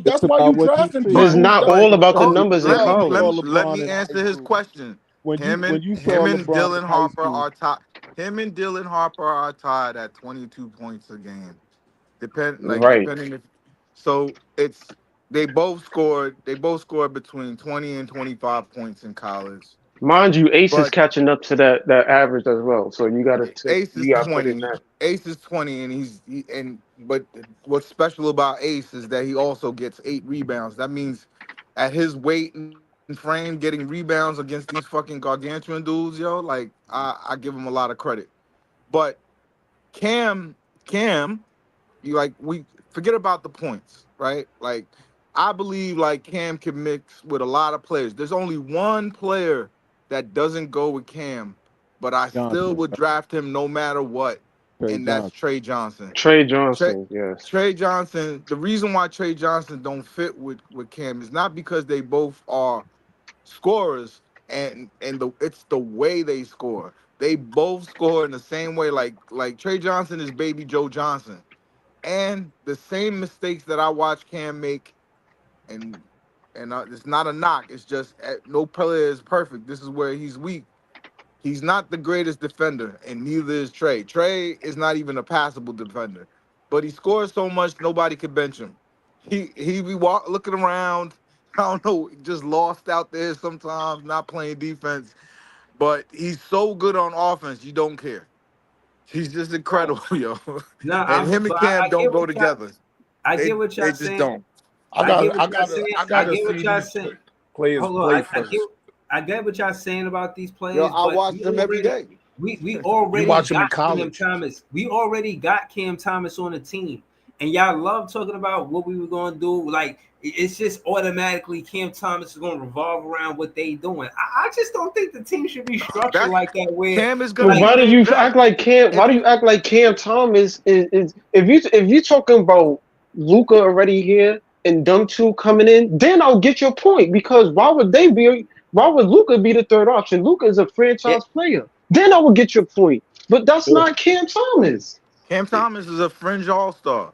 Speaker 8: it's
Speaker 10: That's why
Speaker 8: about
Speaker 10: you
Speaker 8: what you
Speaker 10: drafting
Speaker 8: see.
Speaker 7: It's
Speaker 6: but
Speaker 10: people
Speaker 7: not
Speaker 10: that
Speaker 7: all about the
Speaker 10: that
Speaker 6: oh,
Speaker 7: numbers in
Speaker 6: let
Speaker 10: that
Speaker 6: me let
Speaker 7: college.
Speaker 6: me
Speaker 8: Saw
Speaker 6: let me
Speaker 8: LeBron in high
Speaker 6: answer his
Speaker 8: school.
Speaker 6: question.
Speaker 8: When
Speaker 6: Him and
Speaker 8: you saw
Speaker 6: him and
Speaker 8: LeBron in
Speaker 6: Dylan
Speaker 8: high
Speaker 6: Harper
Speaker 8: school,
Speaker 6: are tied. Him and Dylan Harper are tied at 22 points a game.
Speaker 7: Right.
Speaker 6: Depending if so it's they both scored between 20 and 25 points in college.
Speaker 7: Mind you, Ace is
Speaker 10: But
Speaker 7: catching up to that average as well. So
Speaker 10: Ace is
Speaker 7: you gotta put in
Speaker 10: 20.
Speaker 7: that.
Speaker 10: Ace is 20, and but what's special about Ace is that he also gets 8 rebounds. That means at his weight and frame, getting rebounds against these fucking gargantuan dudes, yo, like I give him a lot of credit. But Cam, you like we forget about the points, right? Like I believe like Cam can mix with a lot of players. There's only one player that doesn't go with Cam, but I still
Speaker 8: Johnson,
Speaker 10: would draft him no matter what,
Speaker 8: Trey
Speaker 10: and that's
Speaker 8: Johnson.
Speaker 10: Trey Johnson.
Speaker 7: Trey
Speaker 10: Trey,
Speaker 7: Johnson, yes.
Speaker 10: Trey Johnson. The reason why Trey Johnson don't fit with Cam is not because they both are scorers, and it's the way they score. They both score in the same way. Like Trey Johnson is Baby Joe Johnson, and the same mistakes that I watch Cam make, and it's not a knock. It's just no player is perfect. This is where he's weak. He's not the greatest defender, and neither is Trey. Trey is not even a passable defender, but he scores so much nobody could bench him. He be looking around. I don't know, just lost out there sometimes, not playing defense. But he's so good on offense, you don't care. He's just incredible, yo.
Speaker 4: No,
Speaker 10: And
Speaker 4: I'm
Speaker 10: him and
Speaker 4: but
Speaker 10: Cam
Speaker 4: I
Speaker 10: don't
Speaker 4: get
Speaker 10: go
Speaker 4: what y'all
Speaker 10: together.
Speaker 4: I
Speaker 10: They
Speaker 4: get what
Speaker 10: they
Speaker 4: y'all
Speaker 10: just
Speaker 4: saying.
Speaker 10: don't.
Speaker 4: I get what
Speaker 11: I
Speaker 4: y'all
Speaker 11: gotta
Speaker 4: saying.
Speaker 11: I
Speaker 4: I
Speaker 11: gotta
Speaker 4: get what
Speaker 11: see
Speaker 4: y'all
Speaker 11: these
Speaker 4: saying.
Speaker 11: players
Speaker 4: Hold on.
Speaker 11: play
Speaker 4: I get
Speaker 11: first.
Speaker 4: I get what y'all saying about these
Speaker 10: Yo,
Speaker 4: players,
Speaker 10: I
Speaker 4: but
Speaker 10: watch them every day.
Speaker 4: we
Speaker 11: You
Speaker 4: already
Speaker 11: watch them
Speaker 4: got
Speaker 11: in
Speaker 4: Cam
Speaker 11: college.
Speaker 4: Thomas. We already got Cam Thomas on the team. And y'all love talking about what we were gonna do. Like it's just automatically Cam Thomas is gonna revolve around what they doing. I just don't think the team should be structured
Speaker 10: That's
Speaker 4: like that where
Speaker 10: Cam is
Speaker 7: But
Speaker 10: gonna
Speaker 4: like
Speaker 7: why
Speaker 10: get
Speaker 7: do
Speaker 10: his
Speaker 7: you
Speaker 10: back.
Speaker 7: act like Cam? Why
Speaker 10: If
Speaker 7: do you act like Cam Thomas is if you talking about Luca already here and them two coming in, then I'll get your point because why would Luca be the third option? Luca is a
Speaker 1: Yeah,
Speaker 7: franchise player. Then I will get your point. But that's
Speaker 1: well,
Speaker 7: not Cam Thomas.
Speaker 10: Cam Thomas is a fringe all-star.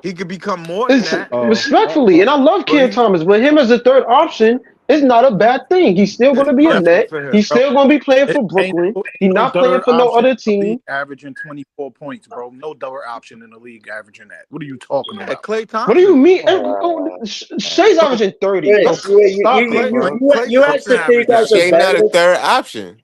Speaker 10: He could become more than
Speaker 7: It's
Speaker 10: that,
Speaker 7: respectfully,
Speaker 8: Uh,
Speaker 7: and I love
Speaker 10: but
Speaker 7: Cam Thomas, but him as a third option is not a bad thing. He's still going
Speaker 10: it's
Speaker 7: to be a
Speaker 10: perfect
Speaker 7: net.
Speaker 10: for him.
Speaker 7: He's still going to be playing
Speaker 11: It
Speaker 7: for Brooklyn.
Speaker 11: ain't
Speaker 7: He's
Speaker 11: no
Speaker 7: not playing
Speaker 11: third
Speaker 7: for no
Speaker 11: option
Speaker 7: other
Speaker 11: in the league
Speaker 7: team.
Speaker 11: averaging 24 points, bro. No third option in the league averaging that. What are you talking
Speaker 10: Yeah,
Speaker 11: about?
Speaker 10: Clay
Speaker 7: What do you
Speaker 10: Thompson.
Speaker 7: mean?
Speaker 8: uh,
Speaker 7: Shay's
Speaker 10: No,
Speaker 7: averaging 30.
Speaker 1: wait,
Speaker 10: no,
Speaker 1: so wait,
Speaker 7: Stop it,
Speaker 10: Clay
Speaker 7: bro.
Speaker 10: Clay
Speaker 1: you asked
Speaker 10: Thompson
Speaker 1: if these
Speaker 10: averaged
Speaker 1: guys
Speaker 10: that.
Speaker 1: are
Speaker 6: Shea not
Speaker 1: better
Speaker 6: a
Speaker 1: than.
Speaker 6: third option.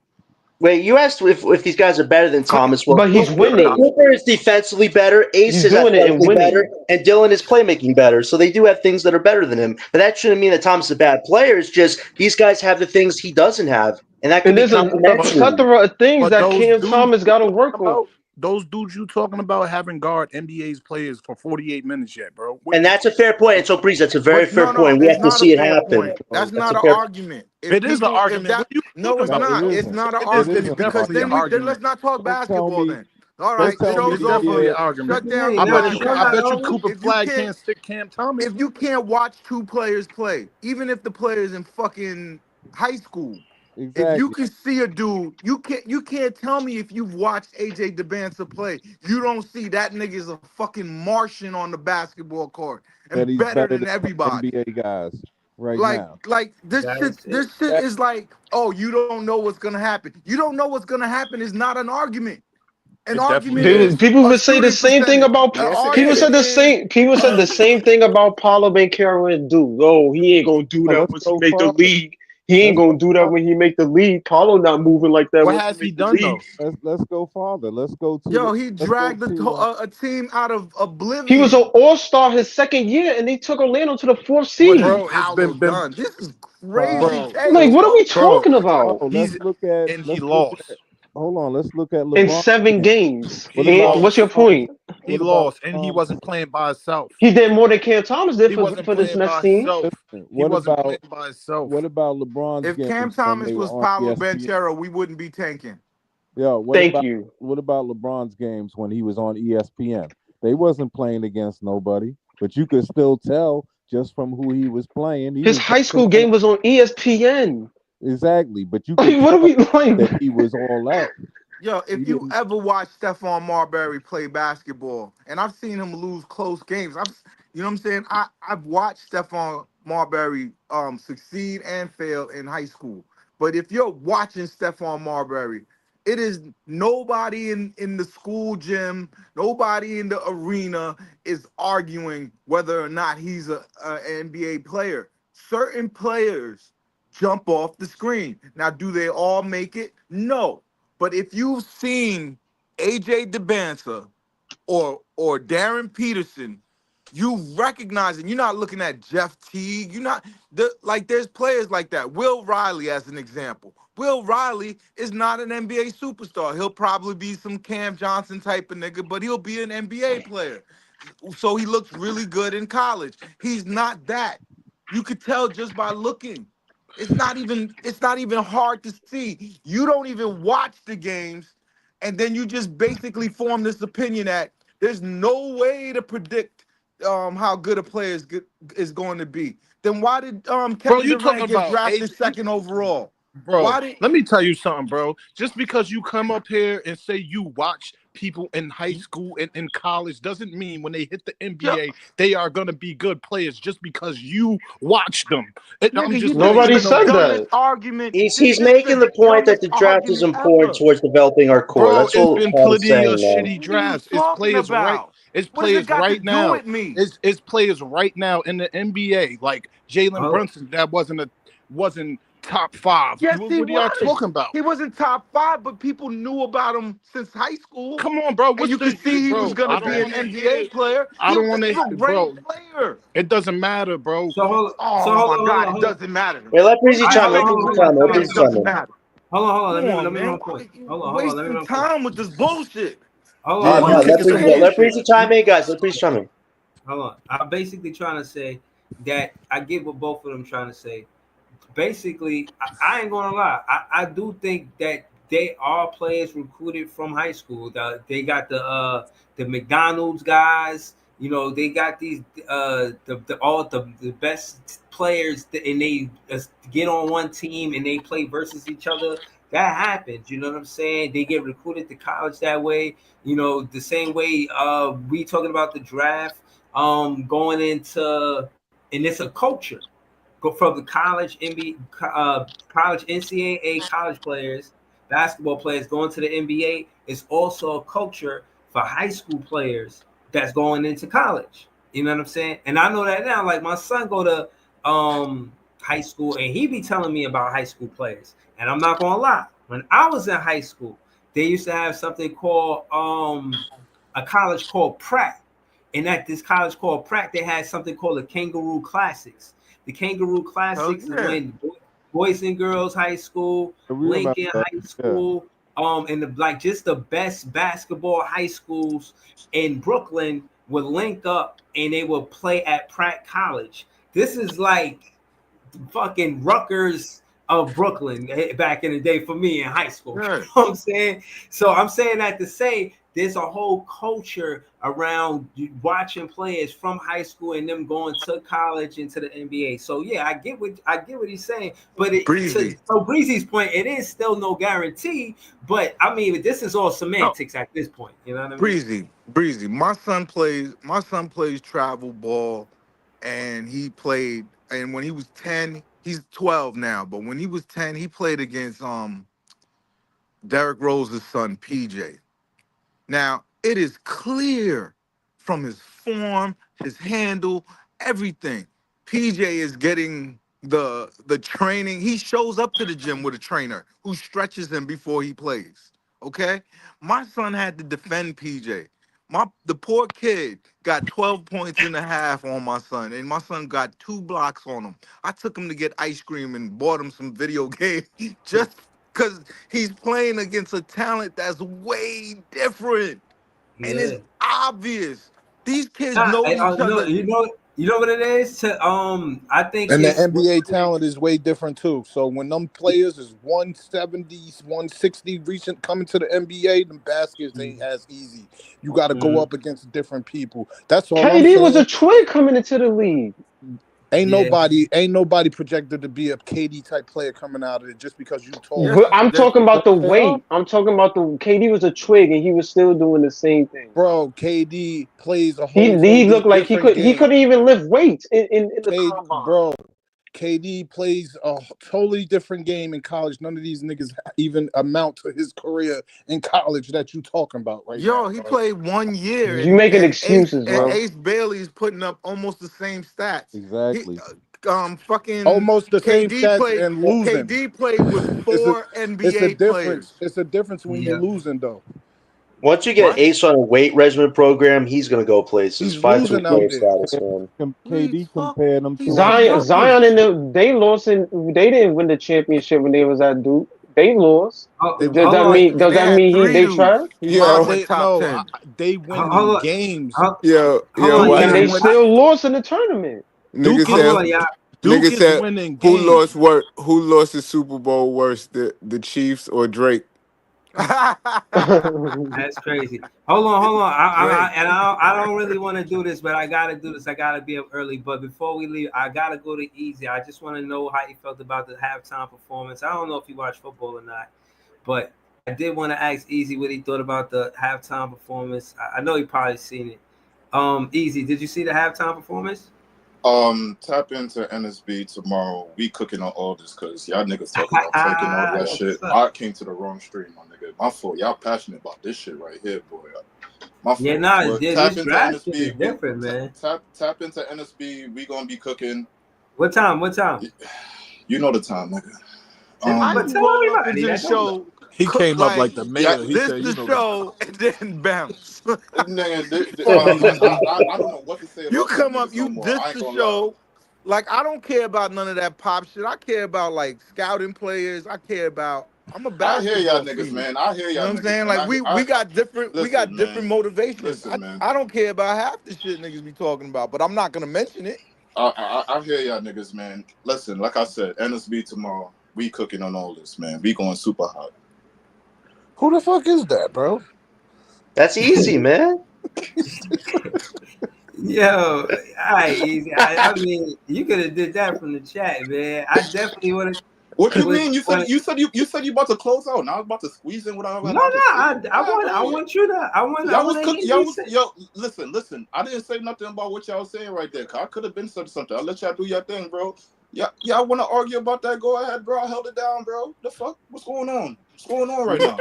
Speaker 1: Wait, you asked if these guys are better than
Speaker 10: Clay
Speaker 1: Thomas. Well,
Speaker 7: But he's
Speaker 10: third option.
Speaker 7: winning.
Speaker 1: Cooper is defensively better. Ace
Speaker 7: He's
Speaker 1: is
Speaker 7: doing it and
Speaker 1: athletically better,
Speaker 7: winning.
Speaker 1: and Dylan is playmaking better. So they do have things that are better than him. But that shouldn't mean that Thomas is a bad player. It's just these guys have the things he doesn't have, and that could
Speaker 7: And
Speaker 1: be
Speaker 7: there's a
Speaker 11: But
Speaker 1: complementary.
Speaker 7: plethora of things
Speaker 11: but
Speaker 7: that
Speaker 11: those
Speaker 7: Cam
Speaker 11: dudes
Speaker 7: Thomas
Speaker 11: you
Speaker 7: got to
Speaker 11: talking
Speaker 7: work on.
Speaker 11: about, those dudes you talking about haven't guard NBA's players for 48 minutes yet, bro. What are
Speaker 1: And
Speaker 11: you
Speaker 1: that's
Speaker 11: talking
Speaker 1: a fair point. And so, Breeze, that's a very
Speaker 10: But
Speaker 1: fair
Speaker 10: no,
Speaker 1: point. We
Speaker 10: it's
Speaker 1: have to
Speaker 10: not a
Speaker 1: see it
Speaker 10: fair
Speaker 1: happen.
Speaker 10: point. That's
Speaker 1: That's
Speaker 10: not
Speaker 1: a
Speaker 10: an
Speaker 1: fair.
Speaker 10: argument.
Speaker 11: It is an
Speaker 10: If
Speaker 11: argument. What
Speaker 10: that
Speaker 11: are you
Speaker 10: no,
Speaker 11: talking
Speaker 10: it's
Speaker 8: no,
Speaker 11: about?
Speaker 8: it
Speaker 10: not. It's
Speaker 8: isn't.
Speaker 10: not an
Speaker 8: It
Speaker 11: It's
Speaker 10: argument
Speaker 8: isn't an
Speaker 10: because
Speaker 11: definitely an
Speaker 10: then
Speaker 8: argument.
Speaker 10: let's
Speaker 11: argument.
Speaker 10: not talk
Speaker 8: Don't tell
Speaker 10: basketball
Speaker 8: me.
Speaker 10: then. All
Speaker 8: Don't
Speaker 10: right,
Speaker 11: It's
Speaker 8: tell me
Speaker 10: show's
Speaker 8: the
Speaker 11: definitely
Speaker 10: over.
Speaker 11: an
Speaker 8: NBA.
Speaker 11: argument.
Speaker 10: Shut
Speaker 4: what you
Speaker 10: down
Speaker 4: mean?
Speaker 10: the
Speaker 4: Nah, no,
Speaker 11: I
Speaker 4: not
Speaker 10: podcast.
Speaker 11: bet you
Speaker 4: only.
Speaker 11: Cooper
Speaker 10: If you
Speaker 11: Flag
Speaker 10: can't
Speaker 11: can't stick Cam Thomas.
Speaker 10: if you can't watch two players play, even if the player's in fucking high school, if you
Speaker 8: Exactly.
Speaker 10: can see a dude, you can't tell me if you've watched AJ DeBanza play, you don't see that nigga's a fucking Martian on the basketball court
Speaker 8: That
Speaker 10: and
Speaker 8: he's
Speaker 10: better
Speaker 8: better
Speaker 10: than
Speaker 8: than some
Speaker 10: everybody.
Speaker 8: NBA guys right
Speaker 10: Like
Speaker 8: now.
Speaker 10: like this shit
Speaker 4: That's it.
Speaker 10: this shit
Speaker 8: That
Speaker 10: is like, oh, you don't know what's gonna happen. You don't know what's gonna happen is not an argument. An
Speaker 11: It definitely
Speaker 10: argument
Speaker 7: Dude,
Speaker 10: is
Speaker 11: is.
Speaker 7: people
Speaker 10: a
Speaker 7: would say the
Speaker 10: shooting
Speaker 7: same thing
Speaker 10: percentage.
Speaker 7: about.
Speaker 10: An
Speaker 6: Yes, it
Speaker 7: People said
Speaker 10: argument
Speaker 6: is.
Speaker 7: the
Speaker 10: is
Speaker 7: same. People said the same thing about Paulo Banchero and Duke. Oh, he ain't gonna do that
Speaker 8: let's
Speaker 7: once he
Speaker 8: go
Speaker 7: make the
Speaker 8: farther.
Speaker 7: league. He ain't
Speaker 8: Let's
Speaker 7: gonna
Speaker 8: go
Speaker 7: do that
Speaker 8: farther.
Speaker 7: when he make the league. Paulo not moving like that
Speaker 11: What
Speaker 7: once he
Speaker 11: has he
Speaker 7: make the
Speaker 11: done
Speaker 7: league.
Speaker 11: though?
Speaker 8: Let's go farther.
Speaker 10: yo, he
Speaker 8: Let's go
Speaker 10: dragged
Speaker 8: to
Speaker 10: a team out of
Speaker 7: He was an
Speaker 10: oblivion.
Speaker 7: All Star his second year, and they took Orlando to the fourth
Speaker 10: What has
Speaker 7: seed.
Speaker 11: Bro, it's
Speaker 10: Paolo
Speaker 11: been
Speaker 10: done? This is crazy
Speaker 8: Paulo.
Speaker 11: bro,
Speaker 7: Like,
Speaker 10: takes,
Speaker 7: what are we
Speaker 10: yo.
Speaker 11: bro.
Speaker 7: talking about?
Speaker 8: No,
Speaker 11: He's he
Speaker 8: let's look at
Speaker 11: lost.
Speaker 8: hold on, let's look at
Speaker 7: In
Speaker 8: LeBron
Speaker 7: 7 games?
Speaker 8: What
Speaker 11: He
Speaker 8: about
Speaker 7: And what's your
Speaker 11: lost.
Speaker 8: LeBron?
Speaker 7: point?
Speaker 11: He
Speaker 8: What about
Speaker 11: lost, and he
Speaker 8: LeBron?
Speaker 11: wasn't playing by himself.
Speaker 7: He did more than Cam Thomas did
Speaker 11: He wasn't
Speaker 7: for this
Speaker 11: playing
Speaker 7: next
Speaker 11: by
Speaker 7: team.
Speaker 11: himself.
Speaker 8: Listen,
Speaker 11: He wasn't playing by himself.
Speaker 8: what about LeBron's
Speaker 10: If Cam
Speaker 8: games when
Speaker 10: Thomas
Speaker 8: they were
Speaker 10: was
Speaker 8: on
Speaker 10: Paolo
Speaker 8: ESPN?
Speaker 10: Banchero, we wouldn't be tanking.
Speaker 8: Yeah,
Speaker 7: Thank you.
Speaker 8: what about LeBron's games when he was on ESPN? They wasn't playing against nobody, but you could still tell just from who he was playing. He
Speaker 7: His
Speaker 8: was
Speaker 7: high
Speaker 8: busting
Speaker 7: school
Speaker 8: all
Speaker 7: game was on ESPN.
Speaker 8: exactly, but you could
Speaker 7: Like, what are
Speaker 8: tell
Speaker 7: we like?
Speaker 8: that he was all that.
Speaker 10: Yo,
Speaker 8: He
Speaker 10: if you
Speaker 8: didn't.
Speaker 10: ever watch Stephon Marbury play basketball, and I've seen him lose close games, you know what I'm saying? I've watched Stephon Marbury succeed and fail in high school. But if you're watching Stephon Marbury, it is nobody in the school gym, nobody in the arena is arguing whether or not he's a NBA player. Certain players jump off the screen. Now, do they all make it? No. But if you've seen AJ DeBanza or Darren Peterson, you recognize, and you're not looking at Jeff Teague. You're not like there's players like that. Will Riley, as an example. Will Riley is not an NBA superstar. He'll probably be some Cam Johnson type of nigga, but he'll be an NBA player. So he looks really good in college. He's not that. You could tell just by looking. It's not even hard to see. You don't even watch the games, and then you just basically form this opinion that there's no way to predict how good a player is going to be. Then why did
Speaker 11: Bro,
Speaker 10: Kevin
Speaker 11: you talking
Speaker 10: Durant get
Speaker 11: about
Speaker 10: drafted
Speaker 11: age?
Speaker 10: second overall?
Speaker 11: Bro,
Speaker 10: Why did
Speaker 11: let me tell you something, bro. Just because you come up here and say you watch people in high school and in college doesn't mean when they hit the
Speaker 10: yeah,
Speaker 11: NBA they are gonna be good players just because you watch them. I'm
Speaker 10: nigga,
Speaker 11: just
Speaker 10: you
Speaker 11: letting
Speaker 10: just
Speaker 11: you
Speaker 7: Nobody
Speaker 10: the
Speaker 11: know
Speaker 7: said
Speaker 11: that.
Speaker 10: dumbest
Speaker 7: that.
Speaker 10: argument.
Speaker 1: He's
Speaker 10: This is
Speaker 1: making
Speaker 10: the
Speaker 1: the point that
Speaker 10: dumbest
Speaker 1: the draft is
Speaker 10: argument
Speaker 1: important
Speaker 10: ever.
Speaker 1: towards developing our core.
Speaker 11: Bro,
Speaker 1: That's
Speaker 11: it's
Speaker 1: all
Speaker 11: been
Speaker 1: Paul is
Speaker 11: plenty of
Speaker 1: saying, man.
Speaker 11: shitty
Speaker 10: What are you
Speaker 11: drafts. It's
Speaker 10: talking
Speaker 11: players right.
Speaker 10: about?
Speaker 11: It's
Speaker 10: What does it
Speaker 11: players
Speaker 10: got to
Speaker 11: right
Speaker 10: do
Speaker 11: now.
Speaker 10: with me?
Speaker 11: It's players right now in the NBA like Jalen
Speaker 4: Hold,
Speaker 11: Brunson that wasn't top five.
Speaker 10: Yes, he
Speaker 11: What are y'all
Speaker 10: was.
Speaker 11: talking about?
Speaker 10: He wasn't top five, but people knew about him since high school.
Speaker 11: Come on, bro.
Speaker 10: And
Speaker 11: What's
Speaker 10: you could
Speaker 11: the
Speaker 10: see he was
Speaker 11: bro?
Speaker 10: going to
Speaker 11: I
Speaker 10: be
Speaker 11: don't
Speaker 10: an
Speaker 11: want to hear.
Speaker 10: NBA player.
Speaker 11: I don't want
Speaker 10: He's a
Speaker 11: to,
Speaker 10: great
Speaker 11: bro.
Speaker 10: player.
Speaker 11: It doesn't matter, bro.
Speaker 10: Oh my God, it doesn't matter.
Speaker 1: Wait, let
Speaker 10: What
Speaker 1: Breezy
Speaker 10: are
Speaker 4: All right,
Speaker 10: you
Speaker 1: chime
Speaker 4: hold
Speaker 1: in.
Speaker 4: on,
Speaker 1: Let
Speaker 4: hold
Speaker 10: making
Speaker 4: on,
Speaker 1: Breezy
Speaker 10: me
Speaker 4: hold on,
Speaker 1: chime in.
Speaker 10: say
Speaker 1: Let
Speaker 4: hold
Speaker 10: it
Speaker 1: Breezy
Speaker 4: on,
Speaker 1: chime
Speaker 10: doesn't
Speaker 1: in.
Speaker 10: matter?
Speaker 4: hold on.
Speaker 10: Come
Speaker 4: Let me
Speaker 10: on,
Speaker 4: run my
Speaker 10: man.
Speaker 4: point.
Speaker 10: Why you
Speaker 4: Hold on. Let me
Speaker 10: wasting
Speaker 4: run my point.
Speaker 10: time with this bullshit?
Speaker 4: Hold
Speaker 11: Yeah,
Speaker 4: on, hold
Speaker 10: What
Speaker 11: you
Speaker 1: No,
Speaker 10: are
Speaker 4: on.
Speaker 10: you
Speaker 11: kick
Speaker 1: let
Speaker 11: us
Speaker 1: Breezy
Speaker 11: out.
Speaker 1: go.
Speaker 10: saying?
Speaker 1: Let Breezy chime in, guys. Let Breezy chime in.
Speaker 4: Hold on. I'm basically trying to say that I get what both of them trying to say. Basically, I ain't gonna lie. I do think that they are players recruited from high school. They got the McDonald's guys. You know, they got these all the best players, and they get on one team and they play versus each other. That happens. You know what I'm saying? They get recruited to college that way. You know, the same way we talking about the draft going into, and it's a culture go from the college NBA, college NCAA college players, basketball players going to the NBA. It's also a culture for high school players that's going into college. You know what I'm saying? And I know that now. Like my son go to high school, and he be telling me about high school players. And I'm not gonna lie. When I was in high school, they used to have something called a college called Pratt. And at this college called Pratt, they had something called the Kangaroo Classics. The Kangaroo
Speaker 10: Hell
Speaker 4: Classics is
Speaker 10: yeah.
Speaker 4: when Boys and Girls High School,
Speaker 8: We remember
Speaker 4: Lincoln
Speaker 8: that.
Speaker 4: High
Speaker 8: Yeah.
Speaker 4: School, and just the best basketball high schools in Brooklyn would link up and they would play at Pratt College. This is like fucking Rutgers of Brooklyn back in the day for me in high school. You
Speaker 10: Yeah.
Speaker 4: know what I'm saying? So I'm saying that to say there's a whole culture around watching players from high school and them going to college and to the NBA. So yeah, I get what he's saying, but
Speaker 10: Breezy.
Speaker 4: so Breezy's point, it is still no guarantee. But I mean, this is all
Speaker 10: No,
Speaker 4: semantics at this point. You know what I mean?
Speaker 10: Breezy. My son plays travel ball, and he played. And when he was 10, he's 12 now. But when he was 10, he played against Derrick Rose's son, PJ. Now, it is clear from his form, his handle, everything. PJ is getting the training. He shows up to the gym with a trainer who stretches him before he plays. Okay? My son had to defend PJ. The poor kid got 12 points and a half on my son, and my son got 2 blocks on him. I took him to get ice cream and bought him some video games just because he's playing against a talent that's way different. And it's
Speaker 4: Yeah.
Speaker 10: obvious. These kids
Speaker 4: Nah,
Speaker 10: know each
Speaker 4: no,
Speaker 10: other.
Speaker 4: you know what it is. I think
Speaker 11: And the
Speaker 4: it's
Speaker 11: NBA talent is way different too. So when them players is 170, 160 recent coming to the NBA, them baskets ain't as easy. You got to go
Speaker 4: Mhm.
Speaker 11: up against different people. That's all I'm
Speaker 7: KD was
Speaker 11: saying.
Speaker 7: a twig coming into the league.
Speaker 4: Yeah.
Speaker 11: Ain't nobody projected to be a KD type player coming out of it just because you tall.
Speaker 10: Yes,
Speaker 7: But I'm
Speaker 10: they,
Speaker 7: talking about
Speaker 11: Yes,
Speaker 7: the
Speaker 11: they are.
Speaker 7: weight. I'm talking about the KD was a twig and he was still doing the same thing.
Speaker 11: Bro, KD plays a
Speaker 7: He
Speaker 11: wholly
Speaker 7: looked like
Speaker 11: different
Speaker 7: he
Speaker 11: game.
Speaker 7: couldn't even lift weights in the combine.
Speaker 11: Bro, KD plays a totally different game in college. None of these niggas even amount to his career in college that you talking about right now,
Speaker 10: yo, he
Speaker 11: bro.
Speaker 10: played 1 year,
Speaker 7: You
Speaker 10: and
Speaker 7: making
Speaker 10: and Ace
Speaker 7: excuses,
Speaker 10: and
Speaker 8: Right.
Speaker 7: bro.
Speaker 10: Ace Bailey's putting up almost the same stats. He
Speaker 8: Exactly.
Speaker 10: fucking
Speaker 11: Almost the same
Speaker 10: KD
Speaker 11: stats
Speaker 10: played.
Speaker 11: and losing.
Speaker 10: KD played with
Speaker 11: It's a
Speaker 10: 4 NBA
Speaker 11: difference.
Speaker 10: players.
Speaker 11: It's a difference when
Speaker 4: Yeah.
Speaker 11: you're losing though.
Speaker 1: Once you get
Speaker 10: What?
Speaker 1: Ace on a weight regimen program, he's gonna go places.
Speaker 11: He's
Speaker 1: 5-through
Speaker 11: losing out
Speaker 1: player
Speaker 11: there.
Speaker 1: status, man.
Speaker 8: KD
Speaker 10: Fuck.
Speaker 8: compared them
Speaker 10: He's
Speaker 8: to
Speaker 10: a
Speaker 8: him.
Speaker 10: fucking.
Speaker 7: Zion and they lost they didn't win the championship when they was at Duke. They lost.
Speaker 4: Oh,
Speaker 11: They
Speaker 7: Does
Speaker 11: win
Speaker 4: hold
Speaker 7: that
Speaker 4: on.
Speaker 7: mean
Speaker 10: And they had three
Speaker 7: they
Speaker 10: dudes.
Speaker 7: tried?
Speaker 10: Five
Speaker 6: Yo,
Speaker 10: went top 10.
Speaker 11: They winning
Speaker 4: Hold
Speaker 11: in
Speaker 4: on.
Speaker 11: games.
Speaker 4: Hold, hold
Speaker 6: yo,
Speaker 4: on,
Speaker 6: what
Speaker 7: And
Speaker 4: yeah.
Speaker 7: they
Speaker 6: happened?
Speaker 7: still lost in the tournament.
Speaker 11: Duke
Speaker 6: Nigga
Speaker 11: is
Speaker 4: Hold
Speaker 6: said,
Speaker 4: on, yeah.
Speaker 11: Duke
Speaker 6: nigga
Speaker 11: is
Speaker 6: said,
Speaker 11: winning
Speaker 6: who
Speaker 11: games.
Speaker 6: lost the Super Bowl worse, the Chiefs or Drake?
Speaker 4: That's crazy. Hold on.
Speaker 10: Drake.
Speaker 4: I don't really want to do this, but I gotta do this. I gotta be up early. But before we leave, I gotta go to Easy. I just want to know how you felt about the halftime performance. I don't know if you watch football or not, but I did want to ask Easy what he thought about the halftime performance. I know he probably seen it. Easy, did you see the halftime performance?
Speaker 12: Tap into NSB tomorrow. We cooking on all this because y'all niggas talking about Drake and all that
Speaker 4: That's
Speaker 12: shit.
Speaker 4: up.
Speaker 12: I came to the wrong stream, my nigga. My fault. Y'all passionate about this shit right here, boy. My
Speaker 4: Yeah,
Speaker 12: fault.
Speaker 4: nah,
Speaker 12: But tap
Speaker 4: this
Speaker 12: into
Speaker 4: draft shit is
Speaker 12: NSB.
Speaker 4: different, man.
Speaker 12: Tap into NSB. We gonna be cooking.
Speaker 4: What time? What time?
Speaker 12: You know the time, nigga.
Speaker 10: How
Speaker 4: But
Speaker 10: you
Speaker 4: tell
Speaker 10: roll up
Speaker 4: everybody
Speaker 10: into the
Speaker 4: that don't.
Speaker 10: show,
Speaker 11: He
Speaker 10: cook
Speaker 11: came up
Speaker 10: like
Speaker 11: like the
Speaker 12: yeah,
Speaker 11: mayor. He
Speaker 10: this
Speaker 11: said,
Speaker 10: the
Speaker 11: "You know the
Speaker 10: show, and then bounce?
Speaker 12: nigga.
Speaker 10: Fuck.
Speaker 12: I don't know what to say
Speaker 10: You
Speaker 12: about y'all
Speaker 10: come up,
Speaker 12: niggas no
Speaker 10: you
Speaker 12: more.
Speaker 10: diss
Speaker 12: I ain't
Speaker 10: the
Speaker 12: gonna lie.
Speaker 10: show. Like, I don't care about none of that pop shit. I care about like scouting players. I'm a
Speaker 12: I hear y'all
Speaker 10: basketball
Speaker 12: niggas,
Speaker 10: fiend.
Speaker 12: man. I hear
Speaker 10: You know
Speaker 12: y'all
Speaker 10: what I'm
Speaker 12: niggas,
Speaker 10: saying?
Speaker 12: man.
Speaker 10: Like we got
Speaker 12: Listen,
Speaker 10: different
Speaker 12: man.
Speaker 10: motivations.
Speaker 12: Listen, man.
Speaker 10: I don't care about half the shit niggas be talking about, but I'm not gonna mention it.
Speaker 12: I hear y'all niggas, man. Listen, like I said, NSB tomorrow. We cooking on all this, man. We going super hot.
Speaker 11: who the fuck is that, bro?"
Speaker 1: That's easy, man.
Speaker 4: Yo, all right, Easy. I mean, you could have did that from the chat, man. I definitely
Speaker 12: What you
Speaker 4: would
Speaker 12: mean?
Speaker 4: want.
Speaker 12: You said you about to close out. Now I was about to squeeze in what I
Speaker 4: No,
Speaker 12: about to say.
Speaker 4: I want you to. I
Speaker 12: Y'all
Speaker 4: want
Speaker 12: was
Speaker 4: to
Speaker 12: cook.
Speaker 4: hear
Speaker 12: Y'all
Speaker 4: you
Speaker 12: was
Speaker 4: say.
Speaker 12: yo. Listen. I didn't say nothing about what y'all was saying right there. 'Cause I could have been said something. I'll let y'all do your thing, bro. Y'all want to argue about that? Go ahead, bro. I held it down, bro. The fuck? What's going on? What's going on right now?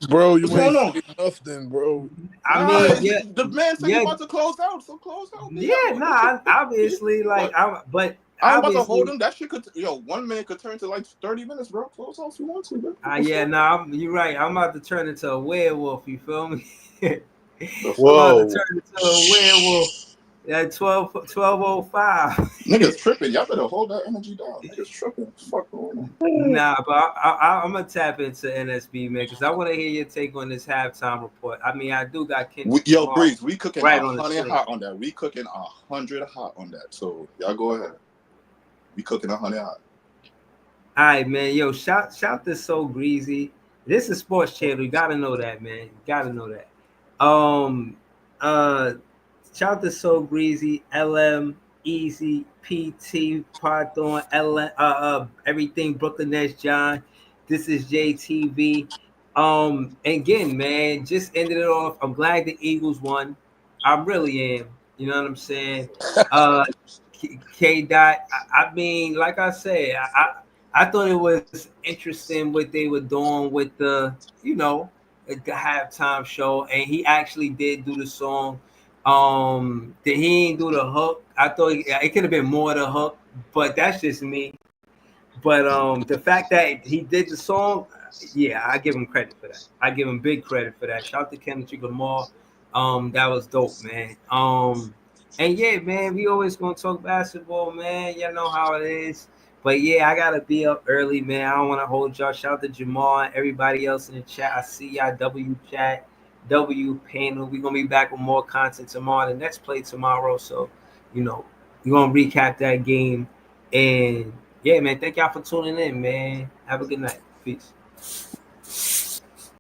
Speaker 11: Bro,
Speaker 12: What's
Speaker 11: you ain't
Speaker 12: going on?
Speaker 11: saying nothing, bro.
Speaker 4: I
Speaker 12: Nah,
Speaker 4: mean, yeah,
Speaker 12: the man said he
Speaker 4: yeah,
Speaker 12: about to close out, so close out. Then
Speaker 4: yeah.
Speaker 12: y'all
Speaker 4: Nah,
Speaker 12: what you
Speaker 4: obviously, like,
Speaker 12: what?
Speaker 4: but
Speaker 12: I ain't about to hold
Speaker 4: obviously,
Speaker 12: him. That shit could 1 minute could turn to like 30 minutes, bro. Close out if you want to, bro.
Speaker 4: yeah, nah, you're right. I'm about to turn into a werewolf. You feel me?
Speaker 12: The
Speaker 4: I'm
Speaker 12: fuck?
Speaker 4: about to
Speaker 1: Whoa.
Speaker 4: turn into a werewolf at 12:05.
Speaker 12: Niggas tripping. Y'all better hold that energy down. Niggas tripping. Fuck going on.
Speaker 4: Nah, but I'm gonna tap into NSB, man, because I want to hear your take on this halftime report. I mean, I do got Kendrick
Speaker 12: Yo,
Speaker 4: Lamar
Speaker 12: Breeze, we cooking
Speaker 4: right on the
Speaker 12: 100
Speaker 4: slate.
Speaker 12: hot on that. We cooking 100 hot on that. So y'all go ahead. We cooking 100 hot.
Speaker 4: All right, man. Yo, shout this So Greasy. This is sports channel. You gotta know that, man. You gotta know that. Um, uh, shout to So Greasy, LM, Easy, PT, Python, LM, everything Brooklyn Nets, John. This is JTV. Again, man, just ended it off. I'm glad the Eagles won. I really am. You know what I'm saying? Uh, K.Dot. I mean, like I said, I thought it was interesting what they were doing with the halftime show, and he actually did do the song. Did he ain't do the hook? I thought it could have been more the hook, but that's just me. But the fact that he did the song, yeah, I give him credit for that. I give him big credit for that. Shout out to Kendrick Lamar. That was dope, man. And yeah, man, we always gonna talk basketball, man. You know how it is. But yeah, I gotta be up early, man. I don't want to hold y'all. Shout out to Jamal and everybody else in the chat. I see y'all. W chat, W panel. We gonna be back with more content tomorrow. The next play tomorrow. So, we're gonna recap that game. And yeah, man, thank y'all for tuning in, man. Have a good night. Peace.